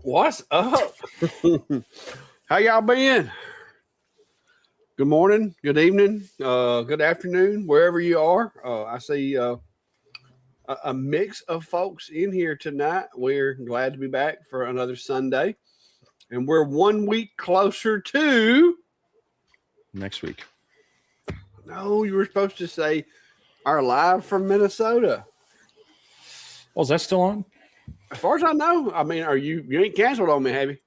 What's up? How y'all been? Good morning, good evening, good afternoon, wherever you are. I see a mix of folks in here tonight. We're glad to be back for another Sunday. And we're 1 week closer to next week. No, you were supposed to say our live from Minnesota. Oh, is that still on? As far as I know, I mean, you ain't canceled on me, have you?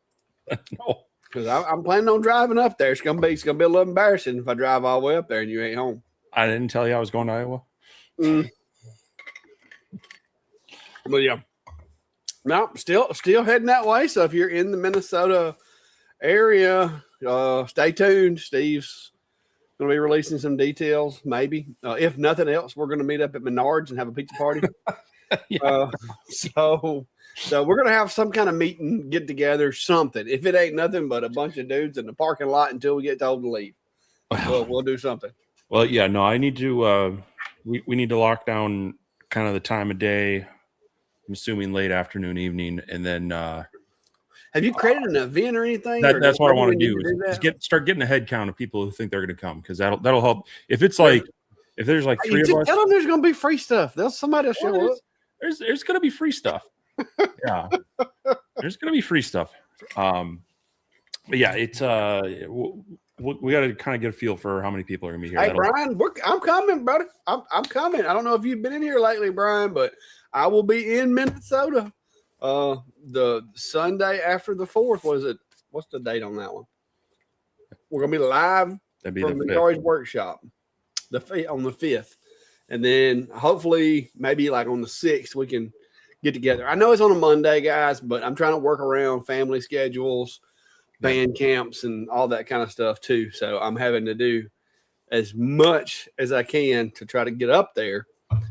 No, because I'm planning on driving up there. It's gonna be a little embarrassing if I drive all the way up there and you ain't home. I didn't tell you I was going to Iowa. But yeah, no, still heading that way. So if you're in the Minnesota area, stay tuned. Steve's gonna be releasing some details. Maybe if nothing else, we're gonna meet up at Menards and have a pizza party. Yeah. So we're gonna have some kind of meeting, get together, something. If it ain't nothing but a bunch of dudes in the parking lot until we get told to leave, we'll do something. Well, yeah, no, I need to. We need to lock down kind of the time of day. I'm assuming late afternoon, evening, and then. Have you created an event or anything? That's what I want to do. Is start getting a head count of people who think they're going to come, because that'll help. If it's like if there's like three of us, tell them there's going to be free stuff. Somebody will show up. There's going to be free stuff. Yeah, there's going to be free stuff. But yeah, it's we got to kind of get a feel for how many people are going to be here. Hey, Brian, I'm coming, brother. I'm coming. I don't know if you've been in here lately, Brian, but I will be in Minnesota the Sunday after the 4th. What's the date on that one? We're going to be live from the Noise Workshop on the 5th. And then hopefully maybe like on the 6th, we can get together. I know it's on a Monday, guys, but I'm trying to work around family schedules, band camps, and all that kind of stuff too. So I'm having to do as much as I can to try to get up there.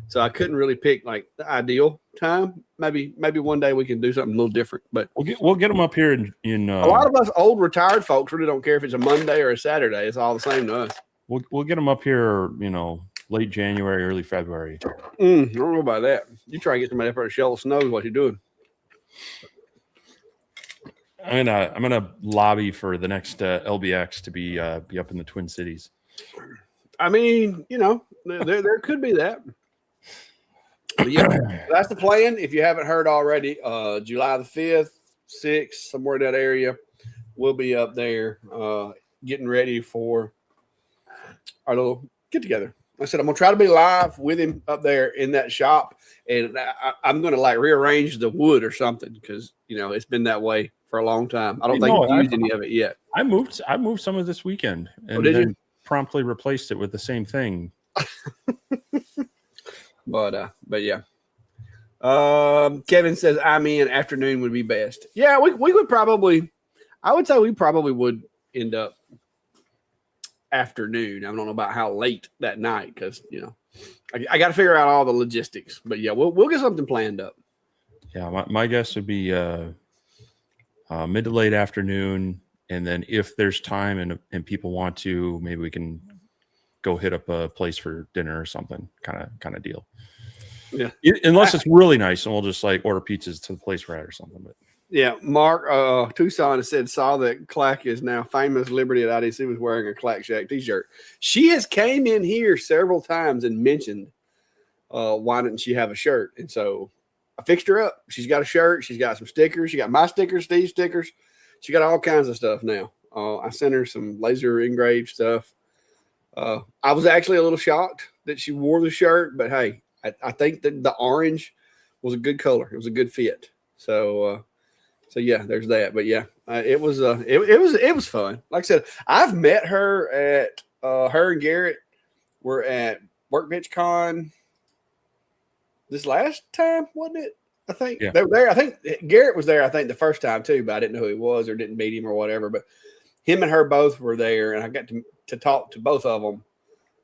So I couldn't really pick like the ideal time. Maybe one day we can do something a little different. But we'll get them up here in a lot of us old retired folks really don't care if it's a Monday or a Saturday. It's all the same to us. We'll get them up here, late January, early February. I don't know about that. You try to get somebody up there to shovel snow is what you're doing. I'm gonna lobby for the next LBX to be up in the Twin Cities. I mean, there could be that. But yeah, that's the plan. If you haven't heard already, July the 5th, 6th, somewhere in that area, we'll be up there getting ready for our little get together. Like I said, I'm gonna try to be live with him up there in that shop, and I'm gonna like rearrange the wood or something because it's been that way for a long time. I don't think I've used any of it yet. I moved some of this weekend and then promptly replaced it with the same thing. But yeah. Kevin says I'm in. Afternoon would be best. Yeah, we would probably. I would say we probably would end up afternoon. I don't know about how late that night because I got to figure out all the logistics. But yeah, we'll get something planned up. Yeah, my guess would be mid to late afternoon, and then if there's time and people want to, maybe we can go hit up a place for dinner or something, kind of deal. Yeah, unless it's really nice, and we'll just like order pizzas to the place we're at or something. But yeah, Mark Tucson saw that Clack is now famous. Liberty at IDC was wearing a Clack Shack t-shirt. She has came in here several times and mentioned why didn't she have a shirt, and so I fixed her up. She's got a shirt. She's got some stickers. She got my stickers, Steve's stickers. She got all kinds of stuff now. I sent her some laser engraved stuff. I was actually a little shocked that she wore the shirt, but hey, I think that the orange was a good color. It was a good fit. So yeah, there's that. But yeah, it was fun. Like I said, I've met her at her and Garrett were at Workbench Con this last time, wasn't it? I think Yeah. they were there. I think Garrett was there. I think the first time too, but I didn't know who he was or didn't meet him or whatever. But him and her both were there, and I got to talk to both of them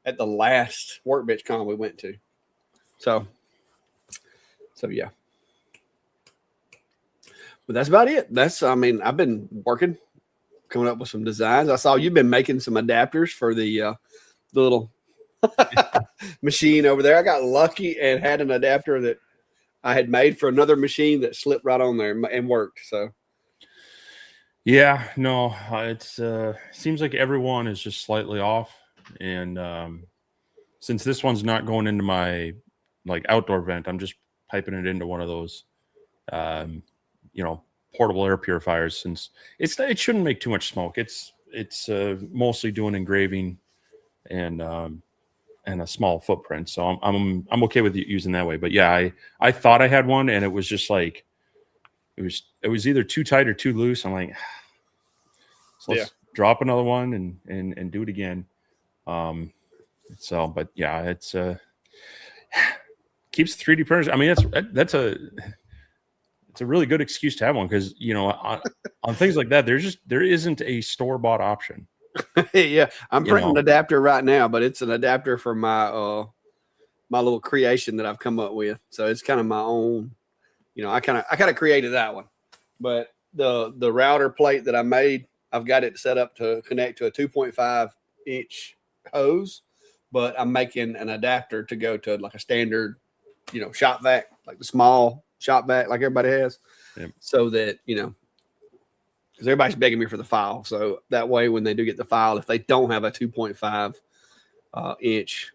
at the last workbench con we went to. So yeah. But that's about it. I've been working, coming up with some designs. I saw you've been making some adapters for the little machine over there. I got lucky and had an adapter that I had made for another machine that slipped right on there and worked. So Yeah, no, it's seems like everyone is just slightly off, and since this one's not going into my like outdoor vent, I'm just piping it into one of those, um, portable air purifiers. Since it shouldn't make too much smoke. It's mostly doing engraving and a small footprint, so I'm okay with using that way. But yeah, I thought I had one, and it was just like it was either too tight or too loose. I'm like, so let's drop another one and do it again. But yeah, it's keeps 3D printers. I mean, it's a really good excuse to have one, because on things like that, there isn't a store-bought option. yeah, I'm printing an adapter right now, but it's an adapter for my my little creation that I've come up with. So it's kind of my own. I kind of created that one, but the router plate that I made, I've got it set up to connect to a 2.5 inch hose, but I'm making an adapter to go to like a standard, shop vac, like the small shop vac like everybody has. Yep. So that, because everybody's begging me for the file. So that way, when they do get the file, if they don't have a 2.5 inch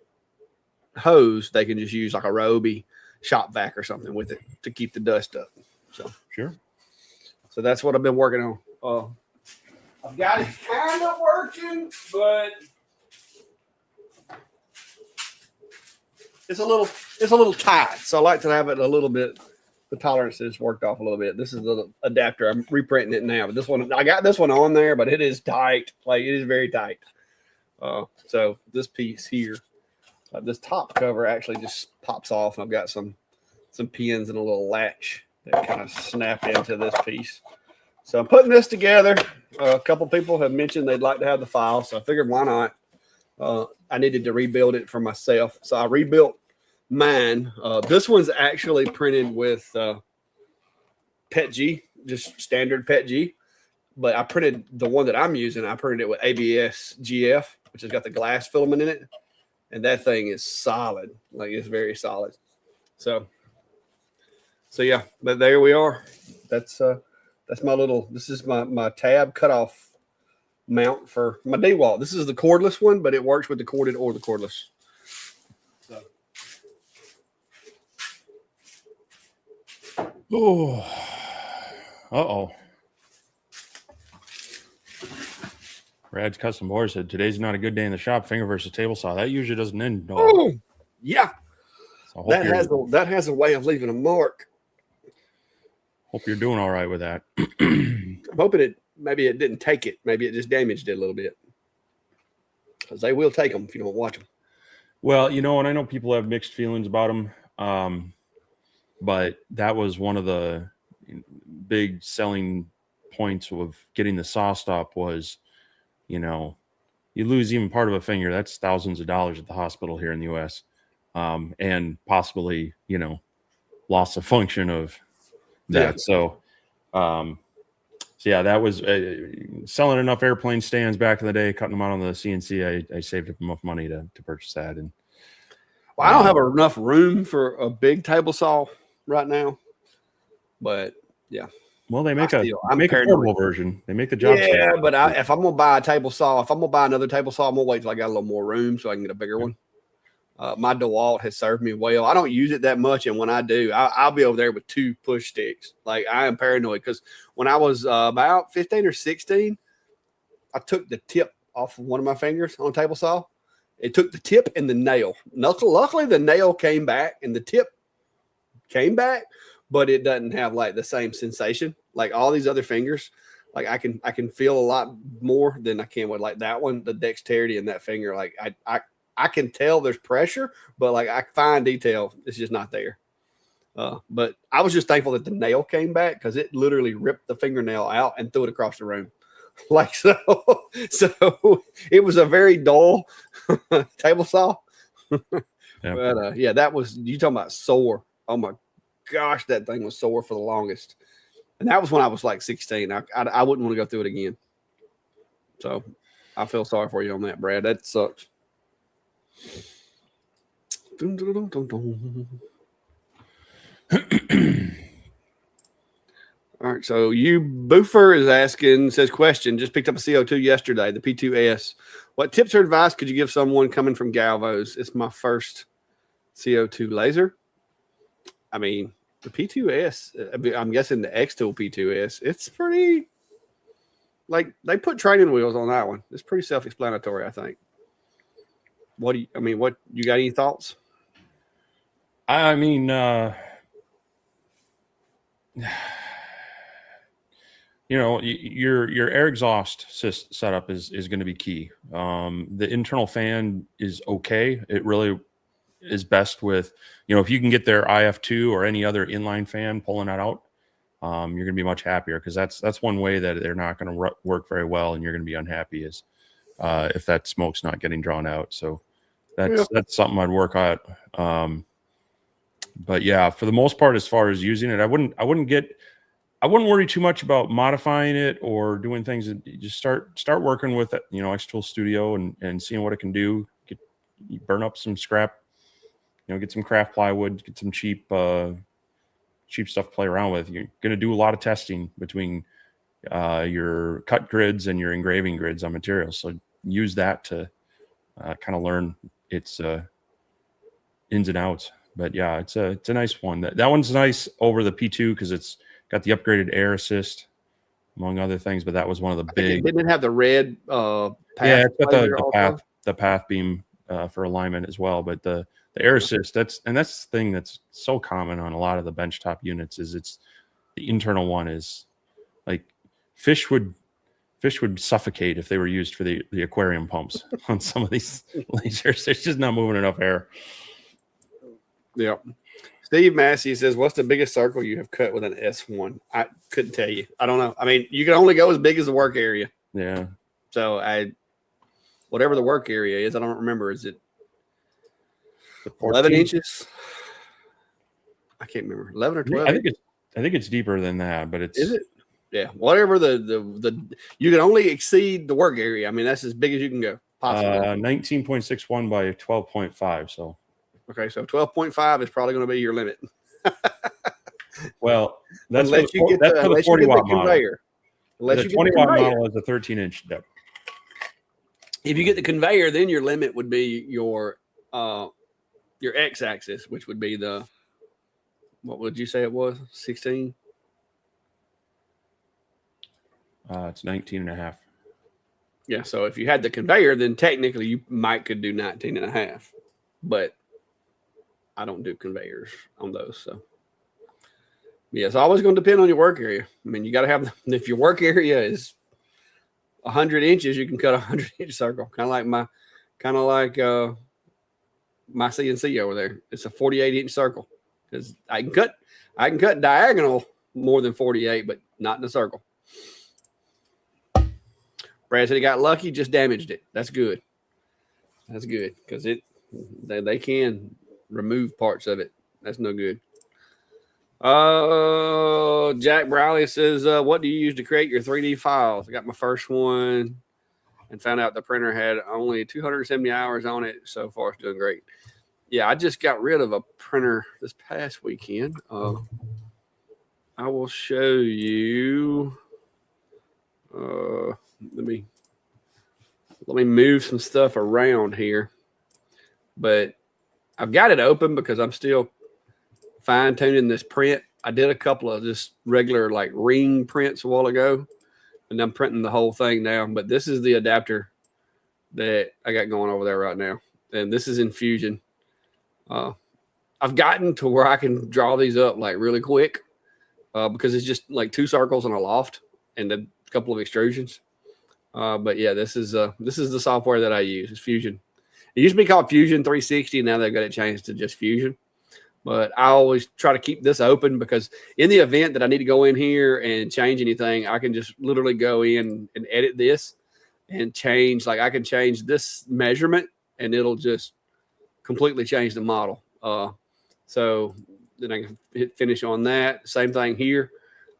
hose, they can just use like a Roby shop vac or something with it to keep the dust up. So sure. So that's what I've been working on. I've got it kind of working, but it's a little tight. So I like to have it a little bit. The tolerance is worked off a little bit. This is the adapter. I'm reprinting it now, but this one, I got this one on there, but it is tight. Like, it is very tight. So this piece here, this top cover actually just pops off. I've got some pins and a little latch that kind of snap into this piece. So I'm putting this together. A couple people have mentioned they'd like to have the file, so I figured why not. I needed to rebuild it for myself, so I rebuilt mine. This one's actually printed with PETG, just standard PETG, but I printed the one that I'm using. I printed it with ABS GF, which has got the glass filament in it, and that thing is solid. Like, it's very solid. So yeah, but there we are. That's my little. This is my tab cutoff mount for my DeWalt. This is the cordless one, but it works with the corded or the cordless. Oh, uh-oh. Rad's Custom Board said, today's not a good day in the shop. Finger versus table saw. That usually doesn't end. Oh, yeah. So that has a way of leaving a mark. Hope you're doing all right with that. I'm hoping maybe it didn't take it. Maybe it just damaged it a little bit. Because they will take them if you don't watch them. Well, and I know people have mixed feelings about them. But that was one of the big selling points of getting the saw stop was, you lose even part of a finger. That's thousands of dollars at the hospital here in the U.S. And possibly, loss of function of that. Yeah. So yeah, that was selling enough airplane stands back in the day, cutting them out on the CNC. I saved up enough money to purchase that. And well, I don't have enough room for a big table saw right now, but yeah. Well, they make a portable version. They make the job. Yeah, but if I'm gonna buy a table saw, if I'm gonna buy another table saw, I'm gonna wait till I got a little more room so I can get a bigger one. My DeWalt has served me well. I don't use it that much, and when I do, I'll be over there with 2 push sticks. Like, I am paranoid because when I was about 15 or 16, I took the tip off of one of my fingers on a table saw. It took the tip and the nail. Luckily, the nail came back and the tip came back, but it doesn't have like the same sensation like all these other fingers. Like, I can feel a lot more than I can with like that one. The dexterity in that finger, like I can tell there's pressure, but like I fine detail, it's just not there. But I was just thankful that the nail came back because it literally ripped the fingernail out and threw it across the room. Like so, so it was a very dull table saw. Yeah. But yeah, that was you talking about sore. Oh my gosh, that thing was sore for the longest. And that was when I was like 16. I wouldn't want to go through it again. So I feel sorry for you on that, Brad. That sucks. Dun, dun, dun, dun, dun. All right, so you Boofer is asking, says question, just picked up a CO2 yesterday, the P2S. What tips or advice could you give someone coming from Galvos? It's my first CO2 laser. I mean, the P2S, I'm guessing the X-Tool P2S, it's pretty, like, they put training wheels on that one. It's pretty self-explanatory, I think. What you got any thoughts? I mean, your air exhaust setup is going to be key. The internal fan is okay. It really is best with, if you can get their IF2 or any other inline fan pulling that out, you're going to be much happier, because that's one way that they're not going to work very well, and you're going to be unhappy is if that smoke's not getting drawn out. So that's something I'd work out. But yeah, for the most part, as far as using it, I wouldn't worry too much about modifying it or doing things. Just start working with it, X-Tool Studio and seeing what it can do. Burn up some scrap, get some craft plywood, get some cheap stuff to play around with. You're going to do a lot of testing between your cut grids and your engraving grids on materials. So use that to kind of learn its ins and outs. But yeah, it's a nice one. That one's nice over the P2 because it's got the upgraded air assist, among other things. But that was one of the big. Didn't it have the red path? Yeah, it's got the path beam for alignment as well. But the air assist, that's the thing that's so common on a lot of the benchtop units, is it's the internal one is like fish would suffocate if they were used for the aquarium pumps on some of these lasers. There's just not moving enough air. Yeah. Steve Massey says, what's the biggest circle you have cut with an S1? I couldn't tell you. I don't know. I mean, you can only go as big as the work area. Yeah. So whatever the work area is, I don't remember. Is it 11 inches? I can't remember. 11 or 12? I think it's deeper than that, but it's. Is it? Yeah. Whatever the you can only exceed the work area. I mean, that's as big as you can go. Possibly. 19.61 by 12.5. So. Okay, so 12.5 is probably going to be your limit. Well, that's for unless you get the 40 watt model. Unless the 20 watt model is a 13-inch depth. If you get the conveyor, then your limit would be your x-axis, which would be what would you say it was? 16? It's 19 and a half. Yeah, so if you had the conveyor, then technically you could do 19 and a half. But I don't do conveyors on those. So yeah, it's always going to depend on your work area. I mean, you got to have, if your work area is 100 inches, you can cut a 100-inch circle. Kind of like my CNC over there. It's a 48-inch circle because I can cut diagonal more than 48, but not in a circle. Brad said he got lucky, just damaged it. That's good. That's good because they can remove parts of it. That's no good. Jack Browley says, what do you use to create your 3D files? I got my first one and found out the printer had only 270 hours on it. So far, it's doing great. Yeah, I just got rid of a printer this past weekend. I will show you. Let me move some stuff around here. But I've got it open because I'm still fine-tuning this print. I did a couple of just regular like ring prints a while ago, and I'm printing the whole thing now. But this is the adapter that I got going over there right now, and this is in Fusion. I've gotten to where I can draw these up like really quick because it's just like 2 circles and a loft and a couple of extrusions. But yeah, this is the software that I use. It's Fusion. It used to be called Fusion 360. Now they've got it changed to just Fusion. But I always try to keep this open because in the event that I need to go in here and change anything, I can just literally go in and edit this and change. Like I can change this measurement and it'll just completely change the model. So then I can hit finish on that. Same thing here.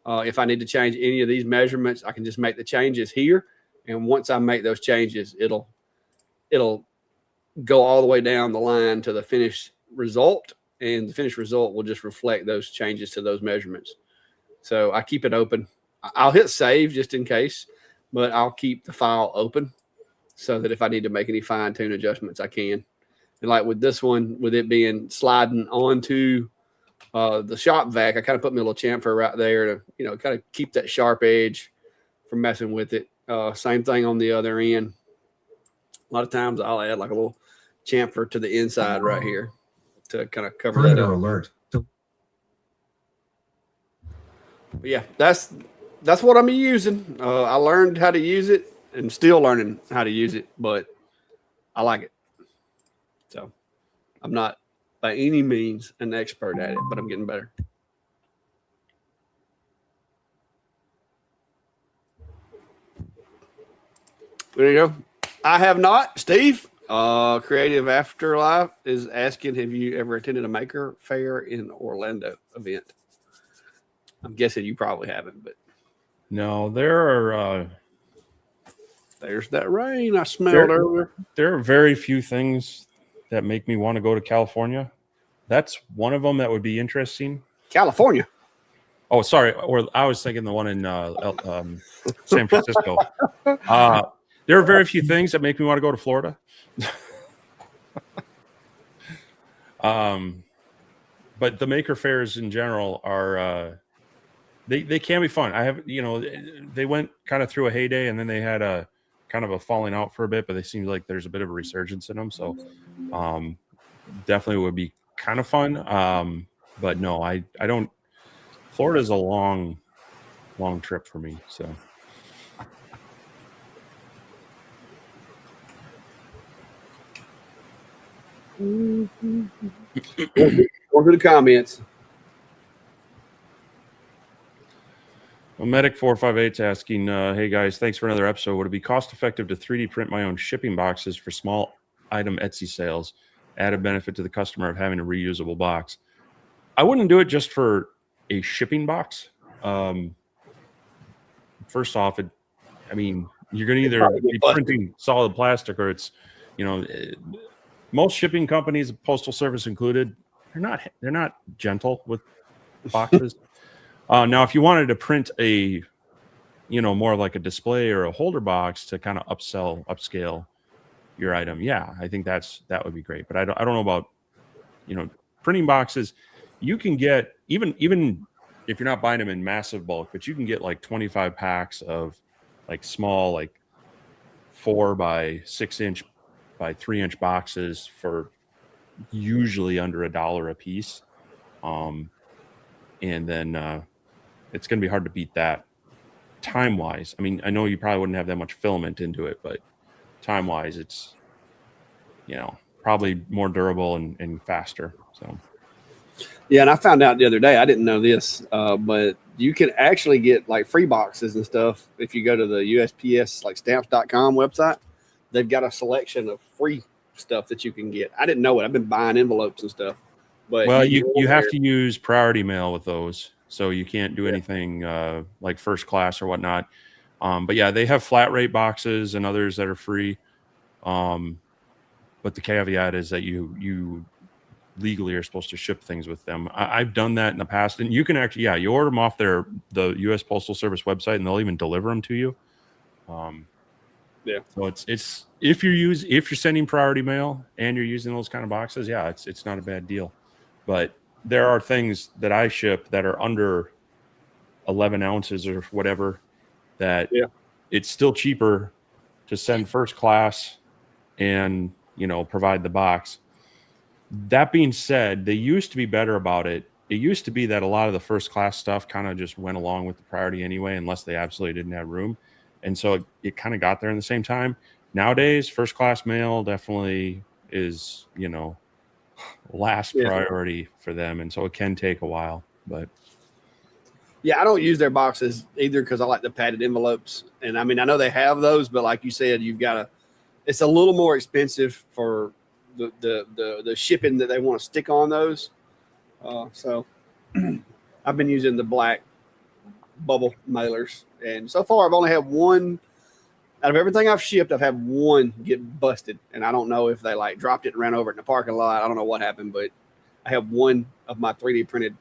If I need to change any of these measurements, I can just make the changes here. And once I make those changes, it'll go all the way down the line to the finished result. And the finished result will just reflect those changes to those measurements. So I keep it open. I'll hit save just in case, but I'll keep the file open so that if I need to make any fine tune adjustments, I can. And like with this one, with it being sliding onto the shop vac, I kind of put me a little chamfer right there to, kind of keep that sharp edge from messing with it. Same thing on the other end. A lot of times I'll add like a little chamfer to the inside right here to kind of cover that up. Alert. But yeah, that's what I'm using. I learned how to use it and still learning how to use it, but I like it. So I'm not by any means an expert at it, but I'm getting better. There you go. I have not. Steve, Creative Afterlife is asking, have you ever attended a maker fair in Orlando event? I'm guessing you probably haven't, but No, there are there's that rain I smelled earlier. there are very few things that make me want to go to California. That's one of them that would be interesting. California. Oh, sorry. Or I was thinking the one in San Francisco. There are very few things that make me want to go to Florida. But the maker fairs in general are they can be fun. I have they went kind of through a heyday and then they had a kind of a falling out for a bit, but they seem like there's a bit of a resurgence in them. So definitely would be kind of fun. But no, I don't. Florida's a long trip for me. So. Going through the comments. Well, Medic 458's asking, hey guys, thanks for another episode. Would it be cost effective to 3D print my own shipping boxes for small item Etsy sales? Added benefit to the customer of having a reusable box. I wouldn't do it just for a shipping box. First off, you're going to either be printing solid plastic or it's, most shipping companies, Postal Service included, they're not gentle with boxes. Now, if you wanted to print a, more like a display or a holder box to kind of upscale your item, yeah, I think that would be great. But I don't know about, printing boxes. You can get even if you're not buying them in massive bulk, but you can get like 25 packs of like small, like 4 by 6 inch by 3 inch boxes for usually under $1 a piece. And then it's going to be hard to beat that time wise. I mean, I know you probably wouldn't have that much filament into it, but time wise, it's, probably more durable and faster. So. Yeah, and I found out the other day, I didn't know this, but you can actually get like free boxes and stuff if you go to the USPS like stamps.com website. They've got a selection of free stuff that you can get. I didn't know it. I've been buying envelopes and stuff. But well, you have to use priority mail with those, so you can't do anything like first class or whatnot. But yeah, they have flat rate boxes and others that are free. But the caveat is that you legally are supposed to ship things with them. I've done that in the past, and you can actually, you order them off the U.S. Postal Service website, and they'll even deliver them to you. Yeah. So it's if you're sending priority mail and you're using those kind of boxes, it's not a bad deal. But there are things that I ship that are under 11 ounces or whatever that it's still cheaper to send first class and provide the box. That being said, they used to be better about it. It used to be that a lot of the first class stuff kind of just went along with the priority anyway, unless they absolutely didn't have room. And so it kind of got there in the same time. Nowadays, first class mail definitely is, last priority for them, and so it can take a while. But yeah, I don't use their boxes either because I like the padded envelopes. And I mean, I know they have those, but like you said, you've got to. It's a little more expensive for the shipping that they want to stick on those. So I've been using the black bubble mailers, and so far I've only had one. Out of everything I've shipped, I've had one get busted, and I don't know if they like dropped it and ran over it in the parking lot. I don't know what happened, but I have one of my 3D printed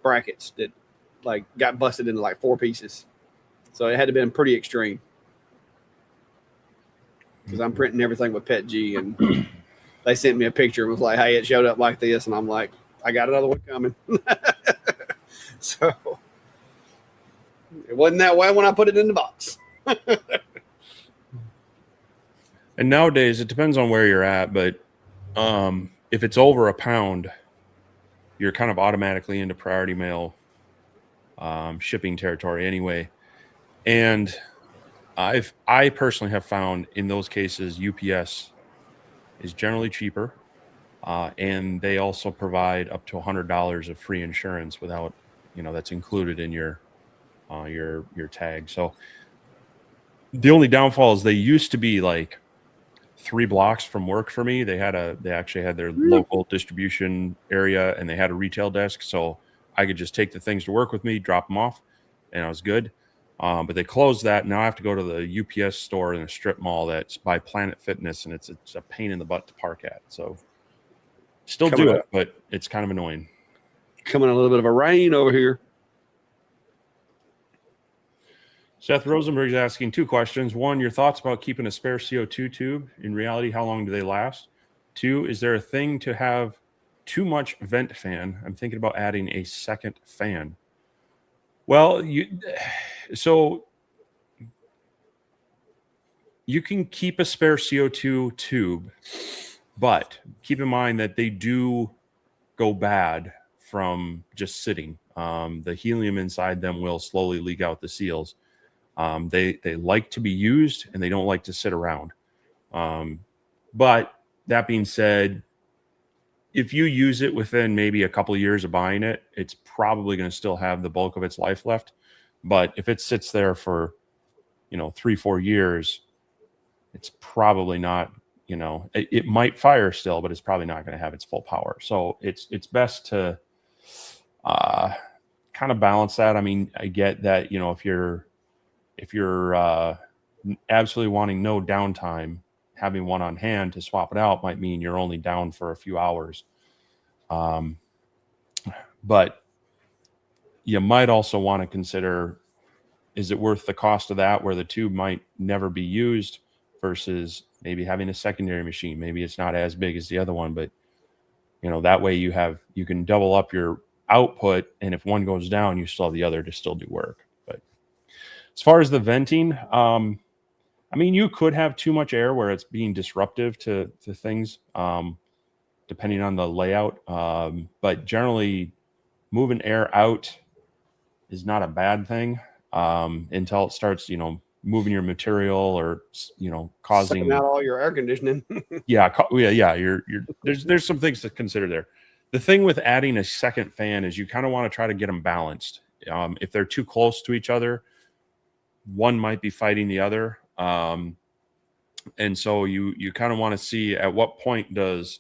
brackets that like got busted into like 4 pieces. So it had to been pretty extreme because I'm printing everything with PETG, and they sent me a picture and was like, "Hey, it showed up like this," and I'm like, "I got another one coming." So it wasn't that way when I put it in the box. and nowadays it depends on where you're at, but if it's over a pound, you're kind of automatically into priority mail shipping territory anyway. And I personally have found in those cases UPS is generally cheaper, and they also provide up to $100 of free insurance without, that's included in your tag. So the only downfall is they used to be like 3 blocks from work for me. They actually had their local distribution area, and they had a retail desk, so I could just take the things to work with me, drop them off, and I was good. But they closed that. Now I have to go to the UPS store in a strip mall that's by Planet Fitness, and it's a pain in the butt to park at. So still do it, but it's kind of annoying. Coming a little bit of a rain over here. Seth Rosenberg's asking 2 questions. 1, your thoughts about keeping a spare CO2 tube. In reality, how long do they last? 2, is there a thing to have too much vent fan? I'm thinking about adding a second fan. Well, you can keep a spare CO2 tube, but keep in mind that they do go bad from just sitting. The helium inside them will slowly leak out the seals. They like to be used, and they don't like to sit around. But that being said, if you use it within maybe a couple of years of buying it, it's probably going to still have the bulk of its life left. But if it sits there for, 3-4 years, it's probably not, it might fire still, but it's probably not going to have its full power. So it's best to kind of balance that. I mean, I get that, if you're absolutely wanting no downtime, having one on hand to swap it out might mean you're only down for a few hours. But you might also want to consider, is it worth the cost of that where the tube might never be used versus maybe having a secondary machine? Maybe it's not as big as the other one, but that way you can double up your output, and if one goes down, you still have the other to still do work. But as far as the venting, I mean, you could have too much air where it's being disruptive to things, depending on the layout. But generally, moving air out is not a bad thing until it starts, moving your material or, causing sucking out all your air conditioning. yeah. There's some things to consider there. The thing with adding a second fan is you kind of want to try to get them balanced. If they're too close to each other, one might be fighting the other. And so you kind of want to see at what point does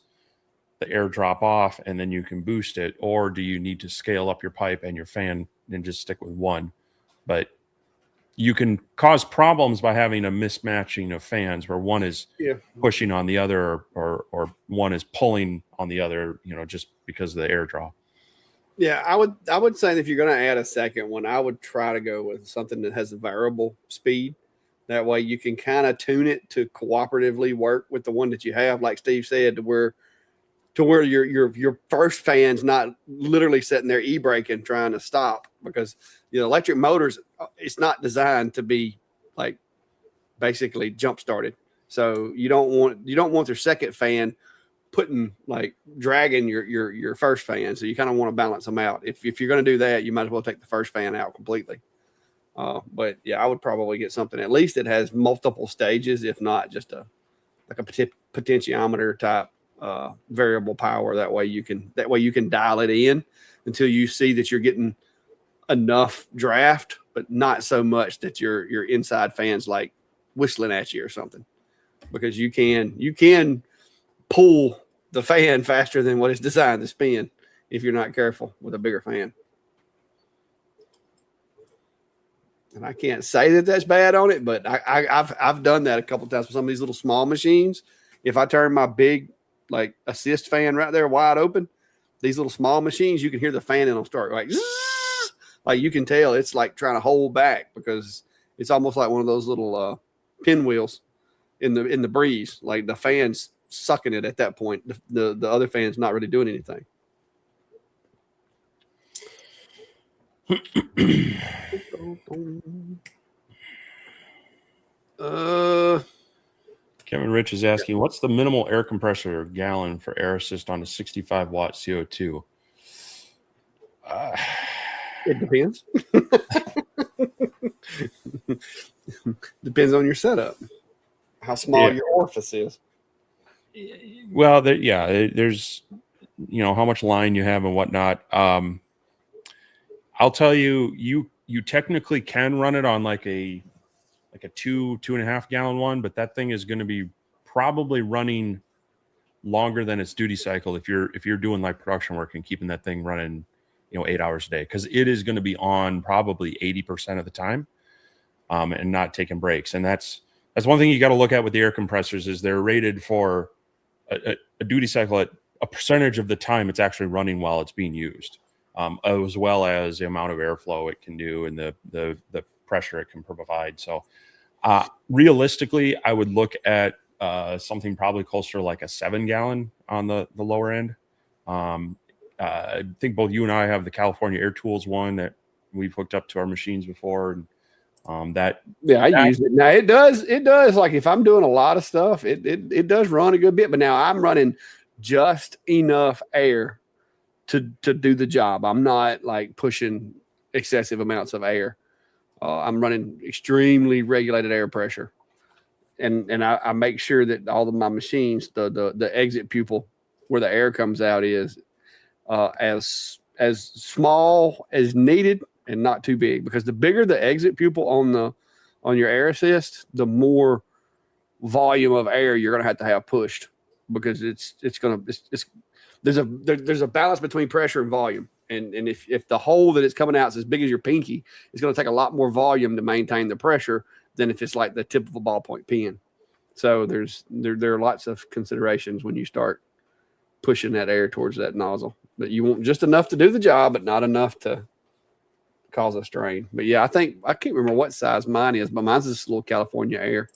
the air drop off and then you can boost it, or do you need to scale up your pipe and your fan and just stick with one? But you can cause problems by having a mismatching of fans where one is pushing on the other or one is pulling on the other, just because of the air draw. Yeah, I would say that if you're going to add a second one, I would try to go with something that has a variable speed. That way you can kind of tune it to cooperatively work with the one that you have, like Steve said, to where your first fan's not literally sitting there e-braking trying to stop, because electric motors, it's not designed to be like basically jump started. So you don't want their second fan dragging your first fan. So you kind of want to balance them out. If you're going to do that, you might as well take the first fan out completely. But yeah, I would probably get something at least that has multiple stages, if not just a potentiometer type variable power. That way you can dial it in until you see that you're getting enough draft, but not so much that your inside fan's like whistling at you or something. Because you can pull the fan faster than what it's designed to spin if you're not careful with a bigger fan. And I can't say that that's bad on it, but I've done that a couple of times with some of these little small machines. If I turn my big like assist fan right there wide open, these little small machines, you can hear the fan in them start like you can tell it's like trying to hold back because it's almost like one of those little pinwheels in the breeze. Like the fan's sucking it at that point. The other fan's not really doing anything. Kevin Rich is asking, what's the minimal air compressor gallon for air assist on a 65 watt CO2? It depends. Depends on your setup, how small your orifice is. Well, there's how much line you have and whatnot. I'll tell you, you technically can run it on like a 2.5 gallon one, but that thing is going to be probably running longer than its duty cycle if you're doing like production work and keeping that thing running 8 hours a day, because it is going to be on probably 80% of the time, and not taking breaks. And that's one thing you got to look at with the air compressors is they're rated for a duty cycle at a percentage of the time it's actually running while it's being used, as well as the amount of airflow it can do and the pressure it can provide. So realistically, I would look at something probably closer to like a 7 gallon on the lower end. I think both you and I have the California Air Tools one that we've hooked up to our machines before, and I use it now. It does like if I'm doing a lot of stuff, it does run a good bit. But now I'm running just enough air to do the job. I'm not like pushing excessive amounts of air. I'm running extremely regulated air pressure, and I make sure that all of my machines, the exit pupil where the air comes out is as small as needed and not too big, because the bigger the exit pupil on your air assist, the more volume of air you're going to have pushed, because there's a balance between pressure and volume. And if the hole that it's coming out is as big as your pinky, it's going to take a lot more volume to maintain the pressure than if it's like the tip of a ballpoint pen. So there are lots of considerations when you start pushing that air towards that nozzle. But you want just enough to do the job, but not enough to cause a strain. But yeah, I can't remember what size mine is, but mine's this little California Air.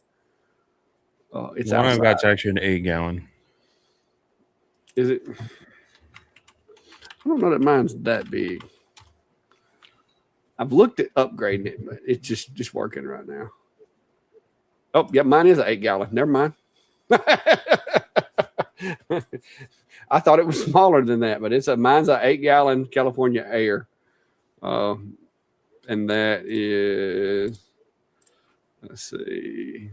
It's one I've got actually an 8 gallon. Is it? I don't know that mine's that big. I've looked at upgrading it, but it's just working right now. Oh, yeah, mine is an 8 gallon. Never mind. I thought it was smaller than that, but mine's an 8 gallon California Air. And that is, let's see,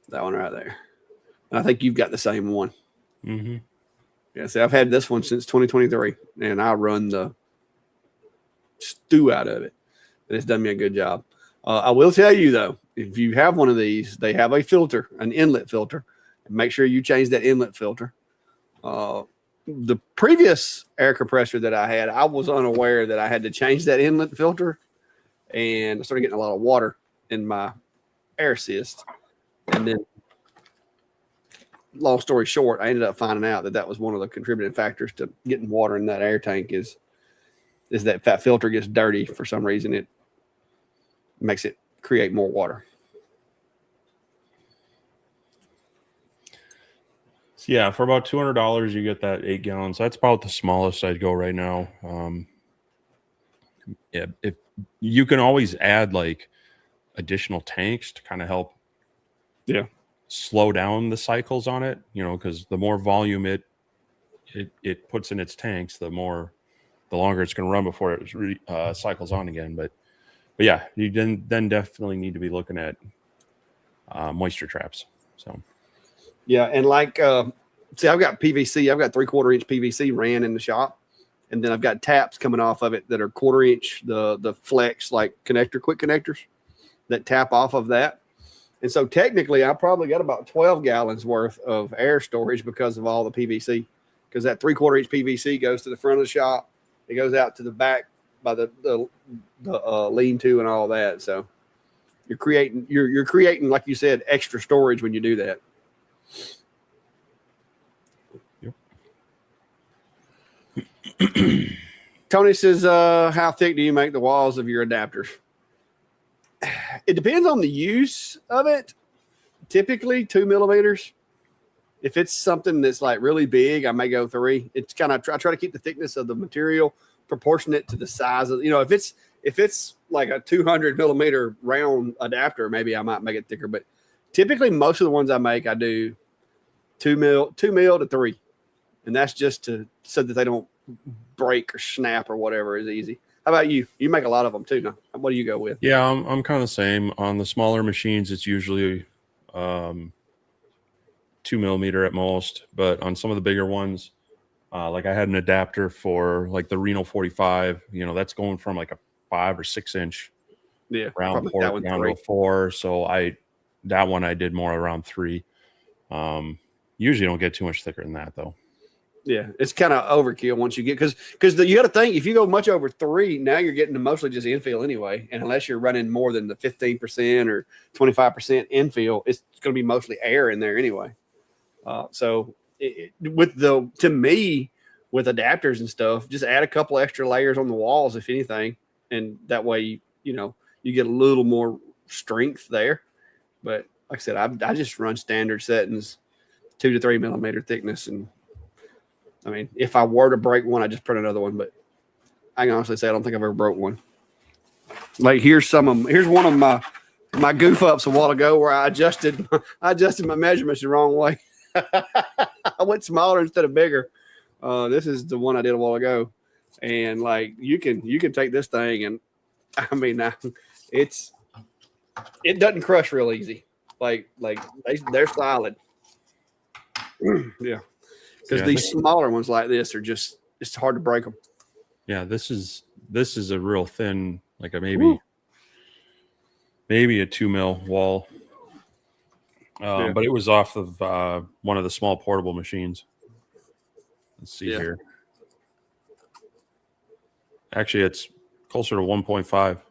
that one right there. And I think you've got the same one. Mm-hmm. Yeah, see, I've had this one since 2023, and I run the stew out of it. And it's done me a good job. I will tell you, though, if you have one of these, they have a filter, an inlet filter. Make sure you change that inlet filter. The previous air compressor that I had, I was unaware that I had to change that inlet filter, and I started getting a lot of water in my air assist. And then, long story short, I ended up finding out that was one of the contributing factors to getting water in that air tank is that that filter gets dirty for some reason. It makes it create more water. Yeah, for about $200, you get that 8 gallons. That's about the smallest I'd go right now. If you can always add like additional tanks to kind of help, slow down the cycles on it. Because the more volume it puts in its tanks, the longer it's going to run before it cycles on again. But yeah, you then definitely need to be looking at moisture traps. So. Yeah, and like see, I've got PVC. I've got 3/4 inch PVC ran in the shop, and then I've got taps coming off of it that are 1/4 inch, the flex like connector, quick connectors that tap off of that. And so technically, I probably got about 12 gallons worth of air storage because of all the PVC. Because that 3/4 inch PVC goes to the front of the shop, it goes out to the back by the lean-to and all that. So you're creating, like you said, extra storage when you do that. Yep. Tony says, how thick do you make the walls of your adapters? It depends on the use of it. Typically 2 millimeters. If it's something that's like really big, I may go 3. It's kind of, I try to keep the thickness of the material proportionate to the size of, if it's like a 200 millimeter round adapter, maybe I might make it thicker. But typically most of the ones I make, I do 2 mil to 3. And that's just so that they don't break or snap or whatever is easy. How about you? You make a lot of them too. Now, what do you go with? Yeah, I'm kind of the same. On the smaller machines, it's usually 2 millimeter at most. But on some of the bigger ones, like I had an adapter for like the Reno 45. That's going from like a 5 or 6 inch round port down to a 4. So that one I did more around 3. Usually don't get too much thicker than that though. Yeah, it's kind of overkill once you get because you got to think if you go much over 3, now you're getting to mostly just infill anyway. And unless you're running more than the 15% or 25% infill, it's going to be mostly air in there anyway. So to me, with adapters and stuff, just add a couple extra layers on the walls, if anything, and that way you get a little more strength there. But like I said, I just run standard settings, 2 to 3 millimeter thickness, and I mean, if I were to break one, I just put another one. But I can honestly say I don't think I've ever broke one. Like here's one of my goof ups a while ago where I adjusted my measurements the wrong way. I went smaller instead of bigger. This is the one I did a while ago, and like you can take this thing, and I mean it doesn't crush real easy. Like they're solid. Yeah. Because these smaller ones like this are it's hard to break them. Yeah, this is a real thin, like maybe a 2 mil wall. But it was off of one of the small portable machines. Let's see here. Actually, it's closer to 1.5.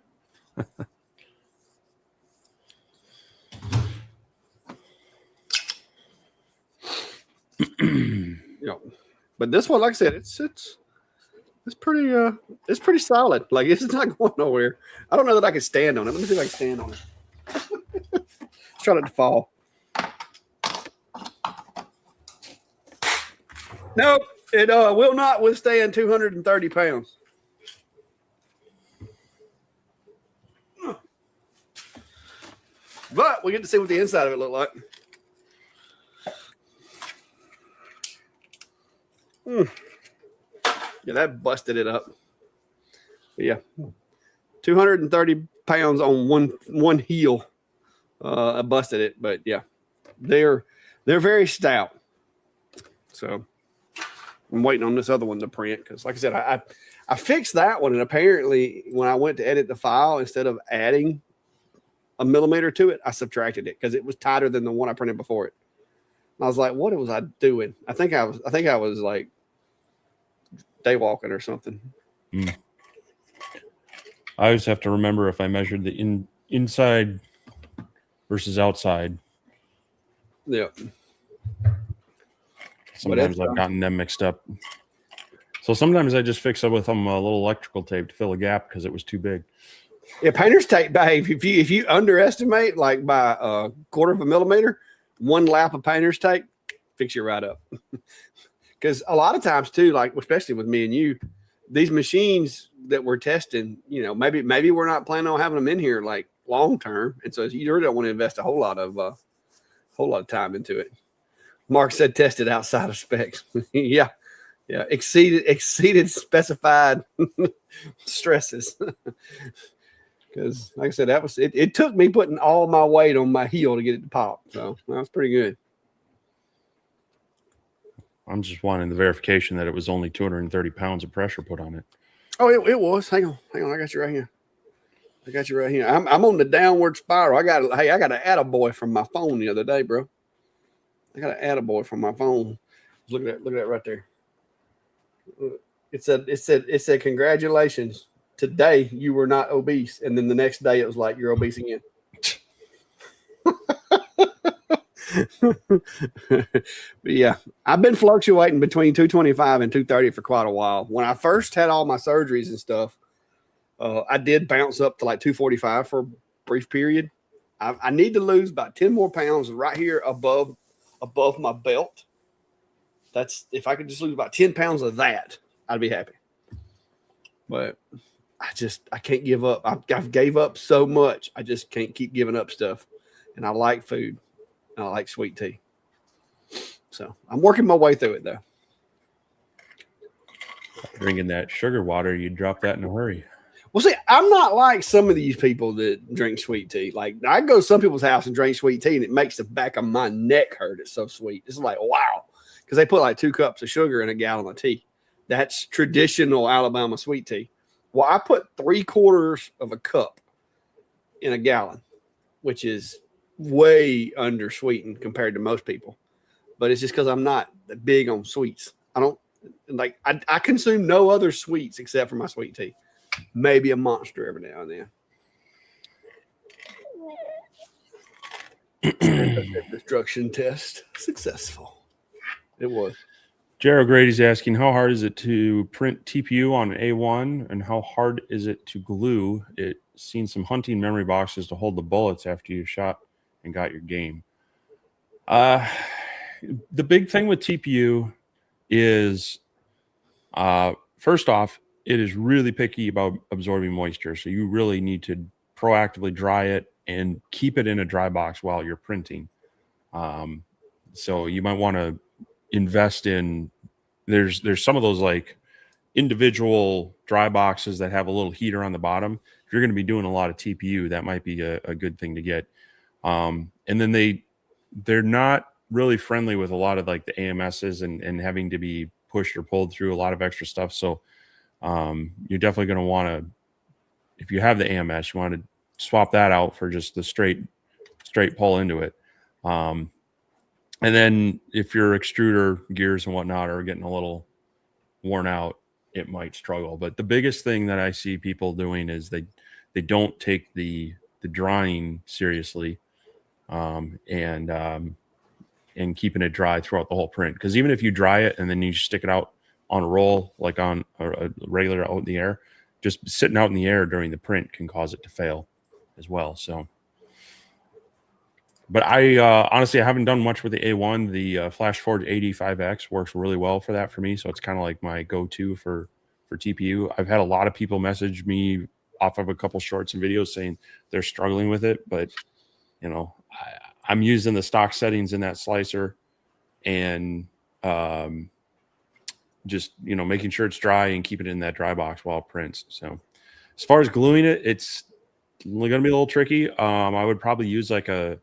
But this one, like I said, it's pretty solid. Like it's not going nowhere. I don't know that I can stand on it. Let me see if I can stand on it. Try not to fall. Nope, it will not withstand 230 pounds. But we get to see what the inside of it look like. Yeah, that busted it up. But yeah, 230 pounds on one heel. I busted it, but yeah, they're very stout. So I'm waiting on this other one to print because, like I said, I fixed that one, and apparently when I went to edit the file, instead of adding a millimeter to it, I subtracted it because it was tighter than the one I printed before it. And I was like, what was I doing? I think I was like day walking or something. I always have to remember if I measured the inside versus outside. Yeah. Sometimes I've gotten them mixed up. So sometimes I just fix it with a little electrical tape to fill a gap because it was too big. Yeah, painter's tape, Dave. If you underestimate like by a 1/4 of a millimeter, one lap of painter's tape, fix you right up. Because a lot of times too, like especially with me and you, these machines that we're testing, maybe we're not planning on having them in here like long term, and so you really don't want to invest a whole lot of time into it. Mark said tested outside of specs. yeah, exceeded specified stresses. Because like I said, that was it took me putting all my weight on my heel to get it to pop, so that was pretty good. I'm just wanting the verification that it was only 230 pounds of pressure put on it. Oh, it was. Hang on. I got you right here. I'm on the downward spiral. I got an attaboy from my phone the other day, bro. I got an attaboy from my phone. Look at that right there. It said congratulations. Today you were not obese, and then the next day it was like you're obese again. But yeah, I've been fluctuating between 225 and 230 for quite a while. When I first had all my surgeries and stuff, I did bounce up to like 245 for a brief period. I need to lose about 10 more pounds right here above my belt. That's if I could just lose about 10 pounds of that, I'd be happy. But I can't give up. I've gave up so much. I just can't keep giving up stuff. And I like food. And I like sweet tea. So I'm working my way through it though. Drinking that sugar water, you drop that in a hurry. Well, see, I'm not like some of these people that drink sweet tea. Like I go to some people's house and drink sweet tea, and it makes the back of my neck hurt. It's so sweet. It's like, wow. Because they put like 2 cups of sugar in a gallon of tea. That's traditional Alabama sweet tea. Well, I put 3/4 of a cup in a gallon, which is way under sweetened compared to most people. But it's just because I'm not big on sweets. I don't like, I consume no other sweets except for my sweet tea. Maybe a Monster every now and then. Destruction test successful. It was. Jared Grady's asking, how hard is it to print TPU on an A1, and how hard is it to glue it? Seen some hunting memory boxes to hold the bullets after you shot and got your game. The big thing with TPU is, first off, it is really picky about absorbing moisture. So you really need to proactively dry it and keep it in a dry box while you're printing. So you might want to invest in, there's some of those like individual dry boxes that have a little heater on the bottom. If you're going to be doing a lot of TPU, that might be a good thing to get. And then they're not really friendly with a lot of like the AMSs and having to be pushed or pulled through a lot of extra stuff. So you're definitely going to want to, if you have the AMS, you want to swap that out for just the straight pull into it. And then if your extruder gears and whatnot are getting a little worn out, it might struggle. But the biggest thing that I see people doing is they don't take the drying seriously, and keeping it dry throughout the whole print. Because even if you dry it and then you stick it out on a roll, like on a regular out in the air, just sitting out in the air during the print can cause it to fail as well. So, but I honestly, I haven't done much with the A1. The Flash Forge 85X works really well for that for me. So it's kind of like my go-to for TPU. I've had a lot of people message me off of a couple shorts and videos saying they're struggling with it, but you know, I'm using the stock settings in that slicer and just, you know, making sure it's dry and keep it in that dry box while it prints. So as far as gluing it, it's going to be a little tricky. I would probably use like a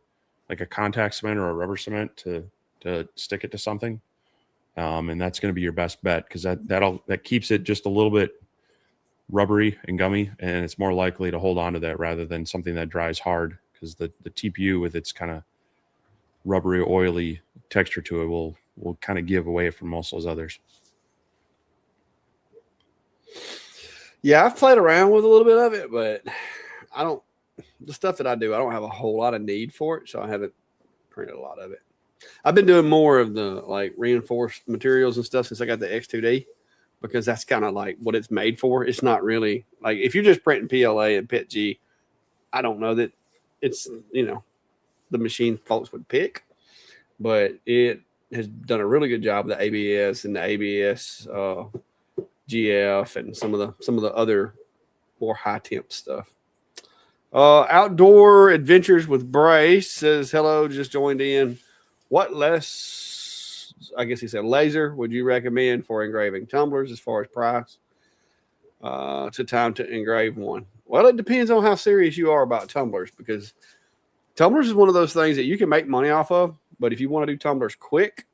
contact cement or a rubber cement to stick it to something. And that's going to be your best bet, because that keeps it just a little bit rubbery and gummy, and it's more likely to hold on to that rather than something that dries hard, because the TPU with its kind of rubbery, oily texture to it will kind of give away from most of those others. Yeah, I've played around with a little bit of it, but the stuff that I do, I don't have a whole lot of need for it, so I haven't printed a lot of it. I've been doing more of the like reinforced materials and stuff since I got the X2D, because that's kind of like what it's made for. It's not really like, if you're just printing PLA and PETG, I don't know that it's, you know, the machine folks would pick, but it has done a really good job with the ABS and the ABS GF and some of the other more high temp stuff. Outdoor Adventures with Brace says, hello, just joined in. What less, I guess he said, laser would you recommend for engraving tumblers as far as price to time to engrave one? Well, it depends on how serious you are about tumblers, because tumblers is one of those things that you can make money off of, but if you want to do tumblers quick,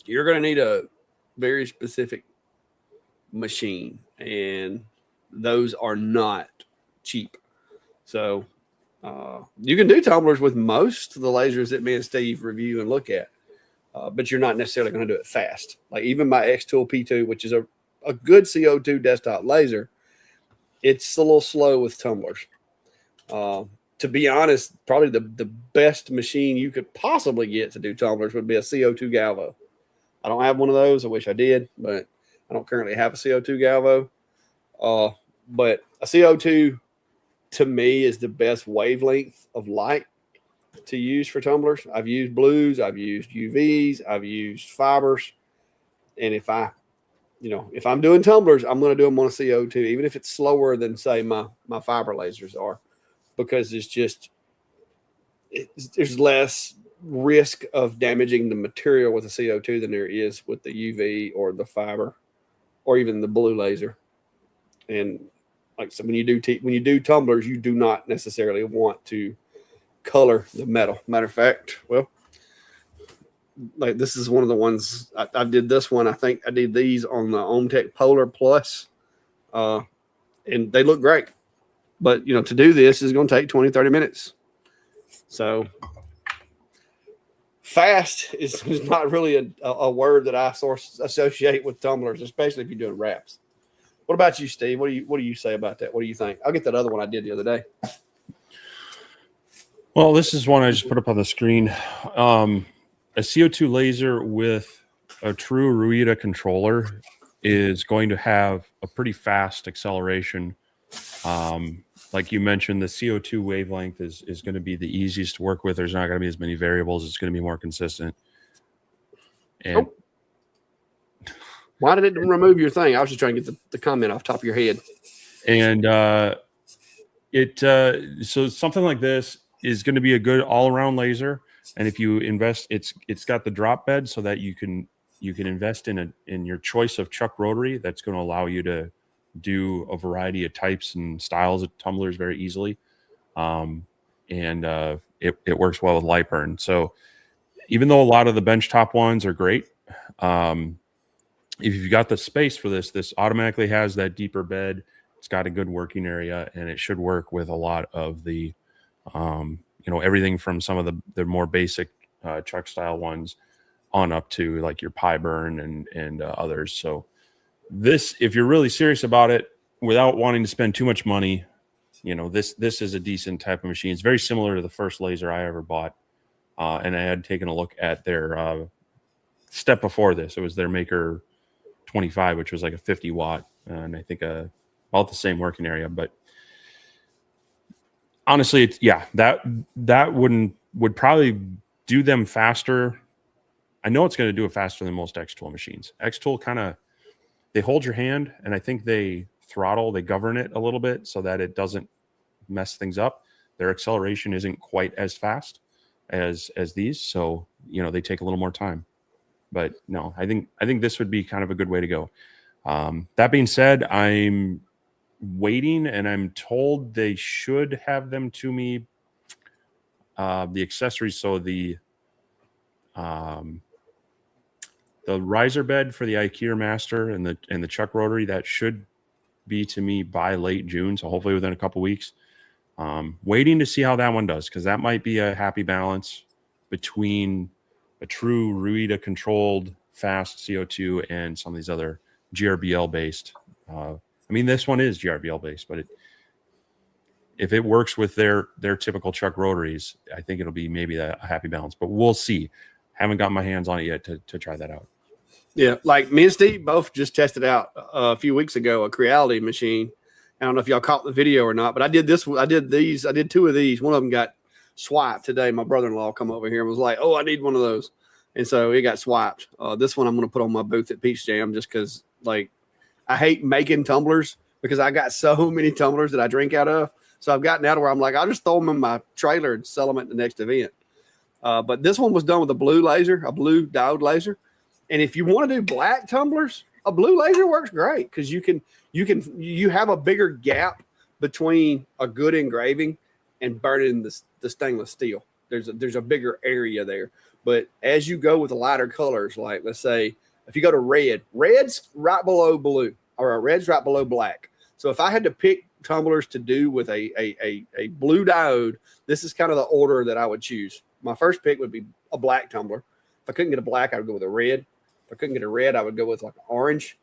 you're going to need a very specific machine, and those are not cheap. So you can do tumblers with most of the lasers that me and Steve review and look at, but you're not necessarily going to do it fast. Like even my X-Tool P2, which is a good CO2 desktop laser, it's a little slow with tumblers. To be honest, probably the best machine you could possibly get to do tumblers would be a CO2 Galvo. I don't have one of those. I wish I did, but I don't currently have a CO2 Galvo. But a CO2 to me is the best wavelength of light to use for tumblers. I've used blues, I've used UVs, I've used fibers, and if I'm doing tumblers, I'm going to do them on a CO2, even if it's slower than say my fiber lasers are, because there's less risk of damaging the material with a CO2 than there is with the UV or the fiber or even the blue laser. And like so when you do tumblers, you do not necessarily want to color the metal. Matter of fact, well, like this is one of the ones I did this one. I think I did these on the OhmTech Polar Plus, and they look great. But to do this is going to take 20-30 minutes. So fast is not really a word that I associate with tumblers, especially if you're doing wraps. What about you, Steve? What do you say about that? What do you think? I'll get that other one I did the other day. Well, this is one I just put up on the screen. A CO2 laser with a true Ruida controller is going to have a pretty fast acceleration. Like you mentioned, the CO2 wavelength is going to be the easiest to work with. There's not going to be as many variables. It's going to be more consistent. And why did it remove your thing? I was just trying to get the comment off the top of your head. And so something like this is going to be a good all-around laser. And if you invest, it's got the drop bed so that you can invest in your choice of chuck rotary. That's going to allow you to do a variety of types and styles of tumblers very easily. It works well with light burn. So even though a lot of the benchtop ones are great, if you've got the space for this automatically has that deeper bed. It's got a good working area, and it should work with a lot of the, everything from some of the more basic chuck style ones on up to like your pie burn and others. So this, if you're really serious about it, without wanting to spend too much money, this is a decent type of machine. It's very similar to the first laser I ever bought, and I had taken a look at their step before this. It was their Maker 25, which was like a 50 watt, and I think about the same working area. But honestly, that would probably do them faster. I know it's going to do it faster than most X-Tool machines. X-Tool they hold your hand, and I think they govern it a little bit so that it doesn't mess things up. Their acceleration isn't quite as fast as these, so they take a little more time. But no, I think this would be kind of a good way to go. That being said, I'm waiting, and I'm told they should have them to me. The accessories, so the riser bed for the IKEA Master and the chuck rotary, that should be to me by late June, so hopefully within a couple weeks. Waiting to see how that one does, because that might be a happy balance between a true Ruida controlled fast CO2 and some of these other GRBL based. This one is GRBL based, but if it works with their typical chuck rotaries, I think it'll be maybe a happy balance. But we'll see. Haven't got my hands on it yet to try that out. Yeah, like me and Steve both just tested out a few weeks ago a Creality machine. I don't know if y'all caught the video or not, but I did two of these. One of them got swiped today. My brother-in-law come over here and was like, "Oh, I need one of those," and so it got swiped. This one I'm going to put on my booth at Peach Jam just because, like, I hate making tumblers because I got so many tumblers that I drink out of. So I've gotten out of where I'm like, I'll just throw them in my trailer and sell them at the next event. But this one was done with a blue laser, a blue diode laser. And if you want to do black tumblers, a blue laser works great because you have a bigger gap between a good engraving and burning the stainless steel. there's a bigger area there. But as you go with the lighter colors, like let's say if you go to red's right below blue, or red's right below black. So if I had to pick tumblers to do with a blue diode, this is kind of the order that I would choose. My first pick would be a black tumbler. If I couldn't get a black, I would go with a red. If I couldn't get a red, I would go with like an orange.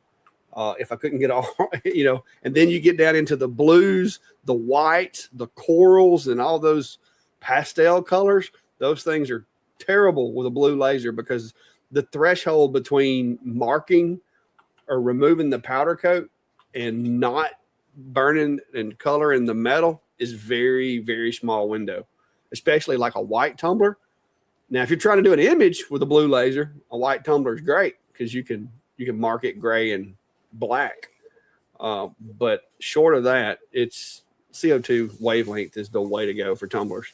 If I couldn't get and then you get down into the blues, the whites, the corals, and all those pastel colors. Those things are terrible with a blue laser because the threshold between marking or removing the powder coat and not burning and coloring the metal is very, very small window, especially like a white tumbler. Now, if you're trying to do an image with a blue laser, a white tumbler is great because you can mark it gray and black. But short of that, it's CO2 wavelength is the way to go for tumblers.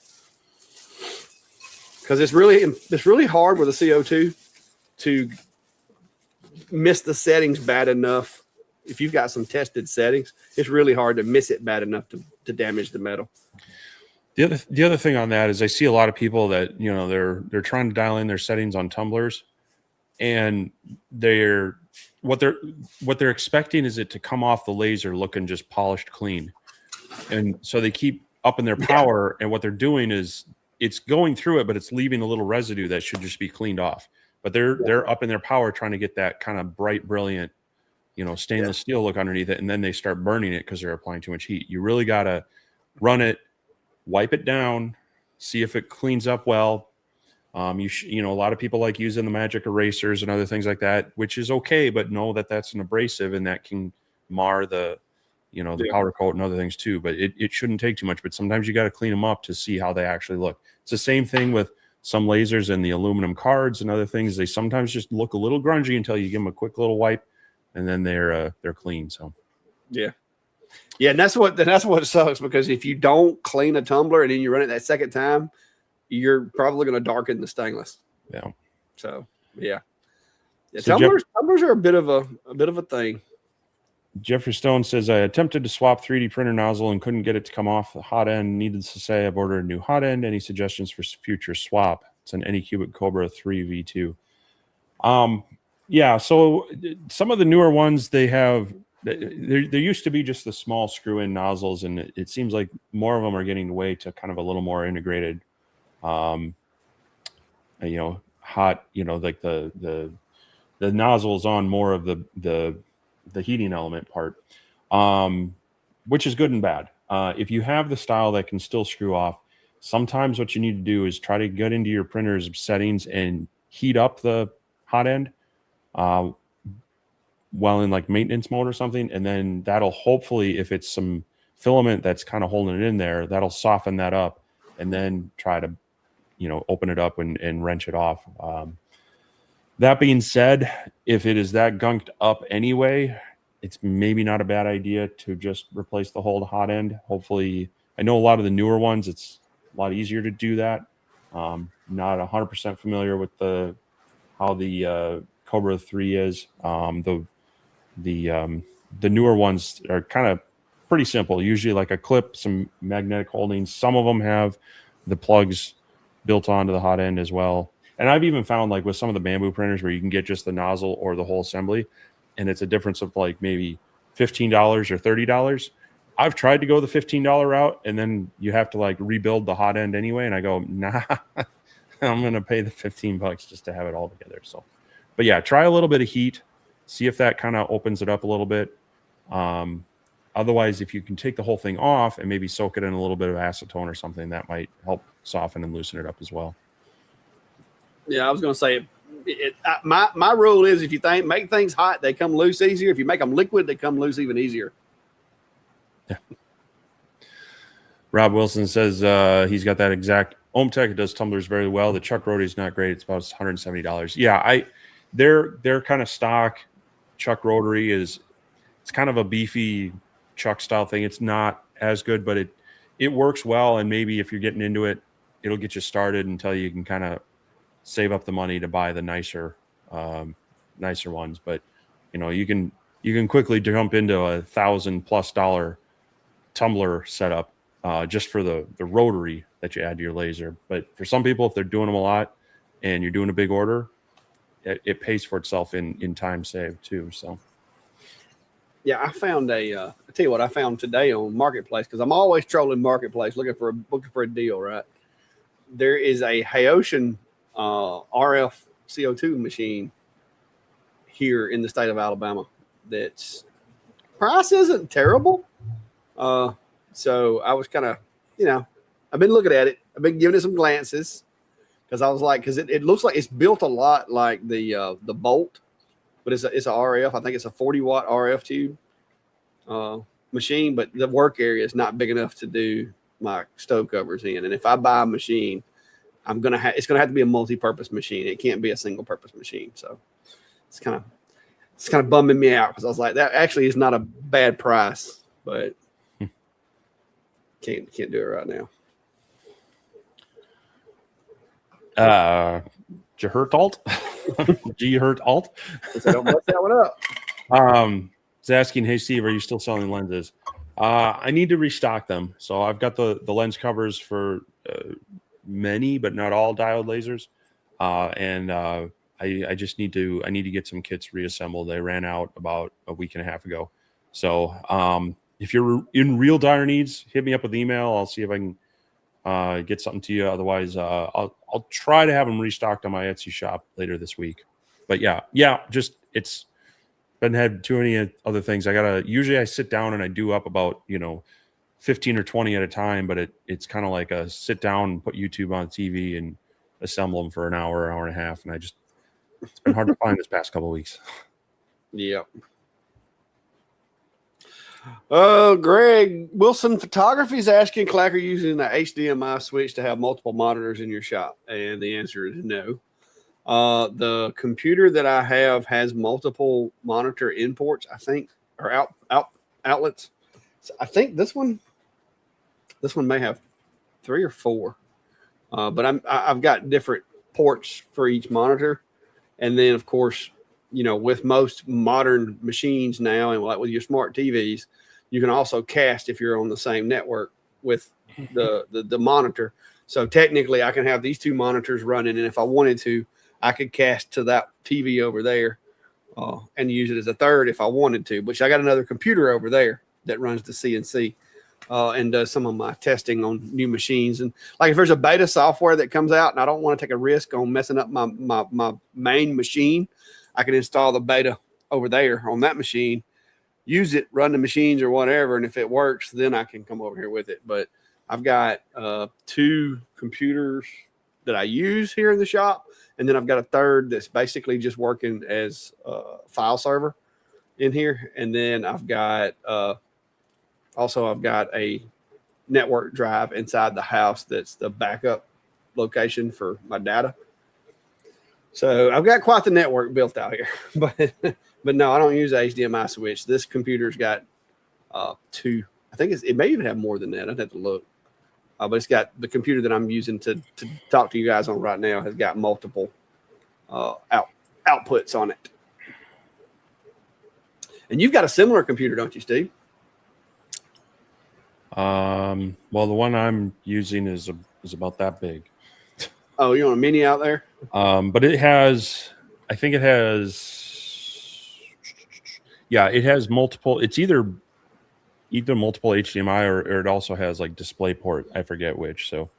Because it's really hard with a CO2 to miss the settings bad enough. If you've got some tested settings, it's really hard to miss it bad enough to damage the metal. The other thing on that is I see a lot of people that, you know, they're trying to dial in their settings on tumblers, and what they're expecting is it to come off the laser looking just polished clean. And so they keep upping their power, and what they're doing is it's going through it, but it's leaving a little residue that should just be cleaned off. But they're upping their power trying to get that kind of bright, brilliant, you know, stainless steel look underneath it, and then they start burning it because they're applying too much heat. You really got to run it, wipe it down, see if it cleans up well. You know, a lot of people like using the magic erasers and other things like that, which is okay, but know that that's an abrasive and that can mar the, you know, the powder coat and other things too. But it shouldn't take too much. But sometimes you got to clean them up to see how they actually look. It's the same thing with some lasers and the aluminum cards and other things. They sometimes just look a little grungy until you give them a quick little wipe, and then they're clean. So yeah, and that's what sucks, because if you don't clean a tumbler and then you run it that second time, you're probably going to darken the stainless. Yeah. So yeah, So tumblers are a bit of a thing. Jeffrey Stone says, I attempted to swap 3D printer nozzle and couldn't get it to come off the hot end. Needless to say, I've ordered a new hot end. Any suggestions for future swap? It's an Anycubic Cobra 3 V2. Yeah, so some of the newer ones, they have, there used to be just the small screw-in nozzles, and it seems like more of them are getting away to kind of a little more integrated, you know, hot, you know, like the nozzles on more of the heating element part, which is good and bad. If you have the style that can still screw off, sometimes what you need to do is try to get into your printer's settings and heat up the hot end while in like maintenance mode or something. And then that'll hopefully, if it's some filament that's kind of holding it in there, that'll soften that up, and then try to, you know, open it up and wrench it off. That being said, if it is that gunked up anyway, it's maybe not a bad idea to just replace the whole hot end. Hopefully, I know a lot of the newer ones, it's a lot easier to do that. Not 100% familiar with how the Cobra 3 is. The newer ones are kind of pretty simple. Usually like a clip, some magnetic holdings. Some of them have the plugs built onto the hot end as well. And I've even found, like with some of the bamboo printers, where you can get just the nozzle or the whole assembly, and it's a difference of like maybe $15 or $30. I've tried to go the $15 route, and then you have to like rebuild the hot end anyway. And I go, nah, I'm going to pay the $15 just to have it all together. So, but yeah, try a little bit of heat, see if that kind of opens it up a little bit. Otherwise, if you can take the whole thing off and maybe soak it in a little bit of acetone or something, that might help soften and loosen it up as well. Yeah, I was going to say, my rule is, if you make things hot, they come loose easier. If you make them liquid, they come loose even easier. Yeah. Rob Wilson says he's got that exact OhmTech. It does tumblers very well. The Chuck rotary is not great. It's about $170. Yeah, they're kind of stock. Chuck rotary it's kind of a beefy Chuck style thing. It's not as good, but it works well. And maybe if you're getting into it, it'll get you started until you can kind of save up the money to buy the nicer ones. But you know, you can quickly jump into $1,000+ tumbler setup just for the rotary that you add to your laser. But for some people, if they're doing them a lot and you're doing a big order, it pays for itself in time saved too. So Yeah, I found I tell you what I found today on Marketplace, because I'm always trolling Marketplace looking for a deal, right? There is a Haitian RF CO2 machine here in the state of Alabama. That's price isn't terrible. So I was kind of, I've been looking at it. I've been giving it some glances because I was like, because it looks like it's built a lot like the Bolt, but it's a RF. I think it's a 40-watt RF tube machine, but the work area is not big enough to do my stove covers in. And if I buy a machine, it's gonna have to be a multi-purpose machine. It can't be a single-purpose machine. So it's kind of bumming me out, because I was like, that actually is not a bad price, but can't do it right now. Did you hurt alt? Do you hurt alt? So don't mess that one up. He's asking, hey Steve, are you still selling lenses? I need to restock them. So I've got the lens covers for many, but not all diode lasers. And I just need to get some kits reassembled. They ran out about a week and a half ago. So if you're in real dire needs, hit me up with email. I'll see if I can get something to you. Otherwise, I'll try to have them restocked on my Etsy shop later this week. But yeah, just it's been had too many other things. Usually I sit down and I do up about 15 or 20 at a time, but it's kind of like a sit down and put YouTube on TV and assemble them for an hour and a half, and it's been hard to find this past couple of weeks. Yep. Greg Wilson Photography is asking, Clacker using the HDMI switch to have multiple monitors in your shop? And the answer is no. The computer that I have has multiple monitor in ports, I think, or outlets. So I think this one may have 3 or 4. But I've got different ports for each monitor. And then, of course, with most modern machines now, and like with your smart TVs, you can also cast if you're on the same network with the monitor. So technically, I can have these 2 monitors running, and if I wanted to, I could cast to that TV over there and use it as a third if I wanted to. But I got another computer over there that runs the CNC and does some of my testing on new machines. And like if there's a beta software that comes out and I don't want to take a risk on messing up my main machine, I can install the beta over there on that machine, use it, run the machines or whatever. And if it works, then I can come over here with it. But I've got 2 computers that I use here in the shop. And then I've got a third that's basically just working as a file server in here. And then I've got I've got a network drive inside the house that's the backup location for my data. So I've got quite the network built out here. But no, I don't use a HDMI switch. This computer's got 2. I think it may even have more than that. I'd have to look. But it's got the computer that I'm using to talk to you guys on right now has got multiple outputs on it. And you've got a similar computer, don't you, Steve? Well, the one I'm using is about that big. Oh, you want a mini out there? But it has multiple. It's either multiple HDMI or it also has like DisplayPort. I forget which. So,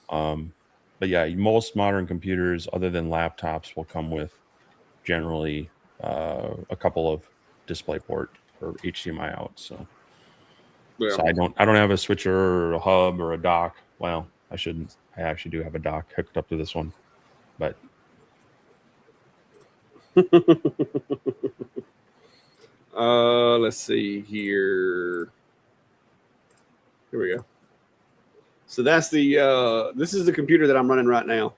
but yeah, most modern computers, other than laptops, will come with generally a couple of DisplayPort or HDMI outs. So. Yeah. So I don't have a switcher or a hub or a dock. Well, I shouldn't. I actually do have a dock hooked up to this one, but let's see here. Here we go. So that's this is the computer that I'm running right now,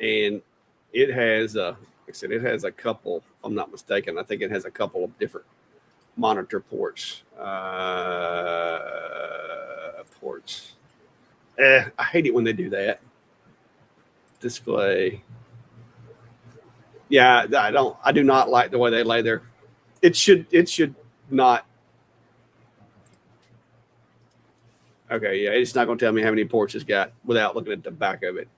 and it has like I said, it has a couple. If I'm not mistaken, I think it has a couple of different monitor ports. I hate it when they do that. Display. Yeah, I do not like the way they lay there. It should not. Okay, yeah, it's not going to tell me how many ports it's got without looking at the back of it.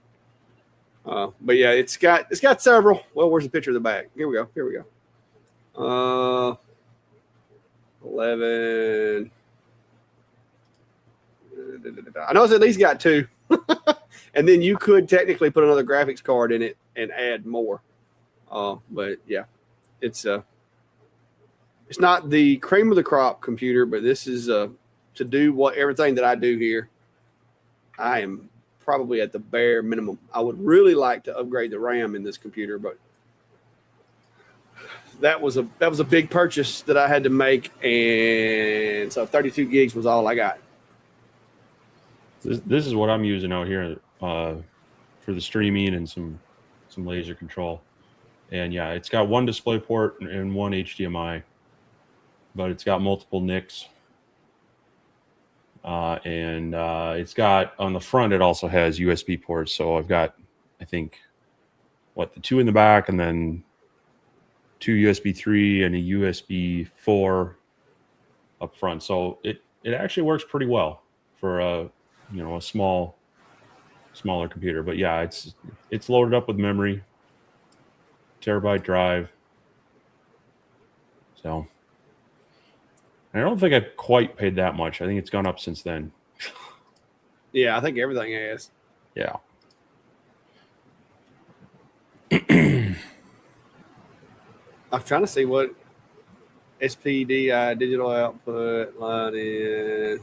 But yeah, it's got several. Well, where's the picture of the back? Here we go. 11. I know it's at least got 2. And then you could technically put another graphics card in it and add more. But yeah, it's not the cream of the crop computer, but this is to do everything that I do here. I am probably at the bare minimum. I would really like to upgrade the RAM in this computer, but that was a big purchase that I had to make, and so 32 gigs was all I got. This is what I'm using out here for the streaming and some laser control. And yeah, it's got one display port and one HDMI, but it's got multiple NICs. And it's got on the front, it also has USB ports. So I've got, I think, the 2 in the back, and then 2 USB 3 and a USB 4 up front. So it actually works pretty well for a smaller computer. But yeah, it's loaded up with memory, terabyte drive. So I don't think I quite paid that much. I think it's gone up since then. Yeah, I think everything has. Yeah. I'm trying to see what SPDI digital output line in.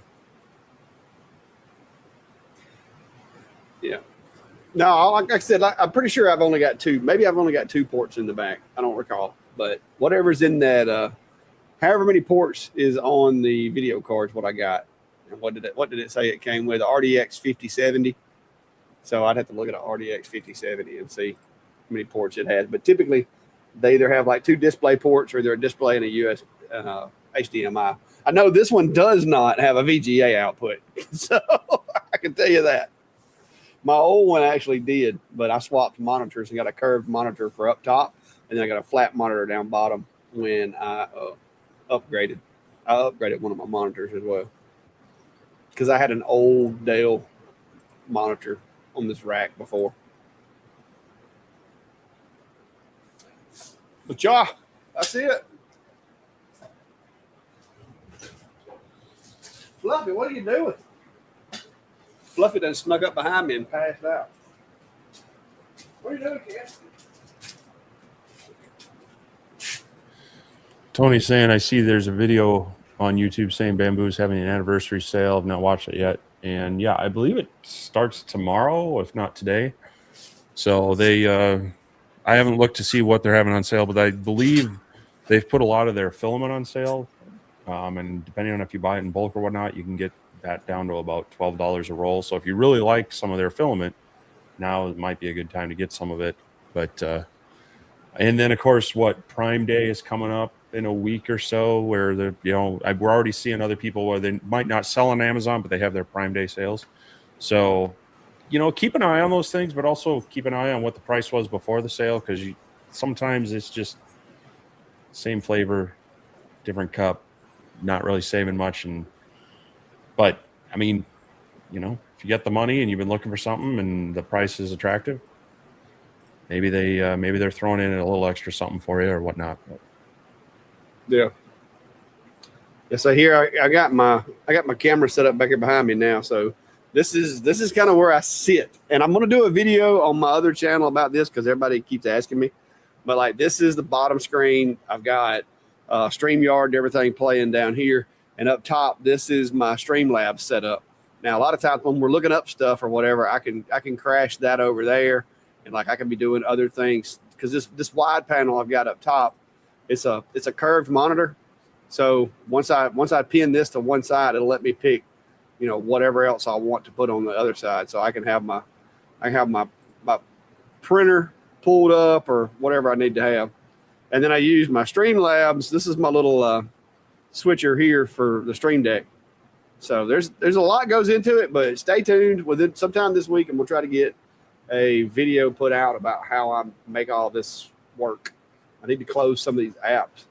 Yeah. No, like I said, I'm pretty sure I've only got 2. Maybe I've only got 2 ports in the back. I don't recall. But whatever's in that, however many ports is on the video card is what I got. And what did it say it came with? The RDX 5070. So I'd have to look at an RDX 5070 and see how many ports it has. But typically, they either have like 2 display ports or they're a display and a US HDMI. I know this one does not have a VGA output, so I can tell you that. My old one actually did, but I swapped monitors and got a curved monitor for up top, and then I got a flat monitor down bottom when I upgraded. I upgraded one of my monitors as well because I had an old Dell monitor on this rack before. But yeah, that's it. Fluffy, what are you doing? Fluffy done snuck up behind me and passed out. What are you doing, kid? Tony's saying, I see there's a video on YouTube saying Bamboo's having an anniversary sale. I've not watched it yet. And yeah, I believe it starts tomorrow, if not today. So I haven't looked to see what they're having on sale, but I believe they've put a lot of their filament on sale. And depending on if you buy it in bulk or whatnot, you can get that down to about $12 a roll. So if you really like some of their filament, now might be a good time to get some of it. But and then of course, Prime Day is coming up in a week or so, where we're already seeing other people where they might not sell on Amazon, but they have their Prime Day sales. So keep an eye on those things, but also keep an eye on what the price was before the sale, because sometimes it's just same flavor, different cup, not really saving much. But I mean, if you get the money and you've been looking for something and the price is attractive, maybe they're throwing in a little extra something for you or whatnot. Yeah. Yeah. So here I got my camera set up back here behind me now. So this is kind of where I sit, and I'm going to do a video on my other channel about this because everybody keeps asking me. But like, this is the bottom screen. I've got StreamYard and everything playing down here, and up top, this is my Streamlabs setup. Now, a lot of times when we're looking up stuff or whatever, I can crash that over there, and like I can be doing other things because this wide panel I've got up top, it's a curved monitor. So once I pin this to one side, it'll let me pick whatever else I want to put on the other side. So I can have my printer pulled up or whatever I need to have. And then I use my Streamlabs. This is my little switcher here for the Stream Deck. So there's a lot goes into it, but stay tuned. Within sometime this week, and we'll try to get a video put out about how I make all this work. I need to close some of these apps.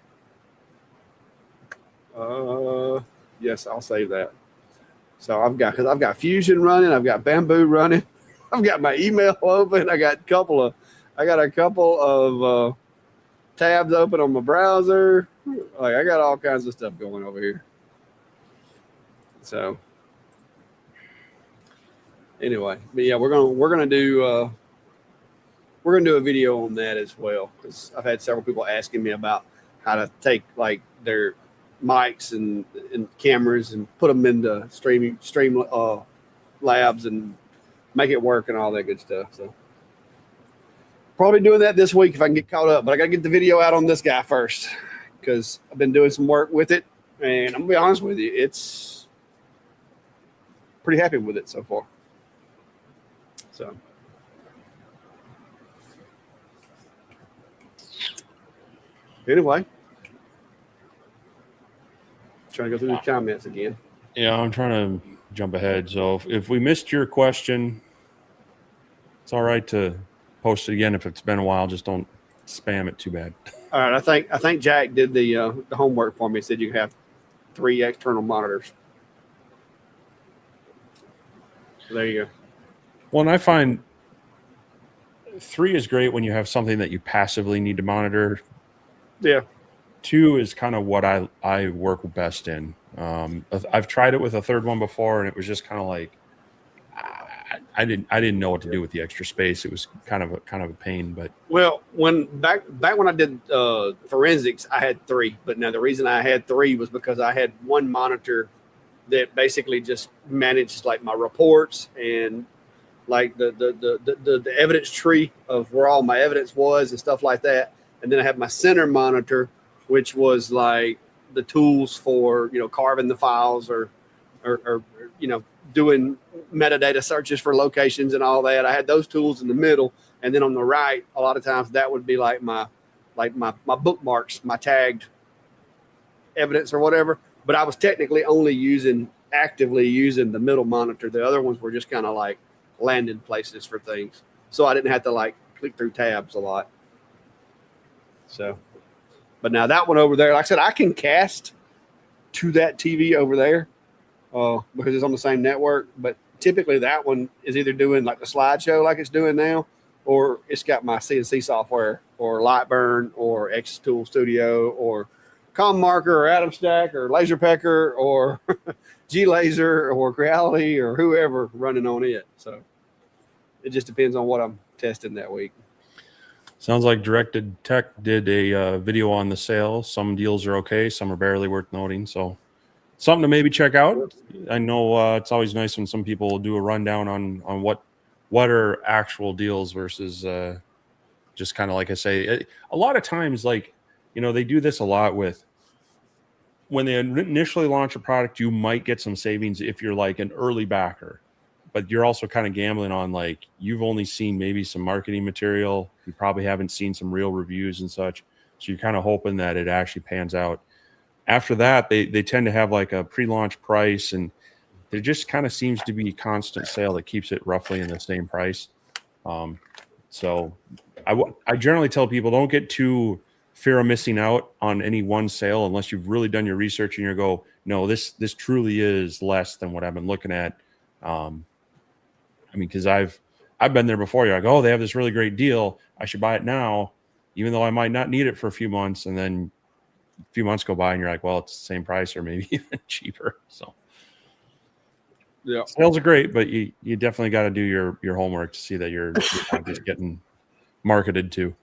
Yes, I'll save that. So I've got Fusion running, I've got Bamboo running, I've got my email open, I got a couple of tabs open on my browser. Like I got all kinds of stuff going over here. So anyway, but yeah, we're gonna do a video on that as well, because I've had several people asking me about how to take like their mics and cameras and put them into stream labs and make it work and all that good stuff. So probably doing that this week if I can get caught up, but I got to get the video out on this guy first because I've been doing some work with it, and I'm gonna be honest with you, it's pretty happy with it so far. So anyway, trying to go through the comments again. Yeah, I'm trying to jump ahead. So if we missed your question, it's all right to post it again. If it's been a while, just don't spam it too bad. All right, I think Jack did the homework for me. He said you have 3 external monitors. So there you go. Well, and I find 3 is great when you have something that you passively need to monitor. Yeah. 2 is kind of what I work best in. I've tried it with a third one before, and it was just kind of like I didn't know what to do with the extra space. It was kind of a pain. But well, when back when I did forensics, I had 3. But now the reason I had 3 was because I had one monitor that basically just managed like my reports and like the evidence tree of where all my evidence was and stuff like that. And then I had my center monitor, which was like the tools for, carving the files or doing metadata searches for locations and all that. I had those tools in the middle. And then on the right, a lot of times that would be like my bookmarks, my tagged evidence or whatever. But I was technically only actively using the middle monitor. The other ones were just kind of like landing places for things. So I didn't have to like click through tabs a lot. So, but now that one over there, like I said, I can cast to that TV over there because it's on the same network. But typically that one is either doing like the slideshow like it's doing now, or it's got my CNC software or Lightburn or X Tool Studio or ComMarker or Atom Stack or LaserPecker or G-Laser or Creality or whoever running on it. So it just depends on what I'm testing that week. Sounds like Directed Tech did a video on the sale. Some deals are okay, some are barely worth noting. So something to maybe check out. I know it's always nice when some people do a rundown on what are actual deals versus just kind of like I say. A lot of times, like, they do this a lot with when they initially launch a product, you might get some savings if you're like an early backer. But you're also kind of gambling on like you've only seen maybe some marketing material. You probably haven't seen some real reviews and such. So you're kind of hoping that it actually pans out. After that, they tend to have like a pre-launch price, and there just kind of seems to be a constant sale that keeps it roughly in the same price. So I generally tell people don't get too fear of missing out on any one sale unless you've really done your research and you go, no, this truly is less than what I've been looking at. Because I've been there before. You're like, oh, they have this really great deal. I should buy it now, even though I might not need it for a few months. And then a few months go by and you're like, well, it's the same price or maybe even cheaper. So yeah, sales are great, but you definitely got to do your homework to see that you're not just getting marketed to.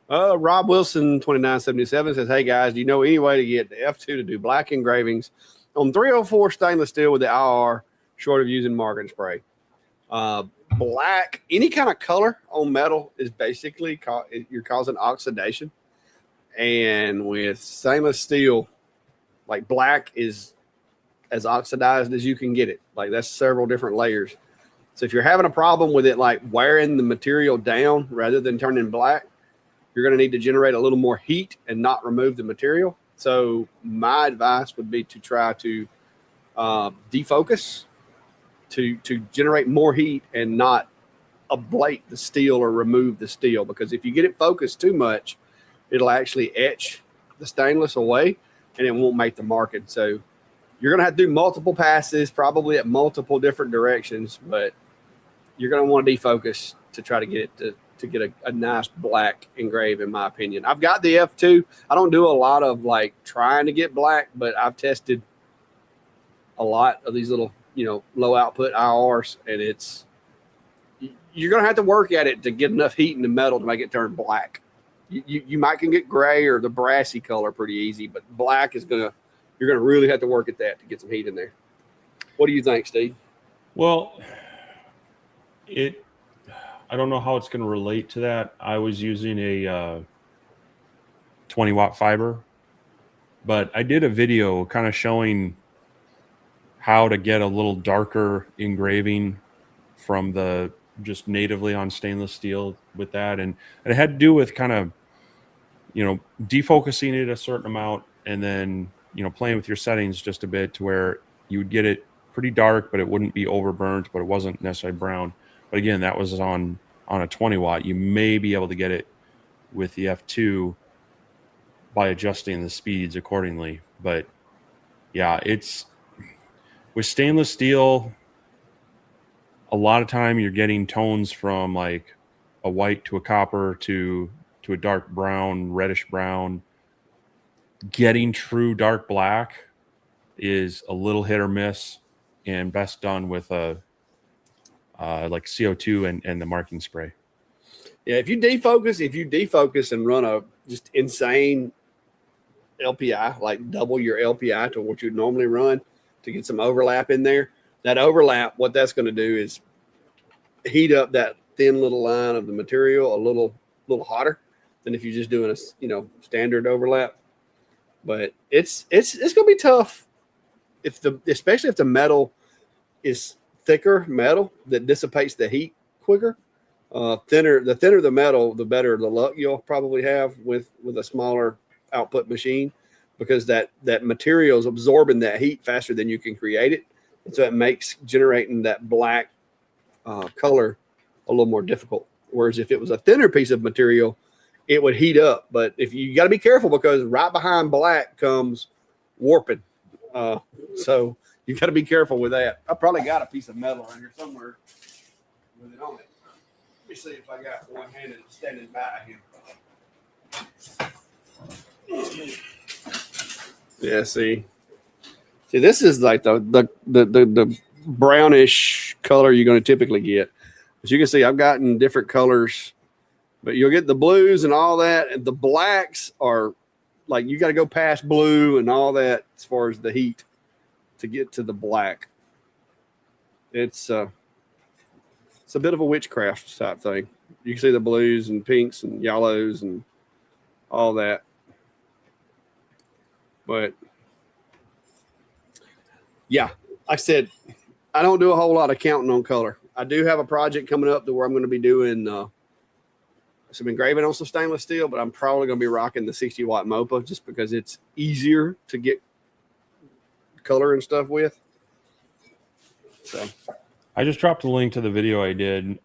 Rob Wilson 2977 says, hey guys, do you know any way to get the F2 to do black engravings on 304 stainless steel with the IR short of using marking spray? Black, any kind of color on metal is basically you're causing oxidation. And with stainless steel, like black is as oxidized as you can get it. Like that's several different layers. So if you're having a problem with it, like wearing the material down rather than turning black, you're going to need to generate a little more heat and not remove the material. So my advice would be to try to defocus to generate more heat and not ablate the steel or remove the steel. Because if you get it focused too much, it'll actually etch the stainless away and it won't make the marking. So you're going to have to do multiple passes, probably at multiple different directions, but you're going to want to defocus to try to get it to get a nice black engrave, in my opinion. I've got the F2. I don't do a lot of like trying to get black, but I've tested a lot of these little, low output IRs, and you're going to have to work at it to get enough heat in the metal to make it turn black. You might can get gray or the brassy color pretty easy, but black you're going to really have to work at that to get some heat in there. What do you think, Steve? Well, I don't know how it's going to relate to that. I was using a 20-watt fiber, but I did a video kind of showing how to get a little darker engraving from the just natively on stainless steel with that. And it had to do with kind of, defocusing it a certain amount and then, playing with your settings just a bit to where you would get it pretty dark, but it wouldn't be overburnt, but it wasn't necessarily brown. But again, that was on a 20 watt. You may be able to get it with the F2 by adjusting the speeds accordingly. But yeah, it's with stainless steel, a lot of time you're getting tones from like a white to a copper to a dark brown, reddish brown. Getting true dark black is a little hit or miss, and best done with a like CO2 and the marking spray. Yeah, if you defocus and run a just insane LPI, like double your LPI to what you'd normally run to get some overlap in there, that overlap, what that's going to do is heat up that thin little line of the material a little hotter than if you're just doing a standard overlap. But it's going to be tough especially if the metal is thicker metal that dissipates the heat quicker. The thinner the metal, the better the luck you'll probably have with a smaller output machine, because that material is absorbing that heat faster than you can create it. And so it makes generating that black color a little more difficult. Whereas if it was a thinner piece of material, it would heat up. But if you got to be careful, because right behind black comes warping. So you got to be careful with that. I probably got a piece of metal in here somewhere with it on it. Let me see if I got one handed standing by here. Yeah, see, this is like the brownish color you're going to typically get. As you can see, I've gotten different colors, but you'll get the blues and all that, and the blacks are like you got to go past blue and all that as far as the heat to get to the black. It's a bit of a witchcraft type thing. You can see the blues and pinks and yellows and all that. But yeah, like I said, I don't do a whole lot of counting on color. I do have a project coming up to where I'm going to be doing some engraving on some stainless steel, but I'm probably going to be rocking the 60-watt MOPA just because it's easier to get color and stuff with. So I just dropped a link to the video I did.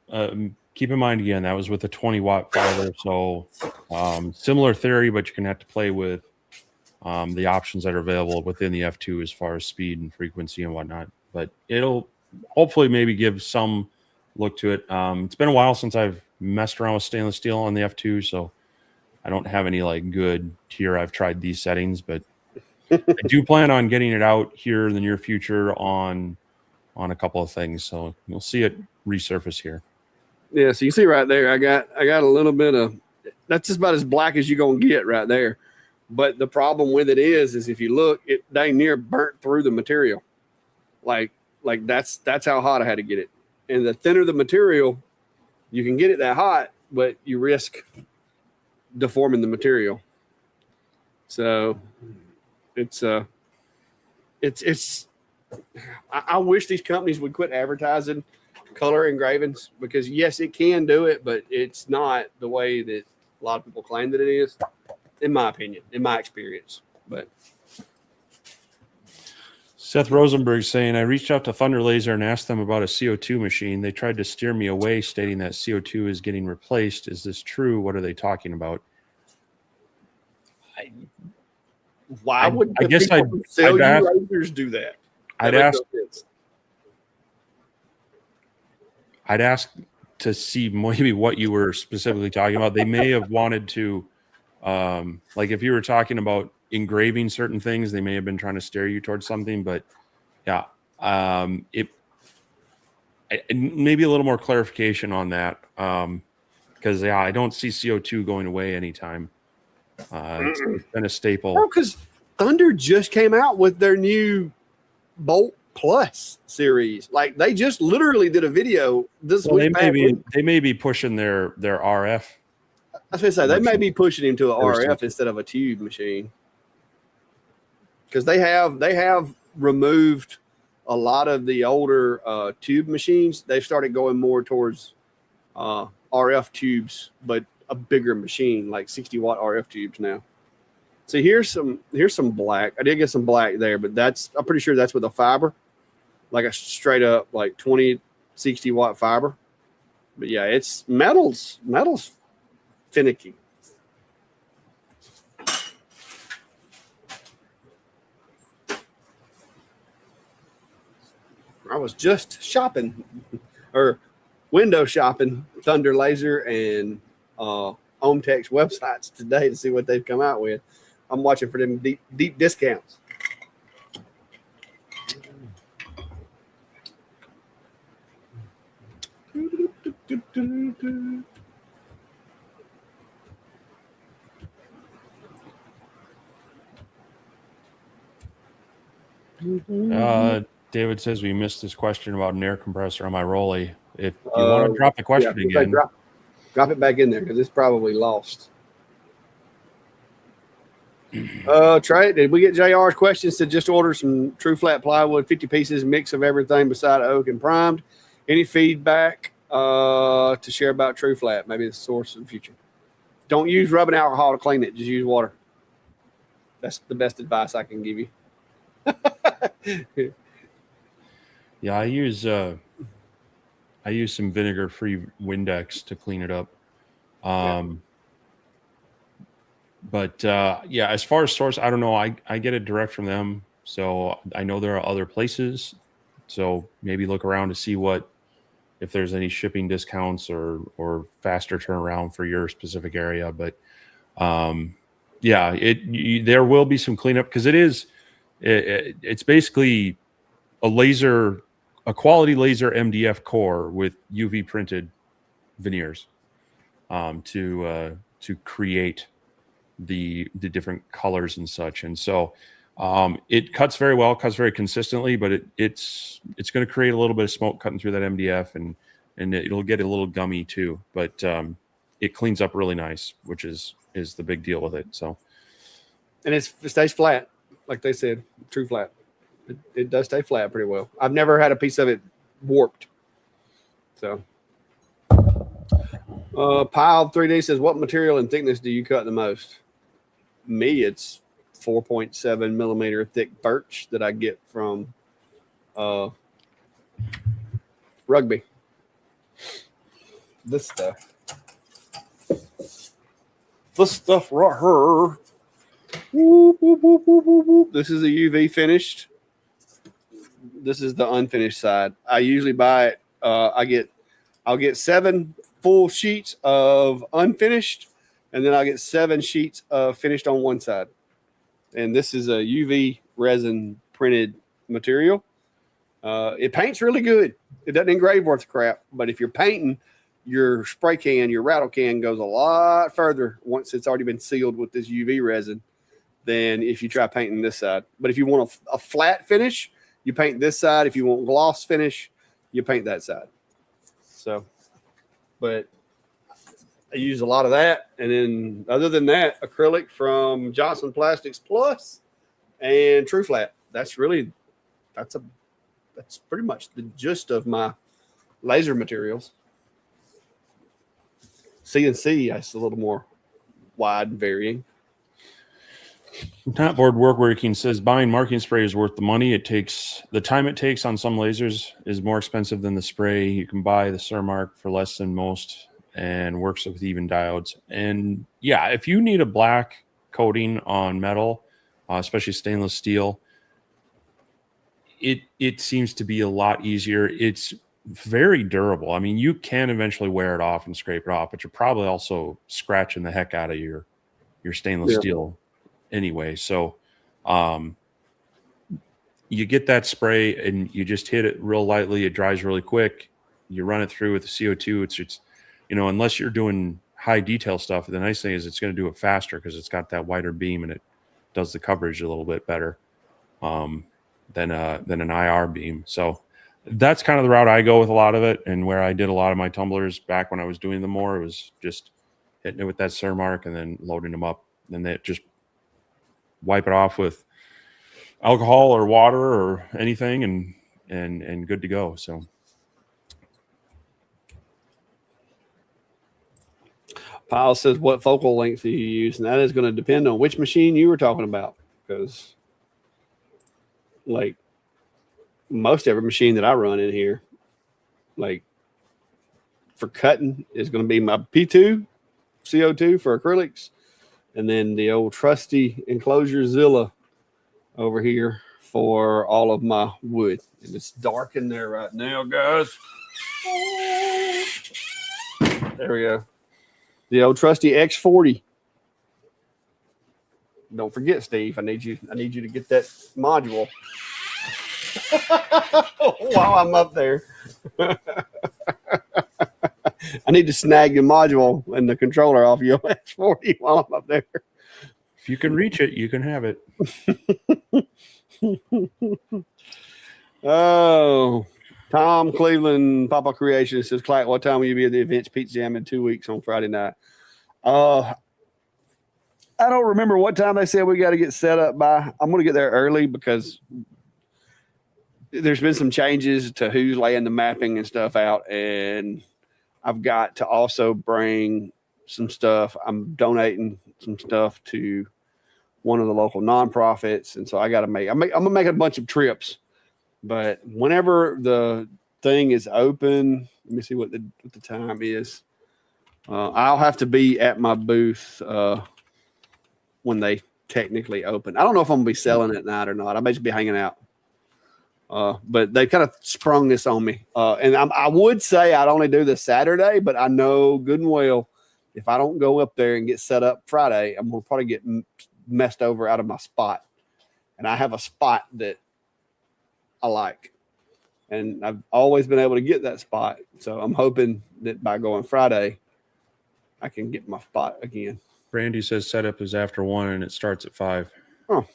Keep in mind, again, that was with a 20-watt fiber. So similar theory, but you're going to have to play with the options that are available within the F2 as far as speed and frequency and whatnot. But it'll hopefully maybe give some look to it. It's been a while since I've messed around with stainless steel on the F2, so I don't have any like good tier. I've tried these settings, but I do plan on getting it out here in the near future on a couple of things. So you'll see it resurface here. Yeah, so you see right there, I got a little bit of, that's just about as black as you're gonna get right there. But the problem with it is if you look, it dang near burnt through the material. Like that's how hot I had to get it. And the thinner the material, you can get it that hot, but you risk deforming the material. So I wish these companies would quit advertising color engravings, because yes, it can do it, but it's not the way that a lot of people claim that it is, in my opinion, in my experience. But Seth Rosenberg saying, I reached out to Thunder Laser and asked them about a CO2 machine. They tried to steer me away, stating that CO2 is getting replaced. Is this true? What are they talking about? Why would I the guess people who sell you ask, lasers do that? I'd makes ask. no sense. I'd ask to see maybe what you were specifically talking about. They may have wanted to, like if you were talking about engraving certain things, they may have been trying to steer you towards something. But yeah, maybe a little more clarification on that, because yeah, I don't see CO2 going away anytime. It's been a staple. No, because Thunder just came out with their new Bolt Plus series. Like they just literally did a video this week. They may be pushing their RF. I was gonna say they may be pushing him to an RF instead of a tube machine, because they have removed a lot of the older tube machines. They've started going more towards RF tubes, but a bigger machine, like 60-watt RF tubes now. So here's some black. I did get some black there, but I'm pretty sure that's with a fiber, like a straight up like 20, 60-watt fiber. But yeah, it's metal's finicky. I was just shopping or window shopping Thunder Laser and Omtech's websites today to see what they've come out with. I'm watching for them deep discounts. David says we missed this question about an air compressor on my Rolly. If you want to drop the question again, drop it back in there because it's probably lost. Trey, did we get JR's questions to just order some true flat plywood, 50 pieces, mix of everything beside oak and primed? Any feedback to share about true flat? Maybe the source in the future. Don't use rubbing alcohol to clean it. Just use water. That's the best advice I can give you. Yeah, I use some vinegar-free Windex to clean it up. But yeah, as far as source, I don't know. I get it direct from them, so I know there are other places. So maybe look around to see if there's any shipping discounts or faster turnaround for your specific area. But yeah, there will be some cleanup because it's basically a quality laser MDF core with UV printed veneers to create the different colors and such. And so it cuts very well, cuts very consistently, but it's going to create a little bit of smoke cutting through that MDF, and it'll get a little gummy too. But it cleans up really nice, which is the big deal with it. So, and it stays flat, like they said, true flat. It does stay flat pretty well. I've never had a piece of it warped. So, Pile 3D says, what material and thickness do you cut the most? Me, it's 4.7 millimeter thick birch that I get from Rugby. This stuff right here. Whoop, whoop, whoop, whoop, whoop, whoop. This is a UV finished. This is the unfinished side. I usually buy it. I'll get 7 full sheets of unfinished, and then I'll get 7 sheets of finished on one side. And this is a UV resin printed material. It paints really good. It doesn't engrave worth of crap, but if you're painting, your spray can, your rattle can goes a lot further once it's already been sealed with this UV resin than if you try painting this side. But if you want a flat finish, you paint this side. If you want gloss finish, you paint that side. So, but I use a lot of that. And then other than that, acrylic from Johnson Plastics Plus and True Flat. That's pretty much the gist of my laser materials. CNC, it's a little more wide and varying. Not-board Working says buying marking spray is worth the money. The time it takes on some lasers is more expensive than the spray. You can buy the Surmark for less than most and works with even diodes. And yeah, if you need a black coating on metal, especially stainless steel. It seems to be a lot easier. It's very durable. I mean, you can eventually wear it off and scrape it off, but you're probably also scratching the heck out of your stainless steel anyway. So you get that spray and you just hit it real lightly. It dries really quick. You run it through with the CO2. It's unless you're doing high detail stuff, the nice thing is it's going to do it faster because it's got that wider beam and it does the coverage a little bit better than an IR beam. So that's kind of the route I go with a lot of it, and where I did a lot of my tumblers back when I was doing them more. It was just hitting it with that Cermark and then loading them up, and then just wipe it off with alcohol or water or anything, and good to go. So Pyle says, what focal length do you use? And that is going to depend on which machine you were talking about, because like most every machine that I run in here, like for cutting, is going to be my P2 CO2 for acrylics, and then the old trusty enclosure Zilla over here for all of my wood. And it's dark in there right now, guys. There we go. The old trusty X40. Don't forget, Steve. I need you to get that module while I'm up there. I need to snag the module and the controller off your X40 while I'm up there. if you can reach it, you can have it. Oh, Tom Cleveland, Papa Creation says, Clark, what time will you be at the Events Pizza Jam in 2 weeks on Friday night? I don't remember what time they said we got to get set up by. I'm going to get there early because there's been some changes to who's laying the mapping and stuff out, and I've got to also bring some stuff. I'm donating some stuff to one of the local nonprofits, and so I'm gonna make a bunch of trips. But whenever the thing is open, let me see what the time is. I'll have to be at my booth when they technically open. I don't know if I'm gonna be selling at night or not. I may just be hanging out. But they kind of sprung this on me. And I would say I'd only do this Saturday, but I know good and well if I don't go up there and get set up Friday, I'm going to probably get messed over out of my spot. And I have a spot that I like. And I've always been able to get that spot. So I'm hoping that by going Friday, I can get my spot again. Brandy says setup is after 1 and it starts at 5. Oh,